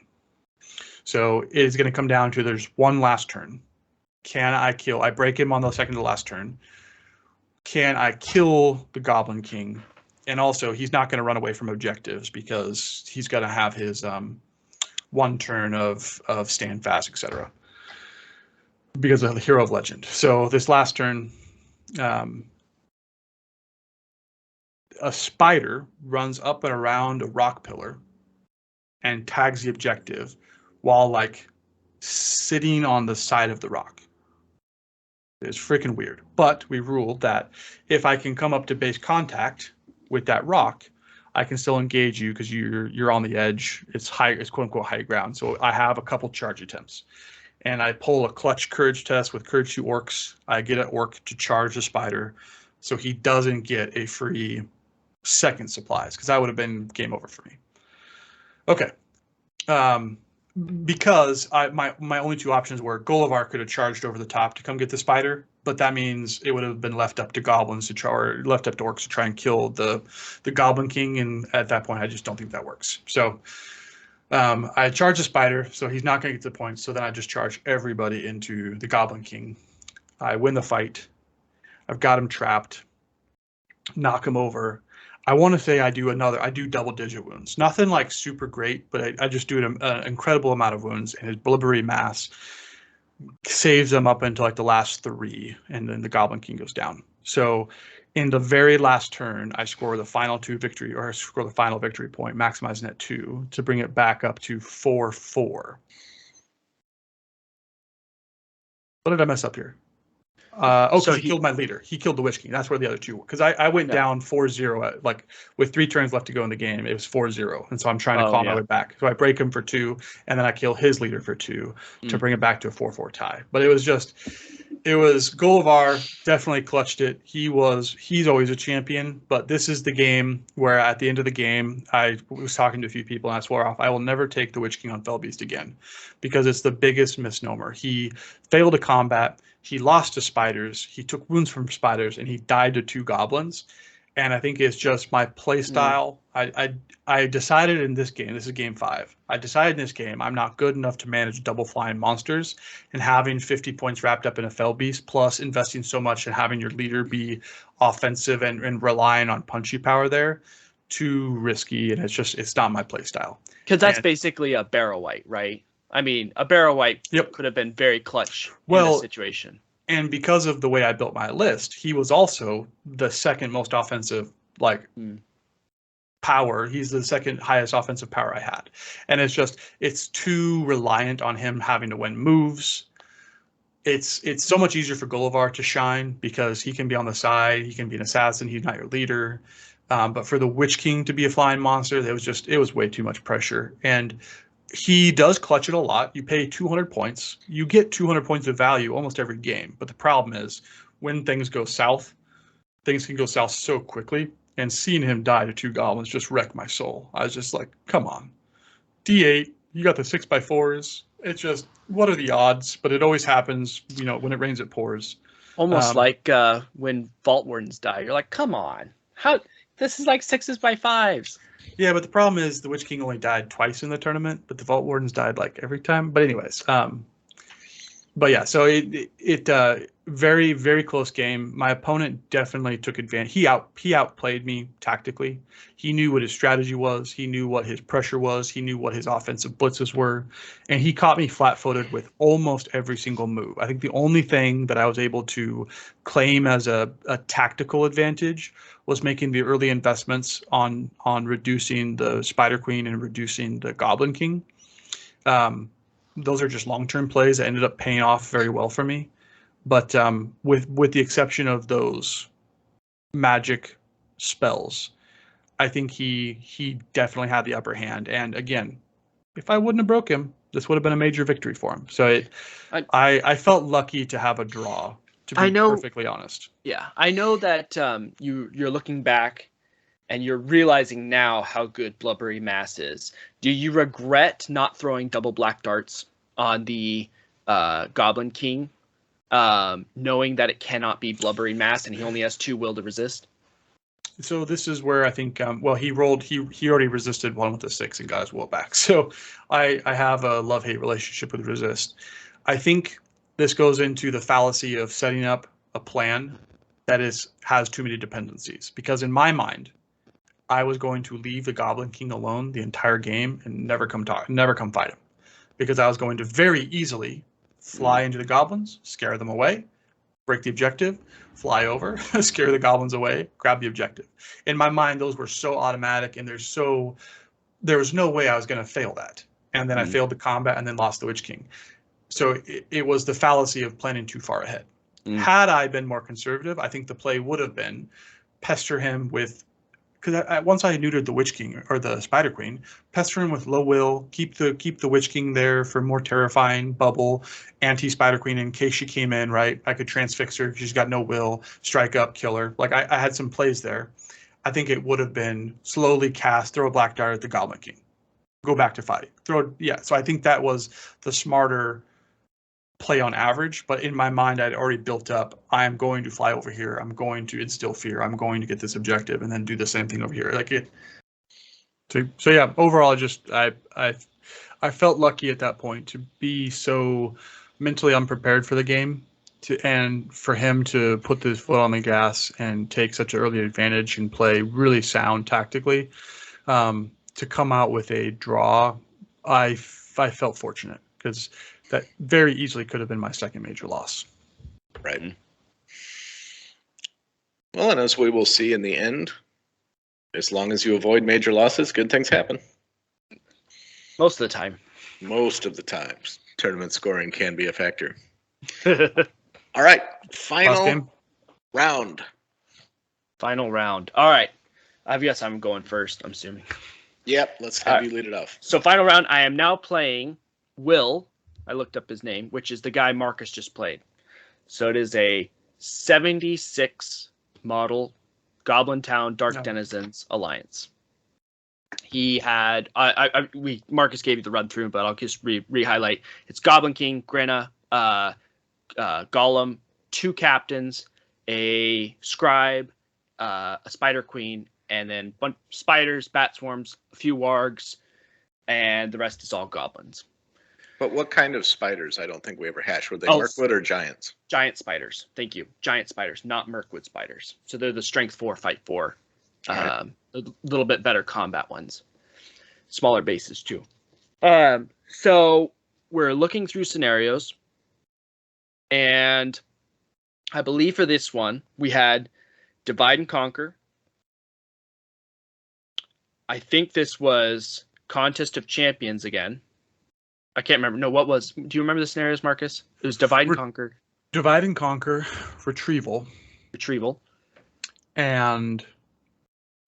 So it is going to come down to, there's one last turn. Can I kill? I break him on the second to last turn. Can I kill the Goblin King? And also, he's not going to run away from objectives, because he's going to have his 1 turn of stand fast, etc. Because of the Hero of Legend. So this last turn, a spider runs up and around a rock pillar and tags the objective while like sitting on the side of the rock. It's freaking weird. But we ruled that if I can come up to base contact with that rock, I can still engage you, because you're on the edge. It's quote unquote high ground. So I have a couple charge attempts. And I pull a clutch courage test with courage 2 orcs. I get an orc to charge the spider, so he doesn't get a free second supplies, because that would have been game over for me. Okay. Because my only 2 options were Gullivar could have charged over the top to come get the spider, but that means it would have been left up to goblins to try, or left up to orcs to try and kill the Goblin King, and at that point I just don't think that works. So I charge the spider, so he's not going to get the points, so then I just charge everybody into the Goblin King. I win the fight. I've got him trapped. Knock him over. I want to say I do double-digit wounds. Nothing like super great, but I just do an incredible amount of wounds, and his Blubbery Mass saves them up into like the last 3, and then the Goblin King goes down. So in the very last turn, I score the final victory point, maximizing at 2 to bring it back up to 4-4. What did I mess up here? Because he killed my leader. He killed the Witch King. That's where the other two were. Because I went down 4-0, like with 3 turns left to go in the game. It was 4-0. And so I'm trying to claw my way back. So I break him for 2, and then I kill his leader for 2 to bring it back to a 4-4 tie. But it was Golivar definitely clutched it. He's always a champion, but this is the game where at the end of the game, I was talking to a few people and I swore off, I will never take the Witch King on Fellbeast again because it's the biggest misnomer. He failed a combat. He lost to spiders. He took wounds from spiders, and he died to 2 goblins. And I think it's just my play style. I decided in this game, this is game 5. I decided in this game I'm not good enough to manage double flying monsters, and having 50 points wrapped up in a Fellbeast, plus investing so much in having your leader be offensive and relying on punchy power there, too risky. And it's not my play style. Because that's basically a barrel white, right? I mean, a barrel white could have been very clutch in this situation. And because of the way I built my list, he was also the second most offensive, power. He's the second highest offensive power I had. And it's too reliant on him having to win moves. It's so much easier for Golivar to shine because he can be on the side. He can be an assassin. He's not your leader. But for the Witch King to be a flying monster, it was way too much pressure. And he does clutch it a lot. You pay 200 points. You get 200 points of value almost every game. But the problem is when things go south, things can go south so quickly. And seeing him die to 2 goblins just wrecked my soul. I was just like, come on. D8, you got the 6x4s. It's just, what are the odds? But it always happens, when it rains, it pours. Almost like when Vault Wardens die. You're like, come on. How? This is like 6s x5s. Yeah, but the problem is the Witch King only died twice in the tournament, but the Vault Wardens died like every time. But anyways, but yeah, so it very, very close game. My opponent definitely took advantage. He outplayed me tactically. He knew what his strategy was. He knew what his pressure was. He knew what his offensive blitzes were, and he caught me flat-footed with almost every single move. I think the only thing that I was able to claim as a tactical advantage was making the early investments on reducing the Spider Queen and reducing the Goblin King. Those are just long-term plays that ended up paying off very well for me. But with the exception of those magic spells, I think he definitely had the upper hand. And again, if I wouldn't have broke him, this would have been a major victory for him. So I felt lucky to have a draw, to be perfectly honest. Yeah, I know that you're looking back and you're realizing now how good Blubbery Mass is. Do you regret not throwing double black darts on the Goblin King, knowing that it cannot be Blubbery Mass and he only has 2 will to resist? So this is where I think, he already resisted one with a 6 and got his will back. So I have a love-hate relationship with resist. I think this goes into the fallacy of setting up a plan that has too many dependencies. Because in my mind, I was going to leave the Goblin King alone the entire game and never come fight him. Because I was going to very easily fly into the goblins, scare them away, break the objective, fly over, scare the goblins away, grab the objective. In my mind, those were so automatic, and there was no way I was going to fail that. And then I failed the combat and then lost the Witch King. So it was the fallacy of planning too far ahead. Had I been more conservative, I think the play would have been pester him with, because once I neutered the Witch King or the Spider Queen, pester him with low will, keep the Witch King there for more terrifying bubble, anti-Spider Queen in case she came in, right? I could transfix her because she's got no will, strike up, kill her. Like I had some plays there. I think it would have been slowly cast, throw a black dart at the Goblin King, go back to fight. So I think that was the smarter play on average, but in my mind I'd already built up, I am going to fly over here, I'm going to instill fear, I'm going to get this objective, and then do the same thing over here. So yeah, overall I felt lucky at that point to be so mentally unprepared for the game, and for him to put his foot on the gas and take such an early advantage and play really sound tactically, to come out with a draw. I felt fortunate because that very easily could have been my second major loss. Right. Well, and as we will see in the end, as long as you avoid major losses, good things happen. Most of the time. Most of the times, tournament scoring can be a factor. All right, Last final game. round. Final round. All right. I guess I'm going first, I'm assuming. Yep, let's have you lead it off. So final round, I am now playing Will. I looked up his name, which is the guy Marcus just played. So it is a 76 model Goblin Town Dark Denizens Alliance. He had Marcus gave you the run through, but I'll just re-highlight. It's Goblin King, Grinna, Golem, 2 captains, a scribe, a spider queen, and then spiders, bat swarms, a few wargs, and the rest is all goblins. But what kind of spiders? I don't think we ever hatched. Were they Mirkwood or giants? Giant spiders. Thank you. Giant spiders, not Mirkwood spiders. So they're the strength 4, fight 4. A little bit better combat ones. Smaller bases too. So we're looking through scenarios. And I believe for this one, we had Divide and Conquer. I think this was Contest of Champions again. I can't remember. No, what was... Do you remember the scenarios, Marcus? It was Divide and Conquer. Divide and Conquer, Retrieval. And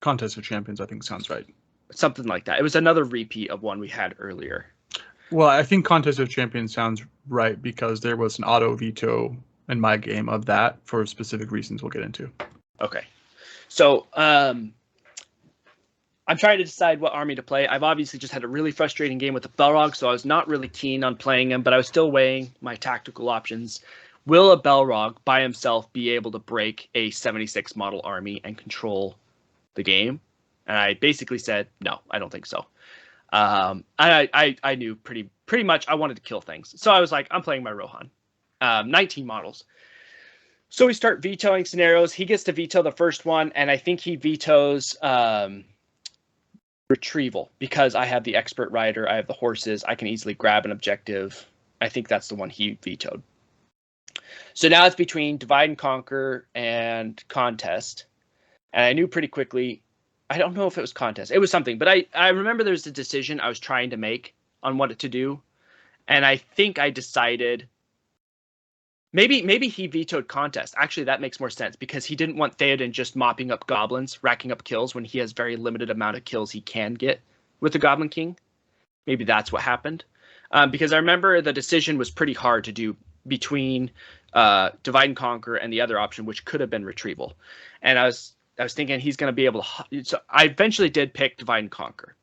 Contest of Champions, I think sounds right. Something like that. It was another repeat of one we had earlier. Well, I think Contest of Champions sounds right because there was an auto veto in my game of that for specific reasons we'll get into. Okay. So, I'm trying to decide what army to play. I've obviously just had a really frustrating game with the Balrog, so I was not really keen on playing him, but I was still weighing my tactical options. Will a Balrog by himself be able to break a 76 model army and control the game? And I basically said, no, I don't think so. I knew pretty much I wanted to kill things. So I was like, I'm playing my Rohan. 19 models. So we start vetoing scenarios. He gets to veto the first one, and I think he vetoes Retrieval because I have the expert rider, I have the horses, I can easily grab an objective. I think that's the one he vetoed. So now it's between Divide and Conquer and Contest. And I knew pretty quickly, I don't know if it was Contest. It was something, but I remember there's a decision I was trying to make on what to do. And I think I decided maybe he vetoed Contest. Actually, that makes more sense because he didn't want Theoden just mopping up goblins, racking up kills when he has very limited amount of kills he can get with the Goblin King. Maybe that's what happened. Because I remember the decision was pretty hard to do between Divide and Conquer and the other option, which could have been Retrieval. And I was thinking he's going to be able to... So I eventually did pick Divide and Conquer.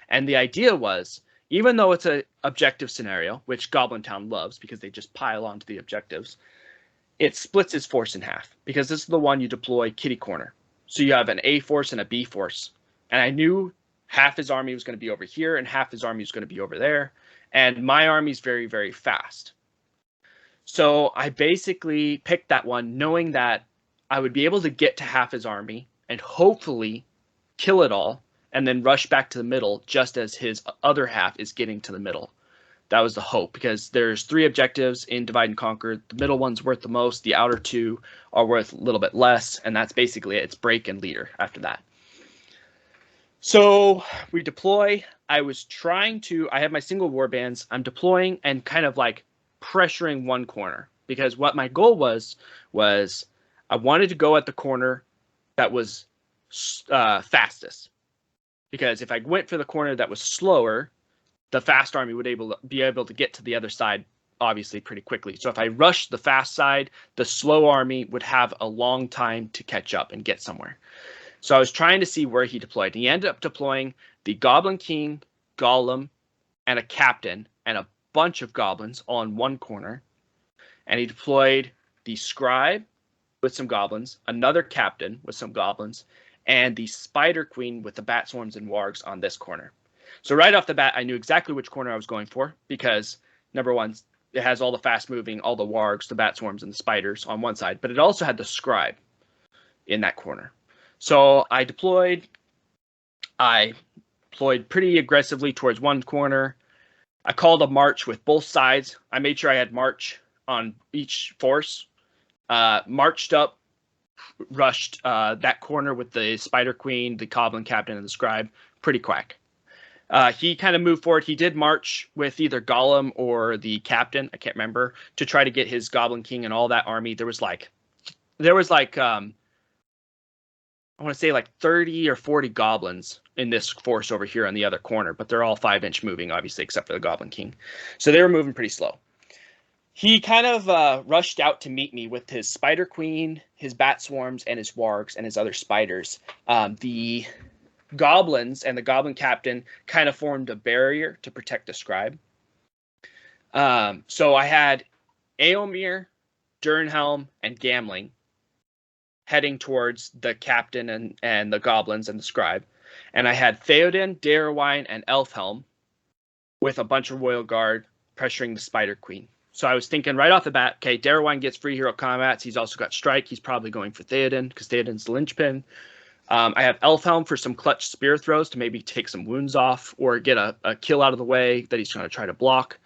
And the idea was, even though it's an objective scenario, which Goblin Town loves because they just pile onto the objectives, it splits his force in half because this is the one you deploy kitty corner. So you have an A force and a B force. And I knew half his army was going to be over here and half his army was going to be over there. And my army is very, very fast. So I basically picked that one knowing that I would be able to get to half his army and hopefully kill it all and then rush back to the middle just as his other half is getting to the middle. That was the hope because there's 3 objectives in Divide and Conquer. The middle one's worth the most. The outer 2 are worth a little bit less. And that's basically it. It's break and leader after that. So we deploy. I have my single war bands. I'm deploying and kind of like pressuring one corner because what my goal was I wanted to go at the corner that was fastest. Because if I went for the corner that was slower, the fast army would be able to get to the other side, obviously, pretty quickly. So if I rushed the fast side, the slow army would have a long time to catch up and get somewhere. So I was trying to see where he deployed. He ended up deploying the Goblin King, Golem, and a captain, and a bunch of goblins all in one corner. And he deployed the Scribe with some goblins, another captain with some goblins, and the Spider Queen with the Bat Swarms and Wargs on this corner. So right off the bat, I knew exactly which corner I was going for because, number one, it has all the fast-moving, all the Wargs, the Bat Swarms, and the Spiders on one side, but it also had the Scribe in that corner. So I deployed pretty aggressively towards one corner. I called a march with both sides. I made sure I had march on each force. Marched up, rushed that corner with the Spider Queen, the Goblin Captain, and the Scribe pretty quick. He kind of moved forward. He did march with either Gollum or the captain, I can't remember, to try to get his Goblin King and all that army. There was like I want to say like 30 or 40 goblins in this force over here on the other corner, but they're all 5-inch moving, obviously, except for the Goblin King. So they were moving pretty slow. He kind of rushed out to meet me with his Spider Queen, his Bat Swarms, and his Wargs, and his other spiders. The goblins and the Goblin Captain kind of formed a barrier to protect the scribe. So I had Eomer, Durnhelm, and Gamling heading towards the captain and the goblins and the scribe. And I had Theoden, Darowine, and Elfhelm with a bunch of Royal Guard pressuring the Spider Queen. So I was thinking right off the bat, okay, Darowine gets free hero combats. He's also got strike. He's probably going for Theoden because Theoden's the linchpin. I have Elfhelm for some clutch spear throws to maybe take some wounds off or get a kill out of the way that he's going to try to block.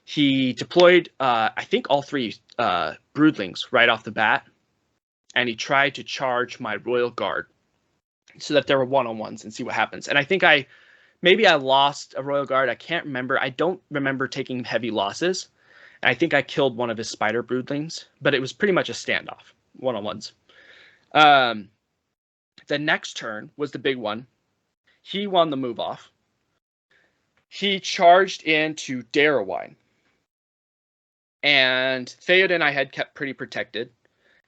He deployed, I think, all 3 broodlings right off the bat. And he tried to charge my Royal Guard so that there were one-on-ones and see what happens. And I think I lost a Royal Guard. I can't remember. I don't remember taking heavy losses. And I think I killed one of his spider broodlings, but it was pretty much a standoff, one-on-ones. The next turn was the big one. He won the move off. He charged into Darowine. And Theoden I had kept pretty protected.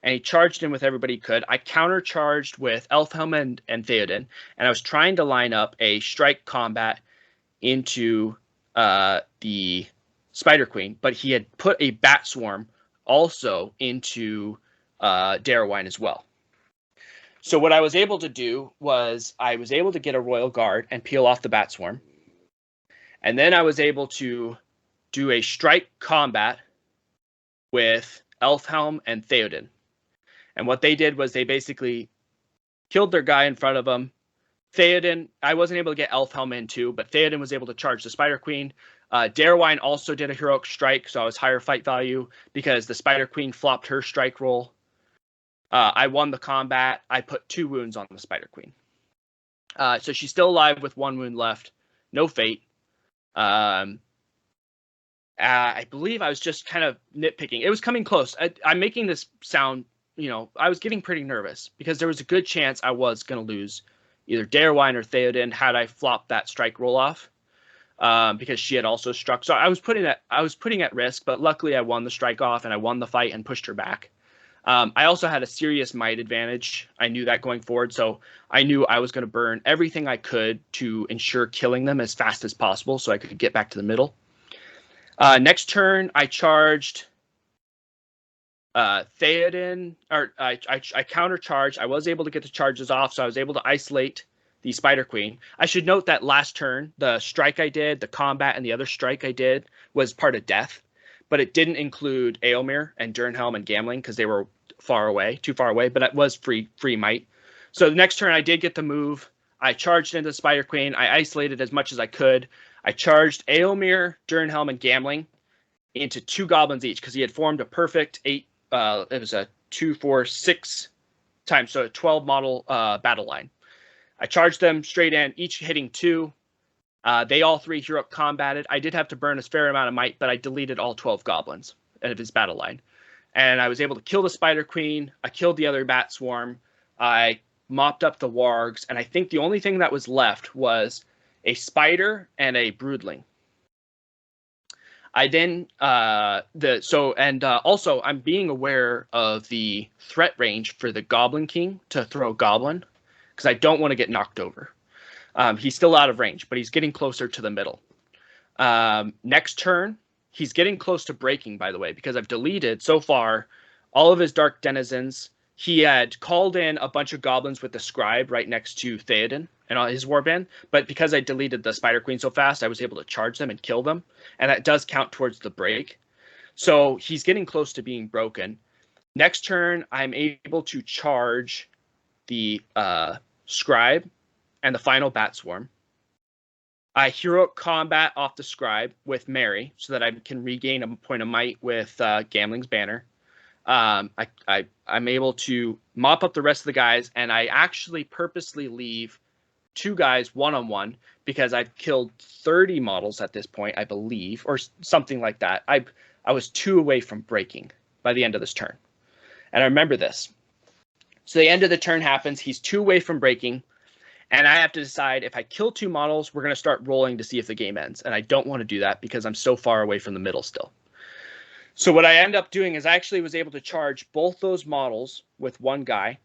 And he charged in with everybody he could. I countercharged with Elfhelm and Theoden, and I was trying to line up a strike combat into the Spider Queen, but he had put a Bat Swarm also into Darowine as well. So what I was able to do was I was able to get a Royal Guard and peel off the Bat Swarm, and then I was able to do a strike combat with Elfhelm and Theoden. And what they did was they basically killed their guy in front of them. Theoden, I wasn't able to get Elfhelm in too, but Theoden was able to charge the Spider Queen. Darowine also did a heroic strike, so I was higher fight value because the Spider Queen flopped her strike roll. I won the combat. I put 2 wounds on the Spider Queen. So she's still alive with 1 wound left. No fate. I believe I was just kind of nitpicking. It was coming close. I'm making this sound... I was getting pretty nervous because there was a good chance I was going to lose either Darowine or Theoden had I flopped that strike roll off because she had also struck. So I was putting at risk, but luckily I won the strike off and I won the fight and pushed her back. I also had a serious might advantage. I knew that going forward, so I knew I was going to burn everything I could to ensure killing them as fast as possible so I could get back to the middle. Next turn, I charged Theoden, or I countercharged. I was able to get the charges off, so I was able to isolate the Spider Queen. I should note that last turn, the strike I did, the combat, and the other strike I did was part of death, but it didn't include Eomer and Durnhelm and Gamling because they were too far away, but it was free might. So the next turn I did get the move. I charged into the Spider Queen. I isolated as much as I could. I charged Eomer, Durnhelm, and Gamling into 2 goblins each because he had formed a perfect 8. It was a 2, 4, 6 times, so a 12 model battle line. I charged them straight in, each hitting 2. They all 3 heroic combated. I did have to burn a fair amount of might, but I deleted all 12 goblins out of his battle line. And I was able to kill the Spider Queen. I killed the other Bat Swarm. I mopped up the Wargs. And I think the only thing that was left was a Spider and a Broodling. I then also I'm being aware of the threat range for the Goblin King to throw Goblin because I don't want to get knocked over. He's still out of range, but he's getting closer to the middle. Next turn, he's getting close to breaking, by the way, because I've deleted so far all of his Dark Denizens. He had called in a bunch of goblins with the Scribe right next to Theoden and his warband, but because I deleted the Spider Queen so fast, I was able to charge them and kill them, and that does count towards the break. So he's getting close to being broken. Next turn, I'm able to charge the Scribe and the final Bat Swarm. I heroic combat off the Scribe with Mary so that I can regain a point of might with Gamling's Banner. I'm able to mop up the rest of the guys, and I actually purposely leave two guys one-on-one because I've killed 30 models at this point, I believe, or something like that. I was 2 away from breaking by the end of this turn. And I remember this. So the end of the turn happens. He's 2 away from breaking. And I have to decide if I kill 2 models, we're going to start rolling to see if the game ends. And I don't want to do that because I'm so far away from the middle still. So what I end up doing is I actually was able to charge both those models with one guy.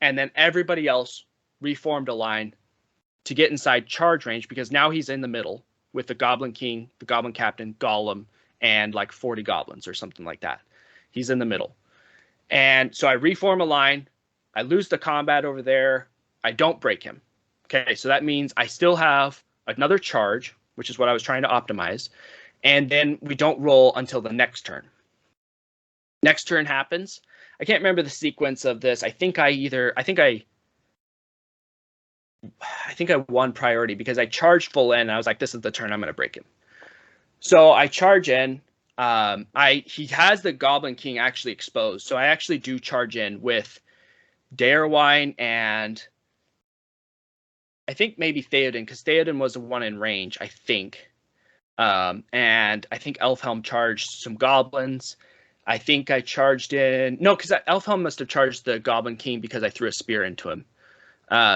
And then everybody else reformed a line to get inside charge range because now he's in the middle with the Goblin King, the Goblin Captain, Golem, and like 40 goblins or something like that. He's in the middle. And so I reform a line. I lose the combat over there. I don't break him. Okay, so that means I still have another charge, which is what I was trying to optimize. And then we don't roll until the next turn. Next turn happens. I can't remember the sequence of this. I think I won priority because I charged full in. And I was like, this is the turn I'm going to break him. So I charge in. He has the Goblin King actually exposed. So I actually do charge in with Darewine and I think maybe Theoden, because Theoden was the one in range, I think. And I think Elfhelm charged some goblins. I think I charged in... No, because Elfhelm must have charged the Goblin King because I threw a spear into him.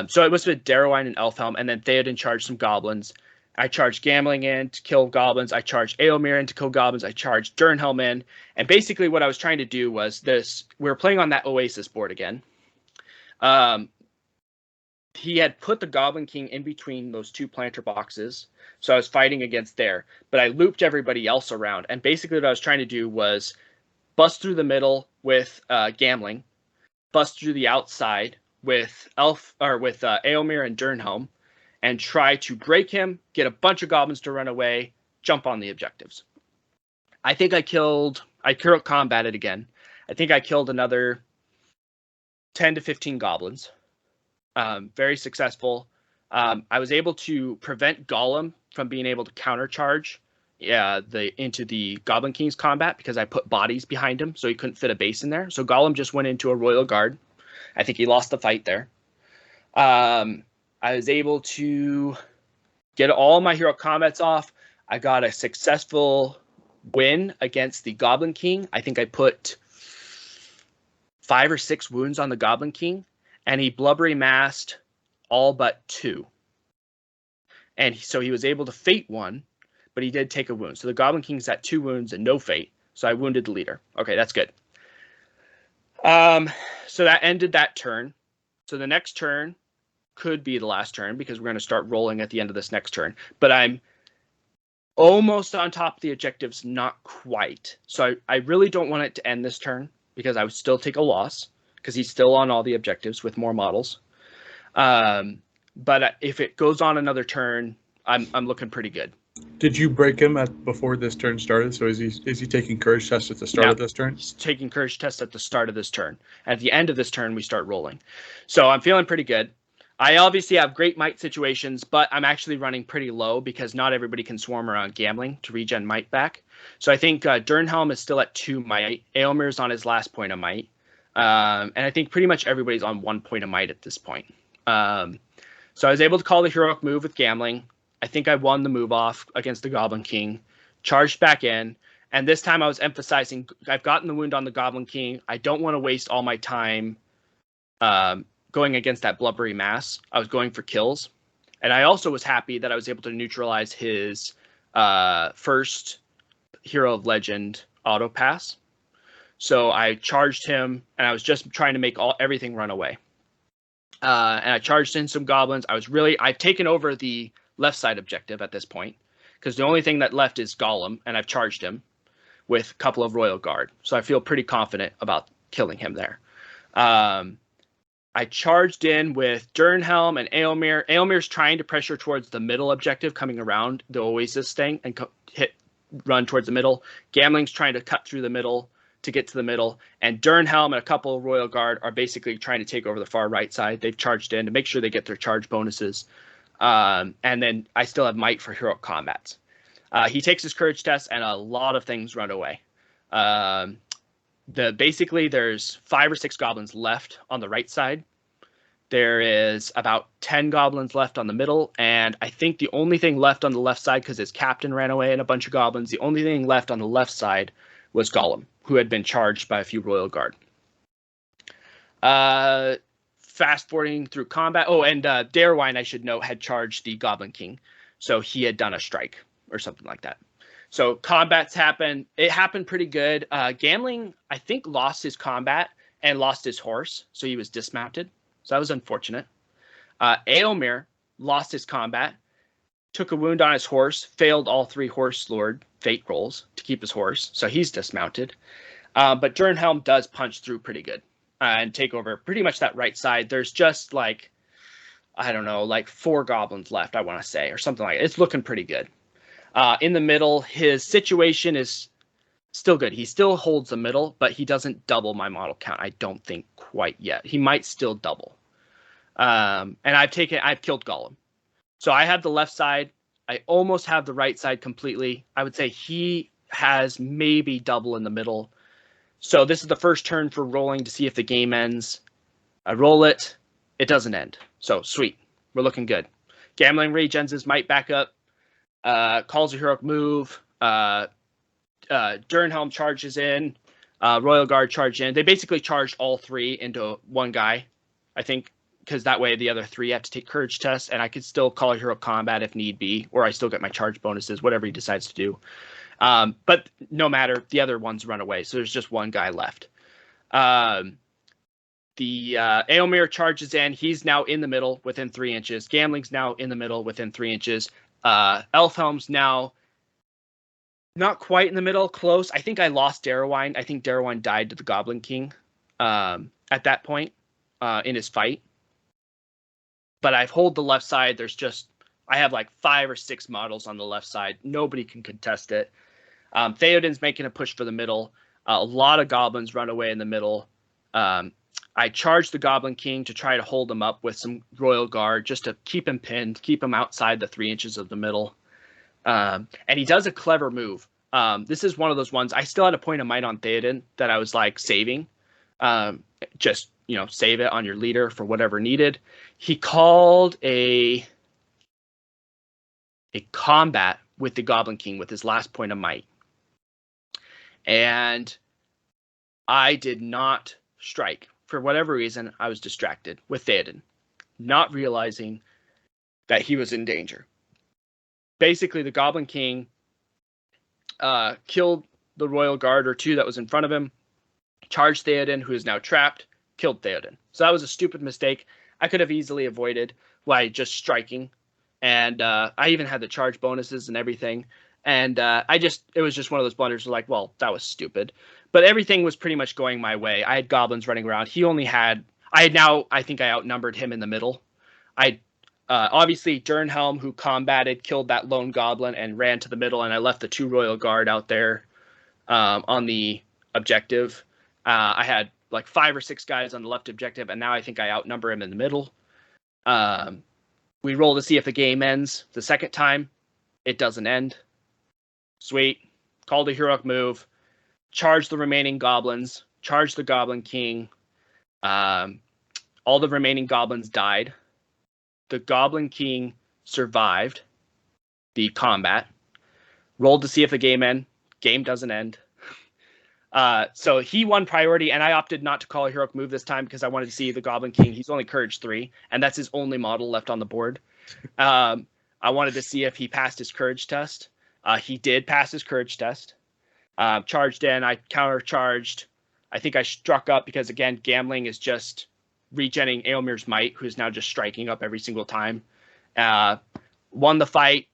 So it was with Darewine and Elfhelm, and then Theoden charged some goblins. I charged Gambling in to kill goblins. I charged Eomer in to kill goblins. I charged Durnhelm in. And basically what I was trying to do was this. We were playing on that Oasis board again. He had put the Goblin King in between those 2 planter boxes. So I was fighting against there. But I looped everybody else around. And basically what I was trying to do was bust through the middle with Gambling. Bust through the outside with Eomer and Durnhelm. And try to break him, get a bunch of goblins to run away, jump on the objectives. I think I combated again. I think I killed another 10 to 15 goblins. Very successful. I was able to prevent Golem from being able to countercharge into the Goblin King's combat because I put bodies behind him, so he couldn't fit a base in there. So Golem just went into a Royal Guard. I think he lost the fight there. I was able to get all my hero combats off. I got a successful win against the Goblin King. I think I put 5 or 6 wounds on the Goblin King, and he blubbery massed all but 2. And so he was able to fate 1, but he did take a wound. So the Goblin King's at 2 wounds and no fate. So I wounded the leader. Okay, that's good. So that ended that turn. So the next turn could be the last turn because we're going to start rolling at the end of this next turn. But I'm almost on top of the objectives, not quite. So I really don't want it to end this turn because I would still take a loss because he's still on all the objectives with more models. But if it goes on another turn, I'm looking pretty good. Did you break him before this turn started? So is he taking courage tests at the start of this turn? He's taking courage tests at the start of this turn. At the end of this turn, we start rolling. So I'm feeling pretty good. I obviously have great might situations, but I'm actually running pretty low because not everybody can swarm around Gambling to regen might back. So I think Durnhelm is still at 2 might. Eomer's on his last point of might. And I think pretty much everybody's on 1 point of might at this point. So I was able to call the heroic move with Gambling. I think I won the move off against the Goblin King. Charged back in. And this time I was emphasizing, I've gotten the wound on the Goblin King. I don't want to waste all my time going against that blubbery mass. I was going for kills. And I also was happy that I was able to neutralize his first Hero of Legend auto pass. So I charged him, and I was just trying to make everything run away. And I charged in some goblins. I've taken over the left side objective at this point, because the only thing that left is Golem, and I've charged him with a couple of Royal Guard. So I feel pretty confident about killing him there. I charged in with Durnhelm and Eomer. Eomer's trying to pressure towards the middle objective, coming around the Oasis thing and run towards the middle. Gambling's trying to cut through the middle to get to the middle. And Durnhelm and a couple of Royal Guard are basically trying to take over the far right side. They've charged in to make sure they get their charge bonuses. And then I still have might for heroic combats. He takes his courage test, and a lot of things run away. Basically there's 5 or 6 goblins left on the right side. There is about 10 goblins left on the middle, and I think the only thing left on the left side, because his captain ran away and a bunch of goblins, the only thing left on the left side was Gollum, who had been charged by a few Royal Guard. Fast forwarding through combat. Oh, and Darwine, I should note, had charged the Goblin King, so he had done a strike or something like that. So combats happen. It happened pretty good. Gamling, I think, lost his combat and lost his horse, so he was dismounted. So that was unfortunate. Aelmir lost his combat, took a wound on his horse, failed all 3 Horse Lord fate rolls to keep his horse, so he's dismounted. But Durin does punch through pretty good and take over pretty much that right side. There's just like, I don't know, like 4 goblins left, I want to say, or something like that. It's looking pretty good. In the middle, his situation is still good. He still holds the middle, but he doesn't double my model count, I don't think, quite yet. He might still double. And I've killed Gollum. So I have the left side. I almost have the right side completely. I would say he has maybe double in the middle. So this is the first turn for rolling to see if the game ends. I roll it. It doesn't end. So sweet. We're looking good. Gambling regens his might back up. Calls a heroic move. Durinhelm charges in. Royal Guard charge in. They basically charged all 3 into one guy, I think, because that way the other 3 have to take courage tests, and I could still call a heroic combat if need be, or I still get my charge bonuses, whatever he decides to do. But no matter, the other ones run away, so there's just one guy left. The Aelmir charges in. He's now in the middle within 3 inches. Gamling's now in the middle within 3 inches. Elfhelm's now not quite in the middle, close. I think I lost Darwine. I think Darwine died to the Goblin King at that point in his fight. But I've hold the left side. I have like 5 or 6 models on the left side. Nobody can contest it. Theoden's making a push for the middle. A lot of goblins run away in the middle. I charge the Goblin King to try to hold him up with some Royal Guard, just to keep him pinned, keep him outside the 3 inches of the middle. And he does a clever move. This is one of those ones. I still had a point of might on Theoden that I was like saving. Just, save it on your leader for whatever needed. He called a combat with the Goblin King with his last point of might. And I did not strike. For whatever reason, I was distracted with Theoden, not realizing that he was in danger. Basically, the Goblin King killed the Royal Guard or 2 that was in front of him, charged Theoden, who is now trapped, killed Theoden. So that was a stupid mistake. I could have easily avoided by just striking. And I even had the charge bonuses and everything. And it was just one of those blunders like, well, that was stupid. But everything was pretty much going my way. I had goblins running around. I think I outnumbered him in the middle. Obviously, Durinhelm, who combated, killed that lone goblin and ran to the middle, and I left the 2 Royal Guard out there on the objective. I had like 5 or 6 guys on the left objective, and now I think I outnumber him in the middle. We roll to see if the game ends. The second time, it doesn't end. Sweet. Called a heroic move. Charge the remaining goblins. Charge the Goblin King. All the remaining goblins died. The Goblin King survived the combat. Rolled to see if the game end. Game doesn't end. So he won priority, and I opted not to call a heroic move this time because I wanted to see the Goblin King. He's only Courage 3, and that's his only model left on the board. I wanted to see if he passed his Courage test. He did pass his Courage test. Charged in. I countercharged. I think I struck up because, again, Gambling is just regenning Aelmir's might, who's now just striking up every single time. Won the fight.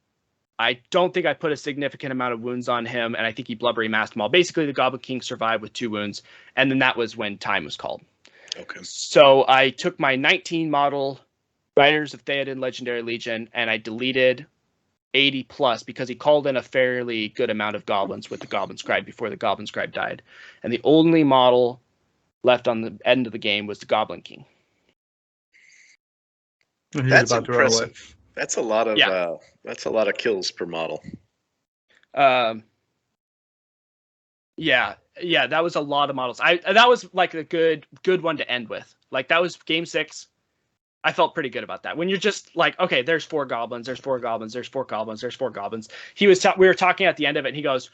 I don't think I put a significant amount of wounds on him, and I think he blubbery masked them all. Basically, the Goblin King survived with 2 wounds, and then that was when time was called. Okay. So I took my 19 model Riders of Theoden Legendary Legion, and I deleted 80 plus because he called in a fairly good amount of goblins with the Goblin Scribe before the Goblin Scribe died. And the only model left on the end of the game was the Goblin King. That's impressive. That's a lot of kills per model. Yeah, that was a lot of models. That was like a good one to end with. Like that was game 6. I felt pretty good about that. When you're just like, okay, there's 4 goblins, there's 4 goblins, there's 4 goblins, there's 4 goblins. We were talking at the end of it, and he goes,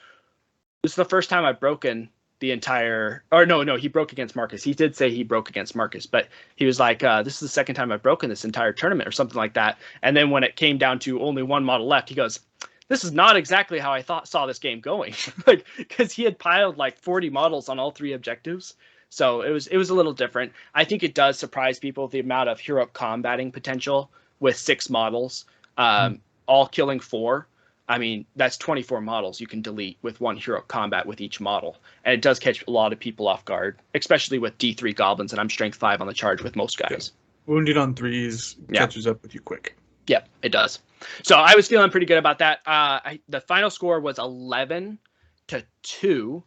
"This is the first time I've broken the entire." Or no, he broke against Marcus. He did say he broke against Marcus, but he was like, "This is the second time I've broken this entire tournament," or something like that. And then when it came down to only 1 model left, he goes, "This is not exactly how I saw this game going," like because he had piled like 40 models on all 3 objectives. So it was a little different. I think it does surprise people the amount of hero combating potential with 6 models, all killing 4. I mean, that's 24 models you can delete with 1 hero combat with each model. And it does catch a lot of people off guard, especially with D3 goblins, and I'm strength 5 on the charge with most guys. Yeah. Wounded on 3s catches up with you quick. Yep, it does. So I was feeling pretty good about that. The final score was 11-2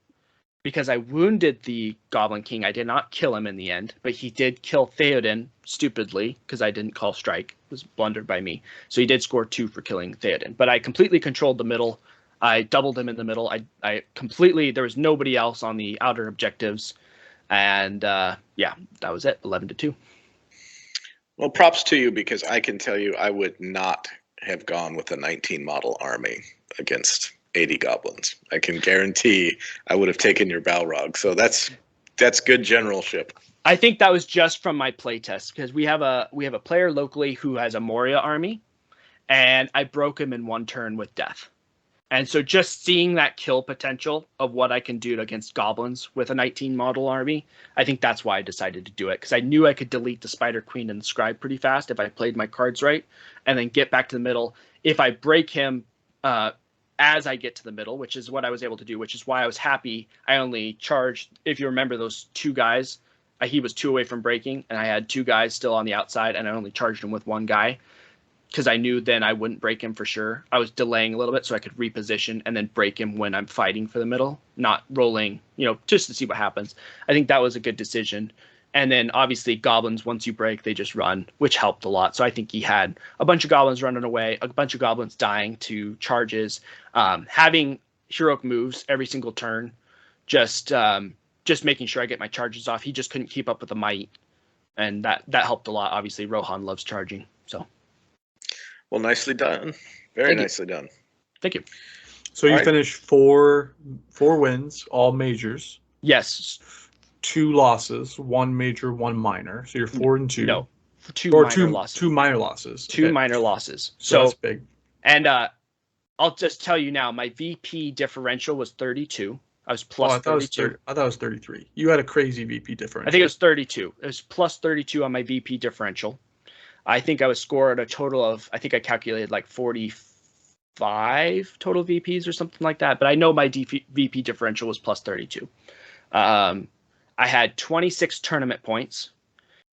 because I wounded the Goblin King. I did not kill him in the end, but he did kill Theoden stupidly because I didn't call strike. It was blundered by me. So he did score 2 for killing Theoden. But I completely controlled the middle. I doubled him in the middle. I completely, there was nobody else on the outer objectives. And yeah, that was it, 11-2. Well, props to you, because I can tell you I would not have gone with a 19 model army against 80 goblins. I can guarantee I would have taken your Balrog. So that's good generalship. I think that was just from my playtest, because we have a player locally who has a Moria army, and I broke him in 1 turn with death. And so just seeing that kill potential of what I can do against goblins with a 19 model army, I think that's why I decided to do it, because I knew I could delete the Spider Queen and the Scribe pretty fast if I played my cards right, and then get back to the middle. If I break him as I get to the middle, which is what I was able to do, which is why I was happy. I only charged, if you remember, those 2 guys. He was 2 away from breaking, and I had 2 guys still on the outside, and I only charged him with 1 guy, because I knew then I wouldn't break him for sure. I was delaying a little bit so I could reposition and then break him when I'm fighting for the middle, not rolling, just to see what happens. I think that was a good decision. And then obviously goblins, once you break, they just run, which helped a lot. So I think he had a bunch of goblins running away, a bunch of goblins dying to charges, having heroic moves every single turn, just making sure I get my charges off. He just couldn't keep up with the might, and that helped a lot. Obviously, Rohan loves charging, so. Well, nicely done. Very nicely done. Thank you. So you finished 4 wins, all majors. Yes. 2 losses, 1 major, 1 minor. So you're 4-2. No, 2 minor losses. 2 minor losses. 2 minor losses. So that's big. And I'll just tell you now, my VP differential was 32. I was plus 32. I thought it was 33. You had a crazy VP differential. I think it was 32. It was plus 32 on my VP differential. I think I was scored a total of, I think I calculated like 45 total VPs or something like that. But I know my VP differential was plus 32. I had 26 tournament points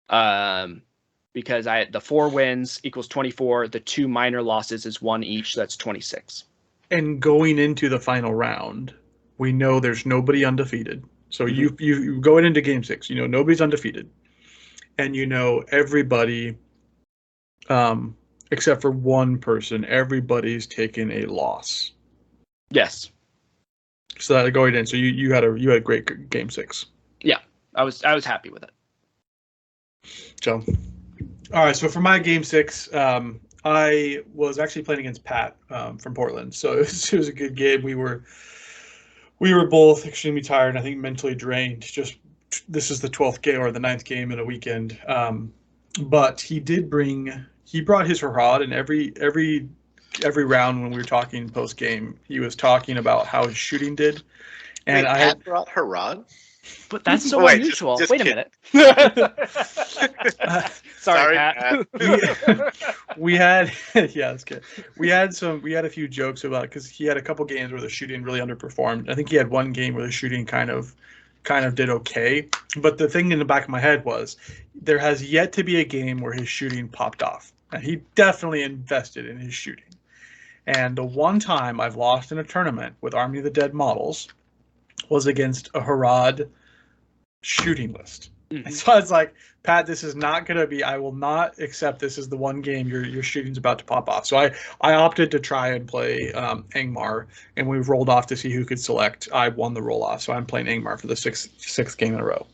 because I had the 4 wins equals 24. The 2 minor losses is 1 each. So that's 26. And going into the final round, we know there's nobody undefeated. So you going into game 6, nobody's undefeated. And everybody, except for 1 person, everybody's taken a loss. Yes. So that going in, so you had a great game 6. Yeah, I was happy with it. So, all right. So for my game 6, I was actually playing against Pat from Portland. So it was a good game. We were both extremely tired, and I think mentally drained. Just this is the 12th game or the 9th game in a weekend. But he brought his Harad, and every round when we were talking post game, he was talking about how his shooting did. And Wait, Pat brought Harad? But that's so unusual. Just Wait a kidding. minute. Sorry, Pat. we had that's good. We had a few jokes about it, because he had a couple games where the shooting really underperformed. I think he had 1 game where the shooting kind of did okay. But the thing in the back of my head was there has yet to be a game where his shooting popped off. And he definitely invested in his shooting. And the one time I've lost in a tournament with Army of the Dead models was against a Harad shooting list. Mm-hmm. So I was like, Pat, this is not going to be, I will not accept this as the one game your shooting's about to pop off. So I opted to try and play Angmar, and we rolled off to see who could select. I won the roll off, so I'm playing Angmar for the sixth game in a row.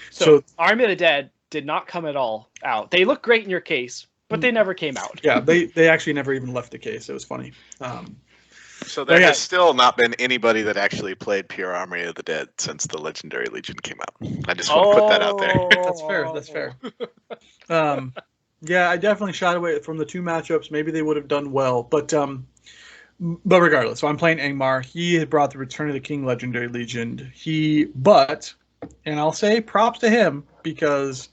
So Army of the Dead, did not come at all out. They look great in your case, but they never came out. Yeah, they actually never even left the case. It was funny. So there has still not been anybody that actually played Pure Army of the Dead since the Legendary Legion came out. I just want to put that out there. That's fair. That's fair. Yeah, I definitely shied away from the two matchups. Maybe they would have done well, but regardless. So I'm playing Angmar. He had brought the Return of the King Legendary Legion. And I'll say props to him because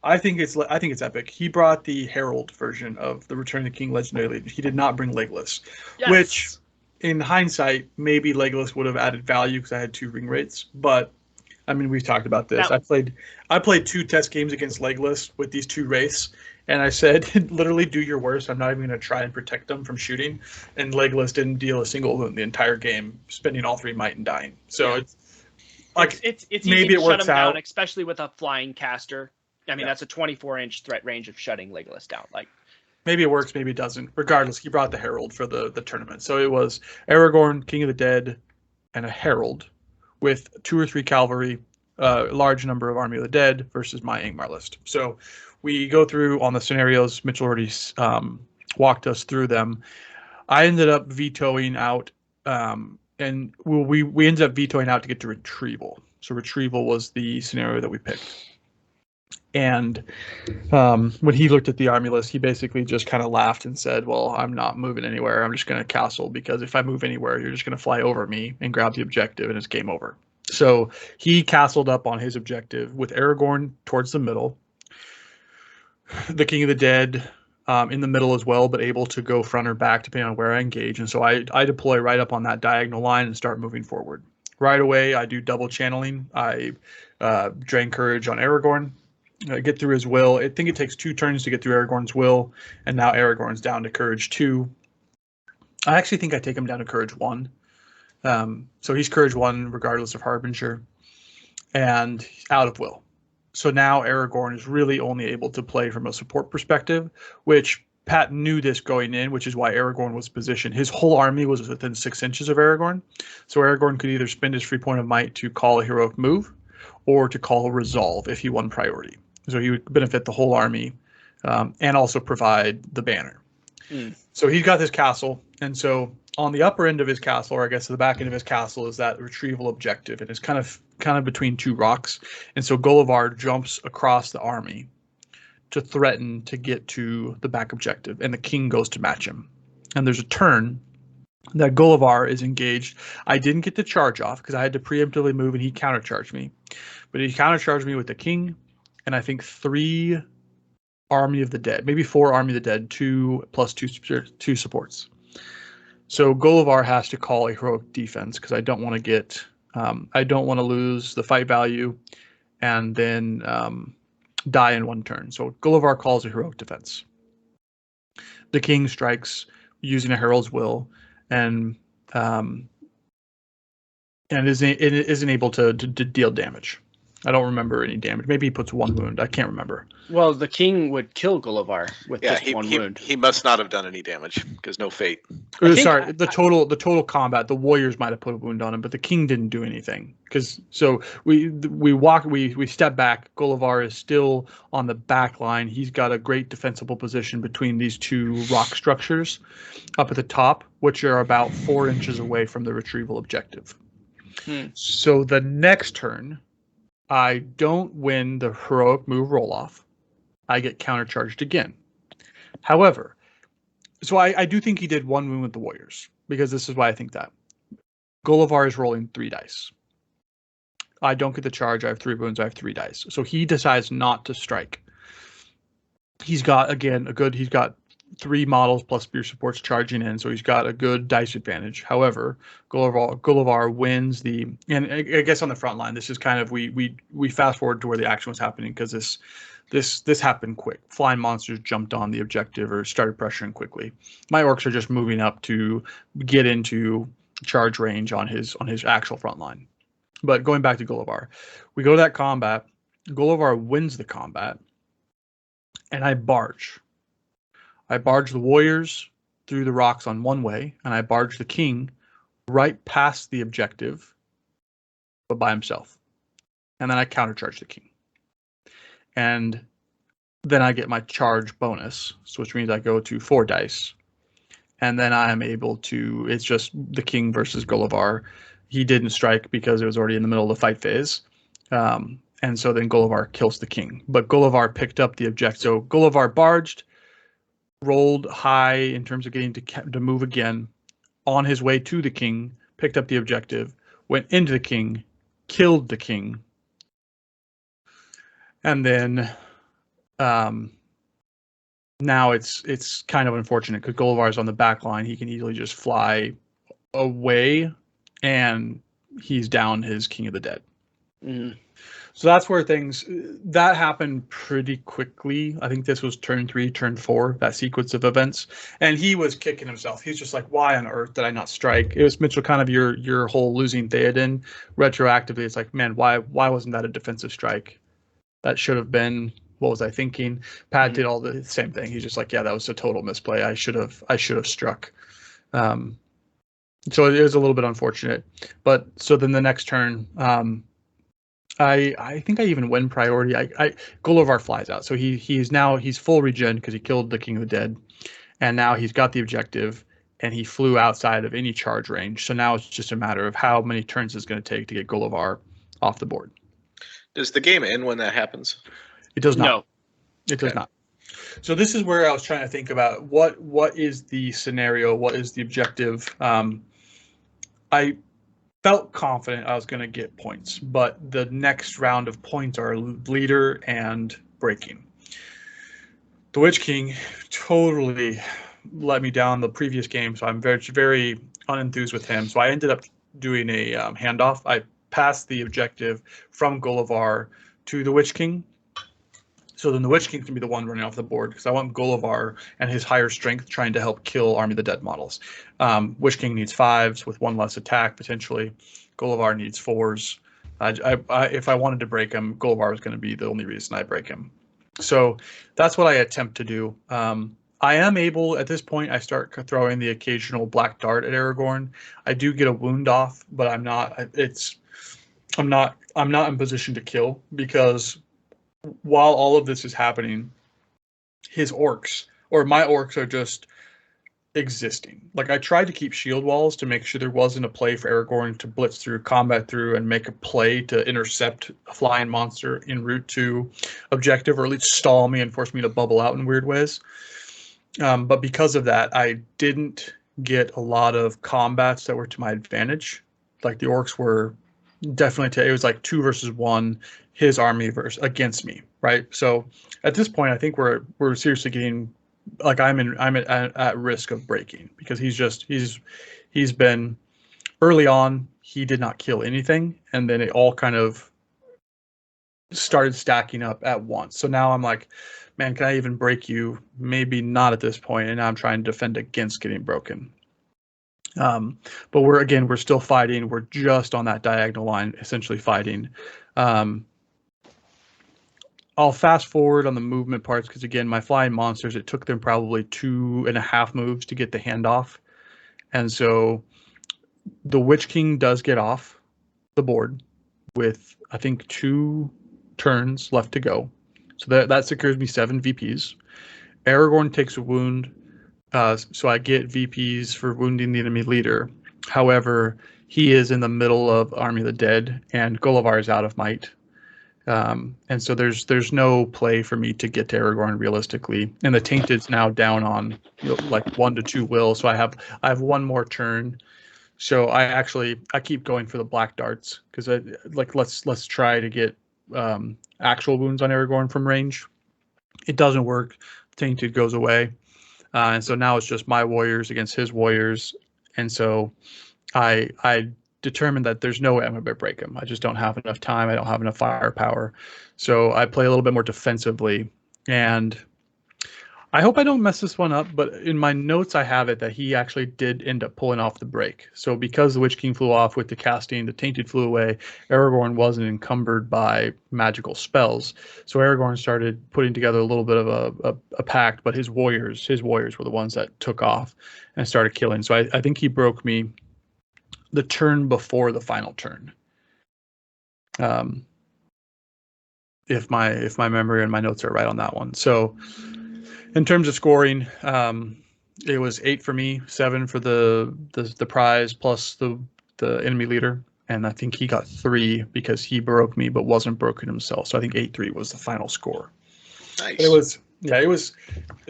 I think it's epic. He brought the Herald version of the Return of the King Legendary Legion. He did not bring Legolas, which, in hindsight, maybe Legolas would have added value because I had 2 ring rates. But I mean, we've talked about this. I played 2 test games against Legolas with these 2 wraiths, and I said, literally, do your worst. I'm not even going to try and protect them from shooting. And Legolas didn't deal a single wound the entire game, spending all 3 might and dying. So it's like it's maybe easy to it works shut him out, down, especially with a flying caster. I mean, that's a 24-inch threat range of shutting Legolas down. Like, maybe it works, maybe it doesn't. Regardless, he brought the Herald for the tournament. So it was Aragorn, King of the Dead, and a Herald with 2 or 3 cavalry, a large number of Army of the Dead versus my Angmar list. So we go through on the scenarios. Mitchell already walked us through them. I ended up vetoing out, and we ended up vetoing out to get to Retrieval. So Retrieval was the scenario that we picked. And when he looked at the army list, he basically just kind of laughed and said, well, I'm not moving anywhere. I'm just going to castle, because if I move anywhere, you're just going to fly over me and grab the objective, and it's game over. So he castled up on his objective with Aragorn towards the middle, the King of the Dead in the middle as well, but able to go front or back depending on where I engage. And so I deploy right up on that diagonal line and start moving forward. Right away, I do double channeling. I drain courage on Aragorn. Get through his will. I think it takes 2 turns to get through Aragorn's will, and now Aragorn's down to courage 2. I actually think I take him down to courage 1. So he's courage 1 regardless of Harbinger, and out of will. So now Aragorn is really only able to play from a support perspective, which Pat knew this going in, which is why Aragorn was positioned. His whole army was within 6 inches of Aragorn, so Aragorn could either spend his free point of might to call a heroic move, or to call a resolve if he won priority. So he would benefit the whole army, and also provide the banner. So he's got this castle, and so on the upper end of his castle, or I guess the back end of his castle, is that retrieval objective, and it's kind of between 2 rocks. And so Gullivar jumps across the army to threaten to get to the back objective, and the king goes to match him. And there's a turn that Gullivar is engaged. I didn't get the charge off because I had to preemptively move, and he countercharged me. But he countercharged me with the king, and I think 3 Army of the Dead, maybe 4 Army of the Dead, 2 plus 2 supports. So Gullivar has to call a heroic defense because I don't want to lose the fight value and then die in 1 turn. So Gullivar calls a heroic defense. The king strikes using a herald's will, and isn't able to deal damage. I don't remember any damage. Maybe he puts 1 wound. I can't remember. Well, the king would kill Gullivar with just 1 wound. He must not have done any damage because no fate. Sorry, the total combat. The warriors might have put a wound on him, but the king didn't do anything. So we step back. Gullivar is still on the back line. He's got a great defensible position between these 2 rock structures up at the top, which are about 4 inches away from the retrieval objective. So the next turn, I don't win the heroic move roll-off. I get countercharged again. However, so I do think he did 1 wound with the warriors, because this is why I think that. Gullivar is rolling 3 dice. I don't get the charge. I have 3 wounds. I have 3 dice. So he decides not to strike. He's got, again, he's got 3 models plus spear supports charging in, so he's got a good dice advantage. However, Gullivar wins and I guess on the front line, this is kind of, we fast forward to where the action was happening, because this happened quick. Flying monsters jumped on the objective or started pressuring quickly. My orcs are just moving up to get into charge range on his actual front line. But going back to Gullivar, we go to that combat. Gullivar wins the combat, and I barge. I barge the warriors through the rocks on one way, and I barge the king right past the objective, but by himself. And then I countercharge the king. and then I get my charge bonus, so which means I go to 4 dice, and then I am able to. It's just the king versus Gullivar. He didn't strike because it was already in the middle of the fight phase, and so then Gullivar kills the king. But Gullivar picked up the objective. So Gullivar barged, rolled high in terms of getting to move again. On his way to the king, picked up the objective, went into the king, killed the king, and then now it's kind of unfortunate because Gullivar's on the back line. He can easily just fly away, and he's down his King of the Dead. Mm. So that's where that happened pretty quickly. I think this was turn 3, turn 4, that sequence of events. And he was kicking himself. He's just like, why on earth did I not strike? It was, Mitchell, kind of your whole losing Theoden retroactively. It's like, man, why wasn't that a defensive strike? That should have been, what was I thinking? Pat did all the same thing. He's just like, yeah, that was a total misplay. I should have struck. So it was a little bit unfortunate. But so then the next turn, I think I even win priority. Gullivar flies out, so he's full regen because he killed the King of the Dead, and now he's got the objective, and he flew outside of any charge range. So now it's just a matter of how many turns it's going to take to get Gullivar off the board. Does the game end when that happens? It does not. No. It does not. So this is where I was trying to think about what is the scenario, what is the objective. I felt confident I was going to get points, but the next round of points are leader and breaking. The Witch King totally let me down the previous game, so I'm very, very unenthused with him. So I ended up doing a handoff. I passed the objective from Gullivar to the Witch King. So then the Witch King can be the one running off the board because I want Gullivar and his higher strength trying to help kill Army of the Dead models. Witch King needs 5s with 1 less attack potentially. Gullivar needs 4s. If I wanted to break him, Gullivar was going to be the only reason I break him. So that's what I attempt to do. I am able, at this point, I start throwing the occasional black dart at Aragorn. I do get a wound off, but I'm not in position to kill because while all of this is happening, his orcs, or my orcs, are just existing. Like, I tried to keep shield walls to make sure there wasn't a play for Aragorn to blitz through, combat through, and make a play to intercept a flying monster en route to objective, or at least stall me and force me to bubble out in weird ways. But because of that, I didn't get a lot of combats that were to my advantage. Like, the orcs were definitely, it was like 2 versus 1, his army against me, right? So at this point, I think we're seriously getting, like, I'm at risk of breaking because he's been early on. He did not kill anything, and then it all kind of started stacking up at once. So now I'm like, man, can I even break you? Maybe not at this point. And now I'm trying to defend against getting broken. But we're still fighting. We're just on that diagonal line, essentially fighting. I'll fast forward on the movement parts because, again, my flying monsters, it took them probably 2.5 moves to get the handoff. And so the Witch King does get off the board with, I think, 2 turns left to go. So that secures me 7 VPs. Aragorn takes a wound. So I get VPs for wounding the enemy leader. However, he is in the middle of Army of the Dead, and Gullivar is out of might. And so there's no play for me to get to Aragorn realistically. And the Tainted's now down on like 1 to 2 will. So I have 1 more turn. So I keep going for the black darts because let's try to get actual wounds on Aragorn from range. It doesn't work. Tainted goes away. And so now it's just my warriors against his warriors. And so I determined that there's no way I'm going to break him. I just don't have enough time. I don't have enough firepower. So I play a little bit more defensively. And I hope I don't mess this one up, but in my notes I have it that he actually did end up pulling off the break. So because the Witch King flew off with the casting, the Tainted flew away, Aragorn wasn't encumbered by magical spells. So Aragorn started putting together a little bit of a pact, but his warriors were the ones that took off and started killing. So I think he broke me the turn before the final turn. if my memory and my notes are right on that one. So in terms of scoring, it was 8 for me, 7 for the prize plus the enemy leader, and I think he got 3 because he broke me but wasn't broken himself. So I think 8-3 was the final score. Nice. But it was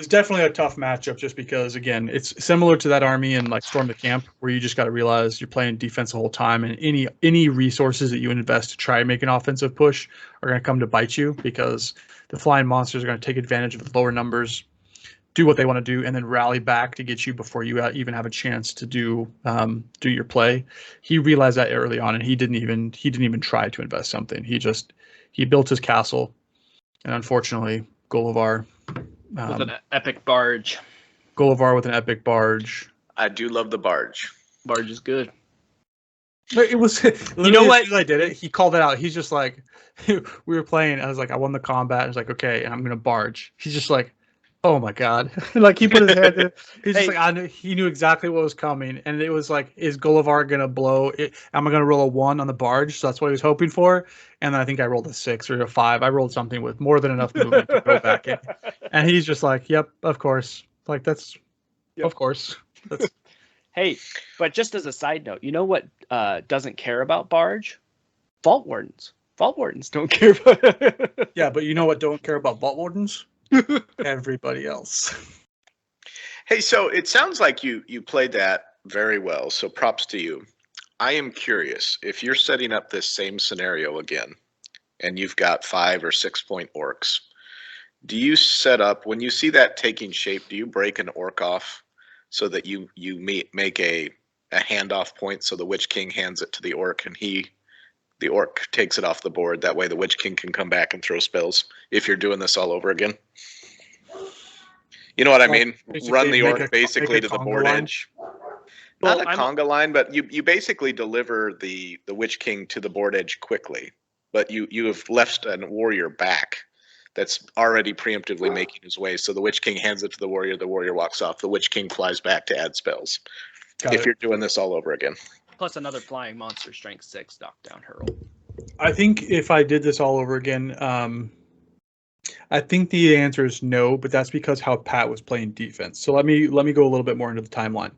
definitely a tough matchup just because, again, it's similar to that army in like Storm the Camp, where you just got to realize you're playing defense the whole time, and any resources that you invest to try and make an offensive push are going to come to bite you, because the flying monsters are going to take advantage of the lower numbers, do what they want to do, and then rally back to get you before you even have a chance to do your play. He realized that early on, and he didn't even try to invest something. He built his castle, and unfortunately, Gullivar with an epic barge. Gullivar with an epic barge. I do love the barge. Barge is good. It was. You know what? As soon as I did it, he called it out. He's just like, we were playing. I was like, I won the combat. I was like, okay, and I'm gonna barge. He's just like, oh my god! Like he put his head in. He's just like, he knew exactly what was coming, and it was like, is Gullivar gonna blow? Am I gonna roll a 1 on the barge? So that's what he was hoping for. And then I think I rolled a 6 or a 5. I rolled something with more than enough movement to go back in. And he's just like, yep, of course. Like that's, of course. That's... Hey, but just as a side note, you know what doesn't care about barge? Vault Wardens. Vault Wardens don't care about. Yeah, but you know what don't care about Vault Wardens? Everybody else. Hey, so it sounds like you played that very well, so props to you. I am curious, if you're setting up this same scenario again, and you've got 5 or 6 point orcs, do you set up, when you see that taking shape, do you break an orc off so that you make a handoff point, so the Witch King hands it to the orc, and the orc takes it off the board? That way the Witch King can come back and throw spells if you're doing this all over again. You know what I mean? Run the orc basically to the board edge. Not a conga line, but you basically deliver the Witch King to the board edge quickly. But you have left a warrior back that's already preemptively making his way. So the Witch King hands it to the warrior walks off. The Witch King flies back to add spells. If you're doing this all over again. Plus another flying monster, strength 6, knockdown hurl. I think if I did this all over again, I think the answer is no, but that's because how Pat was playing defense. So let me go a little bit more into the timeline.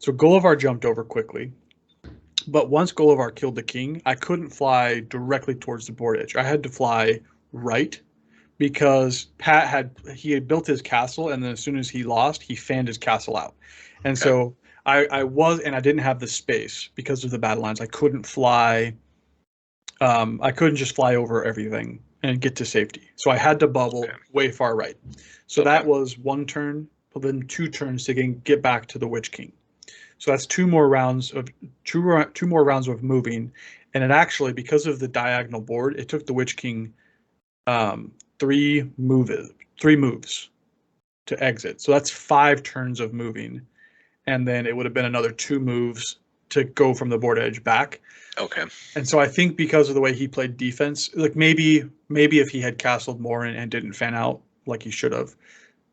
So Gullivar jumped over quickly, but once Gullivar killed the king, I couldn't fly directly towards the board edge. I had to fly right, because Pat had built his castle, and then as soon as he lost, he fanned his castle out. And so I didn't have the space because of the battle lines. I couldn't fly. I couldn't just fly over everything and get to safety. So I had to bubble way far right. So that was 1 turn, but then 2 turns to get back to the Witch King. So that's 2 more rounds of moving, and it actually, because of the diagonal board, it took the Witch King 3 moves to exit. So that's 5 turns of moving, and then it would have been another 2 moves to go from the board edge back. Okay. And so I think because of the way he played defense, like maybe if he had castled more and didn't fan out like he should have,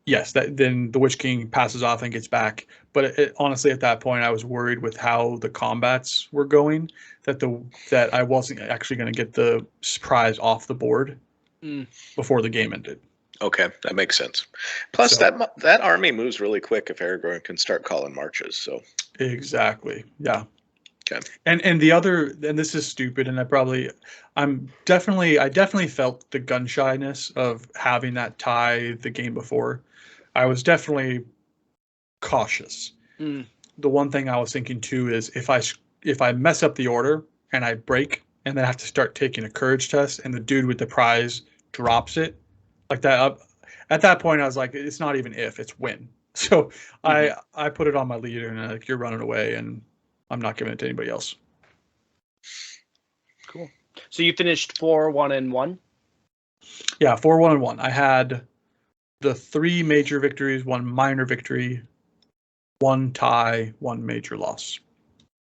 yes, then the Witch King passes off and gets back. But honestly, at that point, I was worried with how the combats were going that I wasn't actually going to get the prize off the board before the game ended. Okay, that makes sense. Plus, that army moves really quick if Aragorn can start calling marches. So exactly, yeah. Okay. And the other, and this is stupid, and I definitely felt the gun shyness of having that tie the game before. I was definitely cautious. The one thing I was thinking too is if I mess up the order and I break and then I have to start taking a courage test and the dude with the prize drops it like that, at that point I was like, it's not even if, it's when. So I put it on my leader and I'm like, you're running away, and I'm not giving it to anybody else. Cool. So you finished 4-1-1? Yeah, 4-1-1. I had the 3 major victories, 1 minor victory, 1 tie, 1 major loss.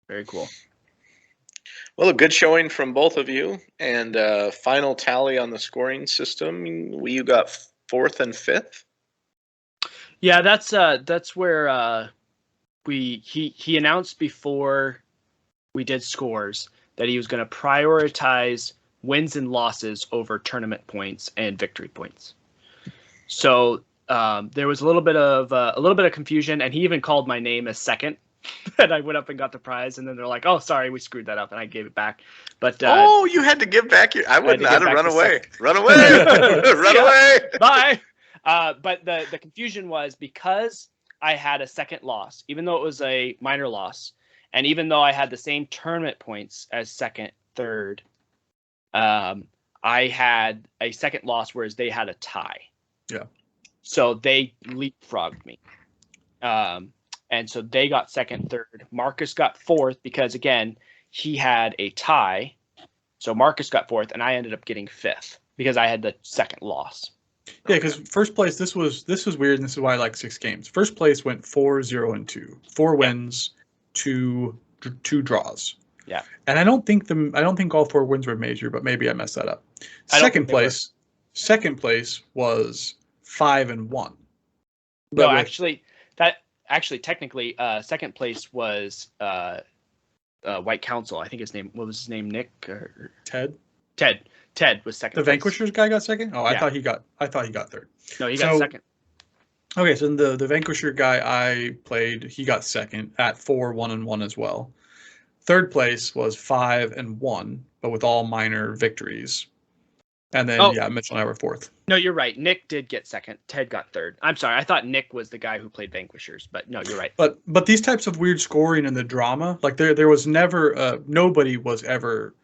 Very cool. Well, a good showing from both of you, and final tally on the scoring system. You got 4th and 5th. Yeah, that's where he announced before we did scores that he was going to prioritize wins and losses over tournament points and victory points. So there was a little bit of confusion, and he even called my name as second. And I went up and got the prize, and then they're like, "Oh, sorry, we screwed that up," and I gave it back. But you had to give back your. I wouldn't. I'd have run away. Run away. Run Yeah. away. Bye. But the confusion was because I had a second loss, even though it was a minor loss, and even though I had the same tournament points as second, third, I had a second loss, whereas they had a tie. Yeah. So they leapfrogged me. And so they got second, third. Marcus got fourth because, again, he had a tie. So Marcus got fourth, and I ended up getting fifth because I had the second loss. Yeah, because first place, this was weird, and this is why I like 6 games. First place went 4-0-2, 4 wins, 2 draws. Yeah. And I don't think all 4 wins were major, but maybe I messed that up. Second place was 5-1. No, actually, technically, second place was White Council. I think what was his name? Nick or Ted? Ted was second. The place. Vanquishers guy got second? Oh, Yeah. I thought he got third. No, he got second. Okay, so the Vanquisher guy I played, he got second at 4-1-1 as well. Third place was 5-1, but with all minor victories. And then Mitchell and I were fourth. No, you're right. Nick did get second. Ted got third. I'm sorry. I thought Nick was the guy who played Vanquishers, but no, you're right. But these types of weird scoring and the drama, like there was never nobody was ever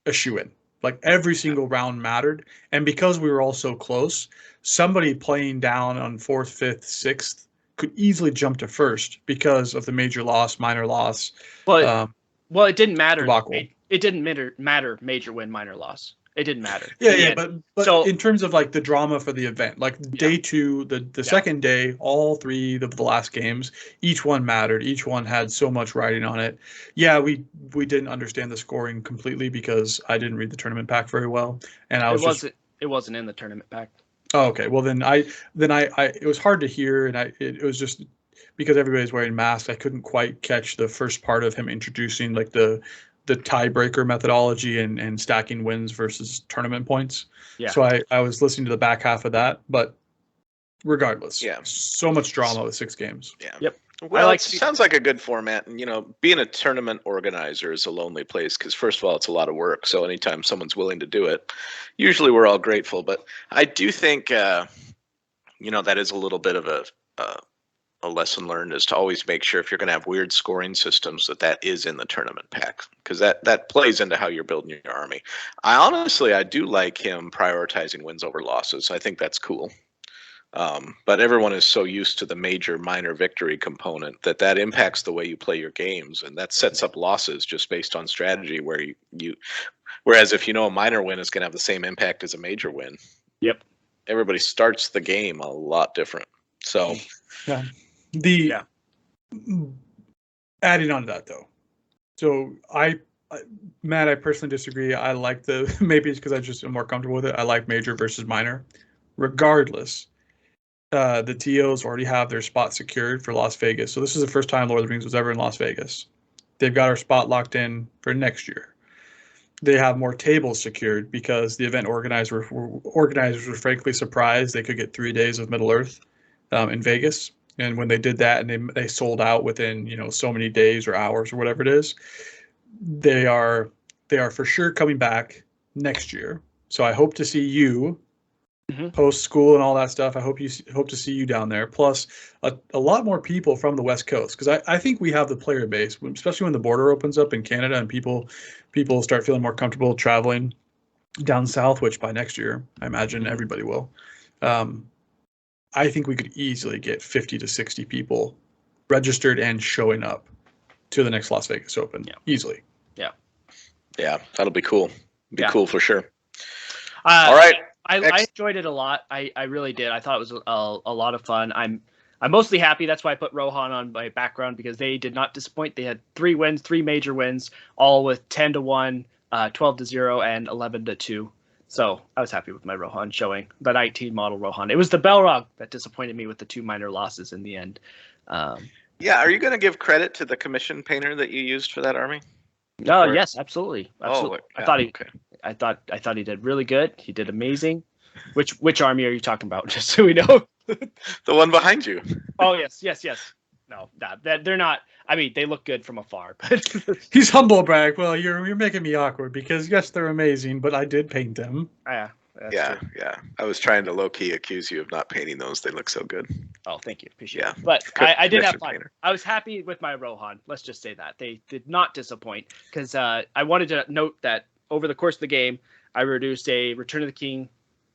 a shoo-in. Like every single round mattered, and because we were all so close, somebody playing down on 4th, 5th, 6th could easily jump to first because of the major loss, minor loss. But well, it didn't matter. Debacle. It didn't matter major win, minor loss. It didn't matter. Yeah, but so, in terms of like the drama for the event, like day 2, the second day, all 3 of the last games, each one mattered. Each one had so much riding on it. Yeah, we didn't understand the scoring completely because I didn't read the tournament pack very well, and it wasn't in the tournament pack. Oh, okay. Well, then I it was hard to hear, and it was just because everybody's wearing masks. I couldn't quite catch the first part of him introducing like the tiebreaker methodology and stacking wins versus tournament points. Yeah. So I was listening to the back half of that, but regardless, so much drama with 6 games. Yeah. Yep. Well, it sounds like a good format, and being a tournament organizer is a lonely place because first of all, it's a lot of work. So anytime someone's willing to do it, usually we're all grateful. But I do think, that is a little bit of a lesson learned is to always make sure if you're going to have weird scoring systems that is in the tournament pack because that plays into how you're building your army. I do like him prioritizing wins over losses. I think that's cool. But everyone is so used to the major minor victory component that impacts the way you play your games, and that sets up losses just based on strategy where whereas if a minor win is going to have the same impact as a major win. Yep. Everybody starts the game a lot different. So adding on to that though. So Matt, I personally disagree. I like maybe it's because I just am more comfortable with it. I like major versus minor. Regardless, the TOs already have their spot secured for Las Vegas. So this is the first time Lord of the Rings was ever in Las Vegas. They've got our spot locked in for next year. They have more tables secured because the event organizers were frankly surprised they could get 3 days of Middle Earth in Vegas. And when they did that and they sold out within, so many days or hours or whatever it is, they are for sure coming back next year. So I hope to see you post school and all that stuff. I hope to see you down there. Plus a lot more people from the West Coast because I think we have the player base, especially when the border opens up in Canada and people start feeling more comfortable traveling down south, which by next year I imagine everybody will. I think we could easily get 50 to 60 people registered and showing up to the next Las Vegas Open. Yeah. Easily. Yeah. Yeah, that'll be cool. Be cool for sure. All right. I enjoyed it a lot. I really did. I thought it was a lot of fun. I'm mostly happy. That's why I put Rohan on my background because they did not disappoint. They had 3 wins, 3 major wins, all with 10-1, 12-0, and 11-2. So I was happy with my Rohan showing, the 19 model Rohan. It was the Belrog that disappointed me with the 2 minor losses in the end. Are you going to give credit to the commission painter that you used for that army? No, yes, absolutely. Oh, I thought he I thought he did really good. He did amazing. Which army are you talking about? Just so we know. The one behind you. Oh yes. No, that they're not. I mean, they look good from afar, but He's humble brag. Well, you're making me awkward because yes, they're amazing, but I did paint them. yeah. That's Yeah, true. yeah. I was trying to low key accuse you of not painting those. They look so good. Oh, thank you. Appreciate Yeah. it. But I did have Commission fun. painter. I was happy with my Rohan. Let's just say that. They did not disappoint because I wanted to note that over the course of the game, I reduced a Return of the King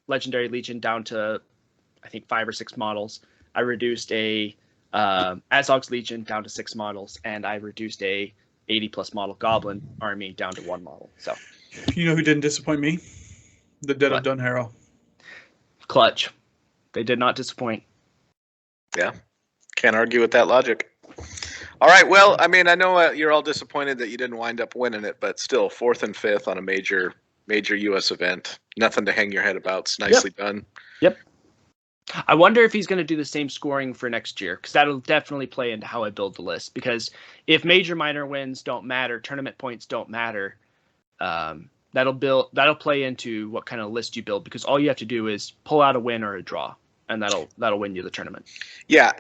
Legendary Legion down to, I think, 5 or 6 models. I reduced a Azog's Legion down to 6 models, and I reduced a 80+ model Goblin army down to 1 model. So, You know who didn't disappoint me? The Dead What? of Dunharrow. clutch. They did not disappoint. Yeah. Can't argue with that logic. All right. Well, I mean, I know you're all disappointed that you didn't wind up winning it, but still, 4th and 5th on a major U.S. event. Nothing to hang your head about. It's nicely done. Yep. I wonder if he's going to do the same scoring for next year, because that'll definitely play into how I build the list. Because if major minor wins don't matter, tournament points don't matter, that'll play into what kind of list you build. Because all you have to do is pull out a win or a draw, and that'll win you the tournament. Yeah.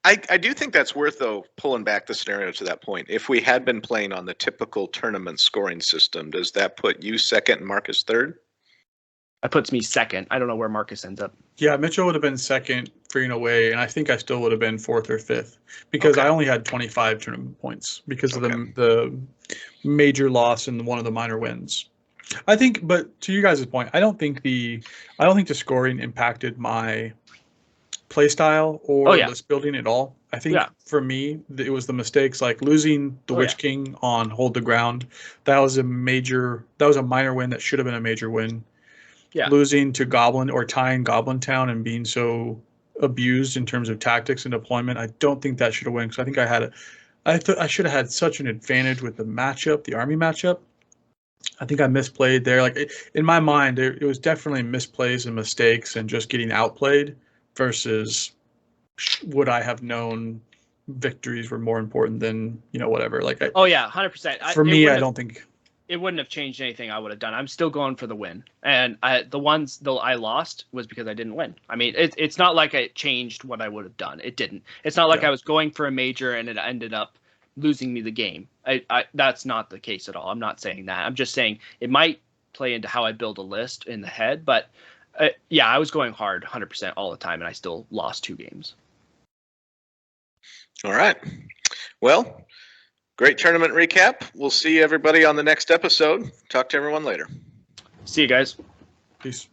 I do think that's worth, though, pulling back the scenario to that point. If we had been playing on the typical tournament scoring system, does that put you second and Marcus third? That puts me second. I don't know where Marcus ends up. Yeah, Mitchell would have been second freeing away, and I think I still would have been 4th or 5th because I only had 25 tournament points because of the major loss and one of the minor wins. I think, but to you guys' point, I don't think the scoring impacted my play style or list building at all. I think for me, it was the mistakes like losing the Witch King on Hold the Ground. That was a minor win that should have been a major win. Yeah. Losing to Goblin or tying Goblin Town and being so abused in terms of tactics and deployment, I don't think that should have won. Because I think I should have had such an advantage with the matchup, the army matchup. I think I misplayed there. Like in my mind, it was definitely misplays and mistakes and just getting outplayed versus would I have known victories were more important than whatever. Like 100%. For me, I don't think. It wouldn't have changed anything I would have done. I'm still going for the win. And the ones that I lost was because I didn't win. I mean, it's not like it changed what I would have done. It didn't. It's not like I was going for a major and it ended up losing me the game. That's not the case at all. I'm not saying that. I'm just saying it might play into how I build a list in the head. But I was going hard 100% all the time, and I still lost 2 games. All right. Well, great tournament recap. We'll see everybody on the next episode. Talk to everyone later. See you guys. Peace.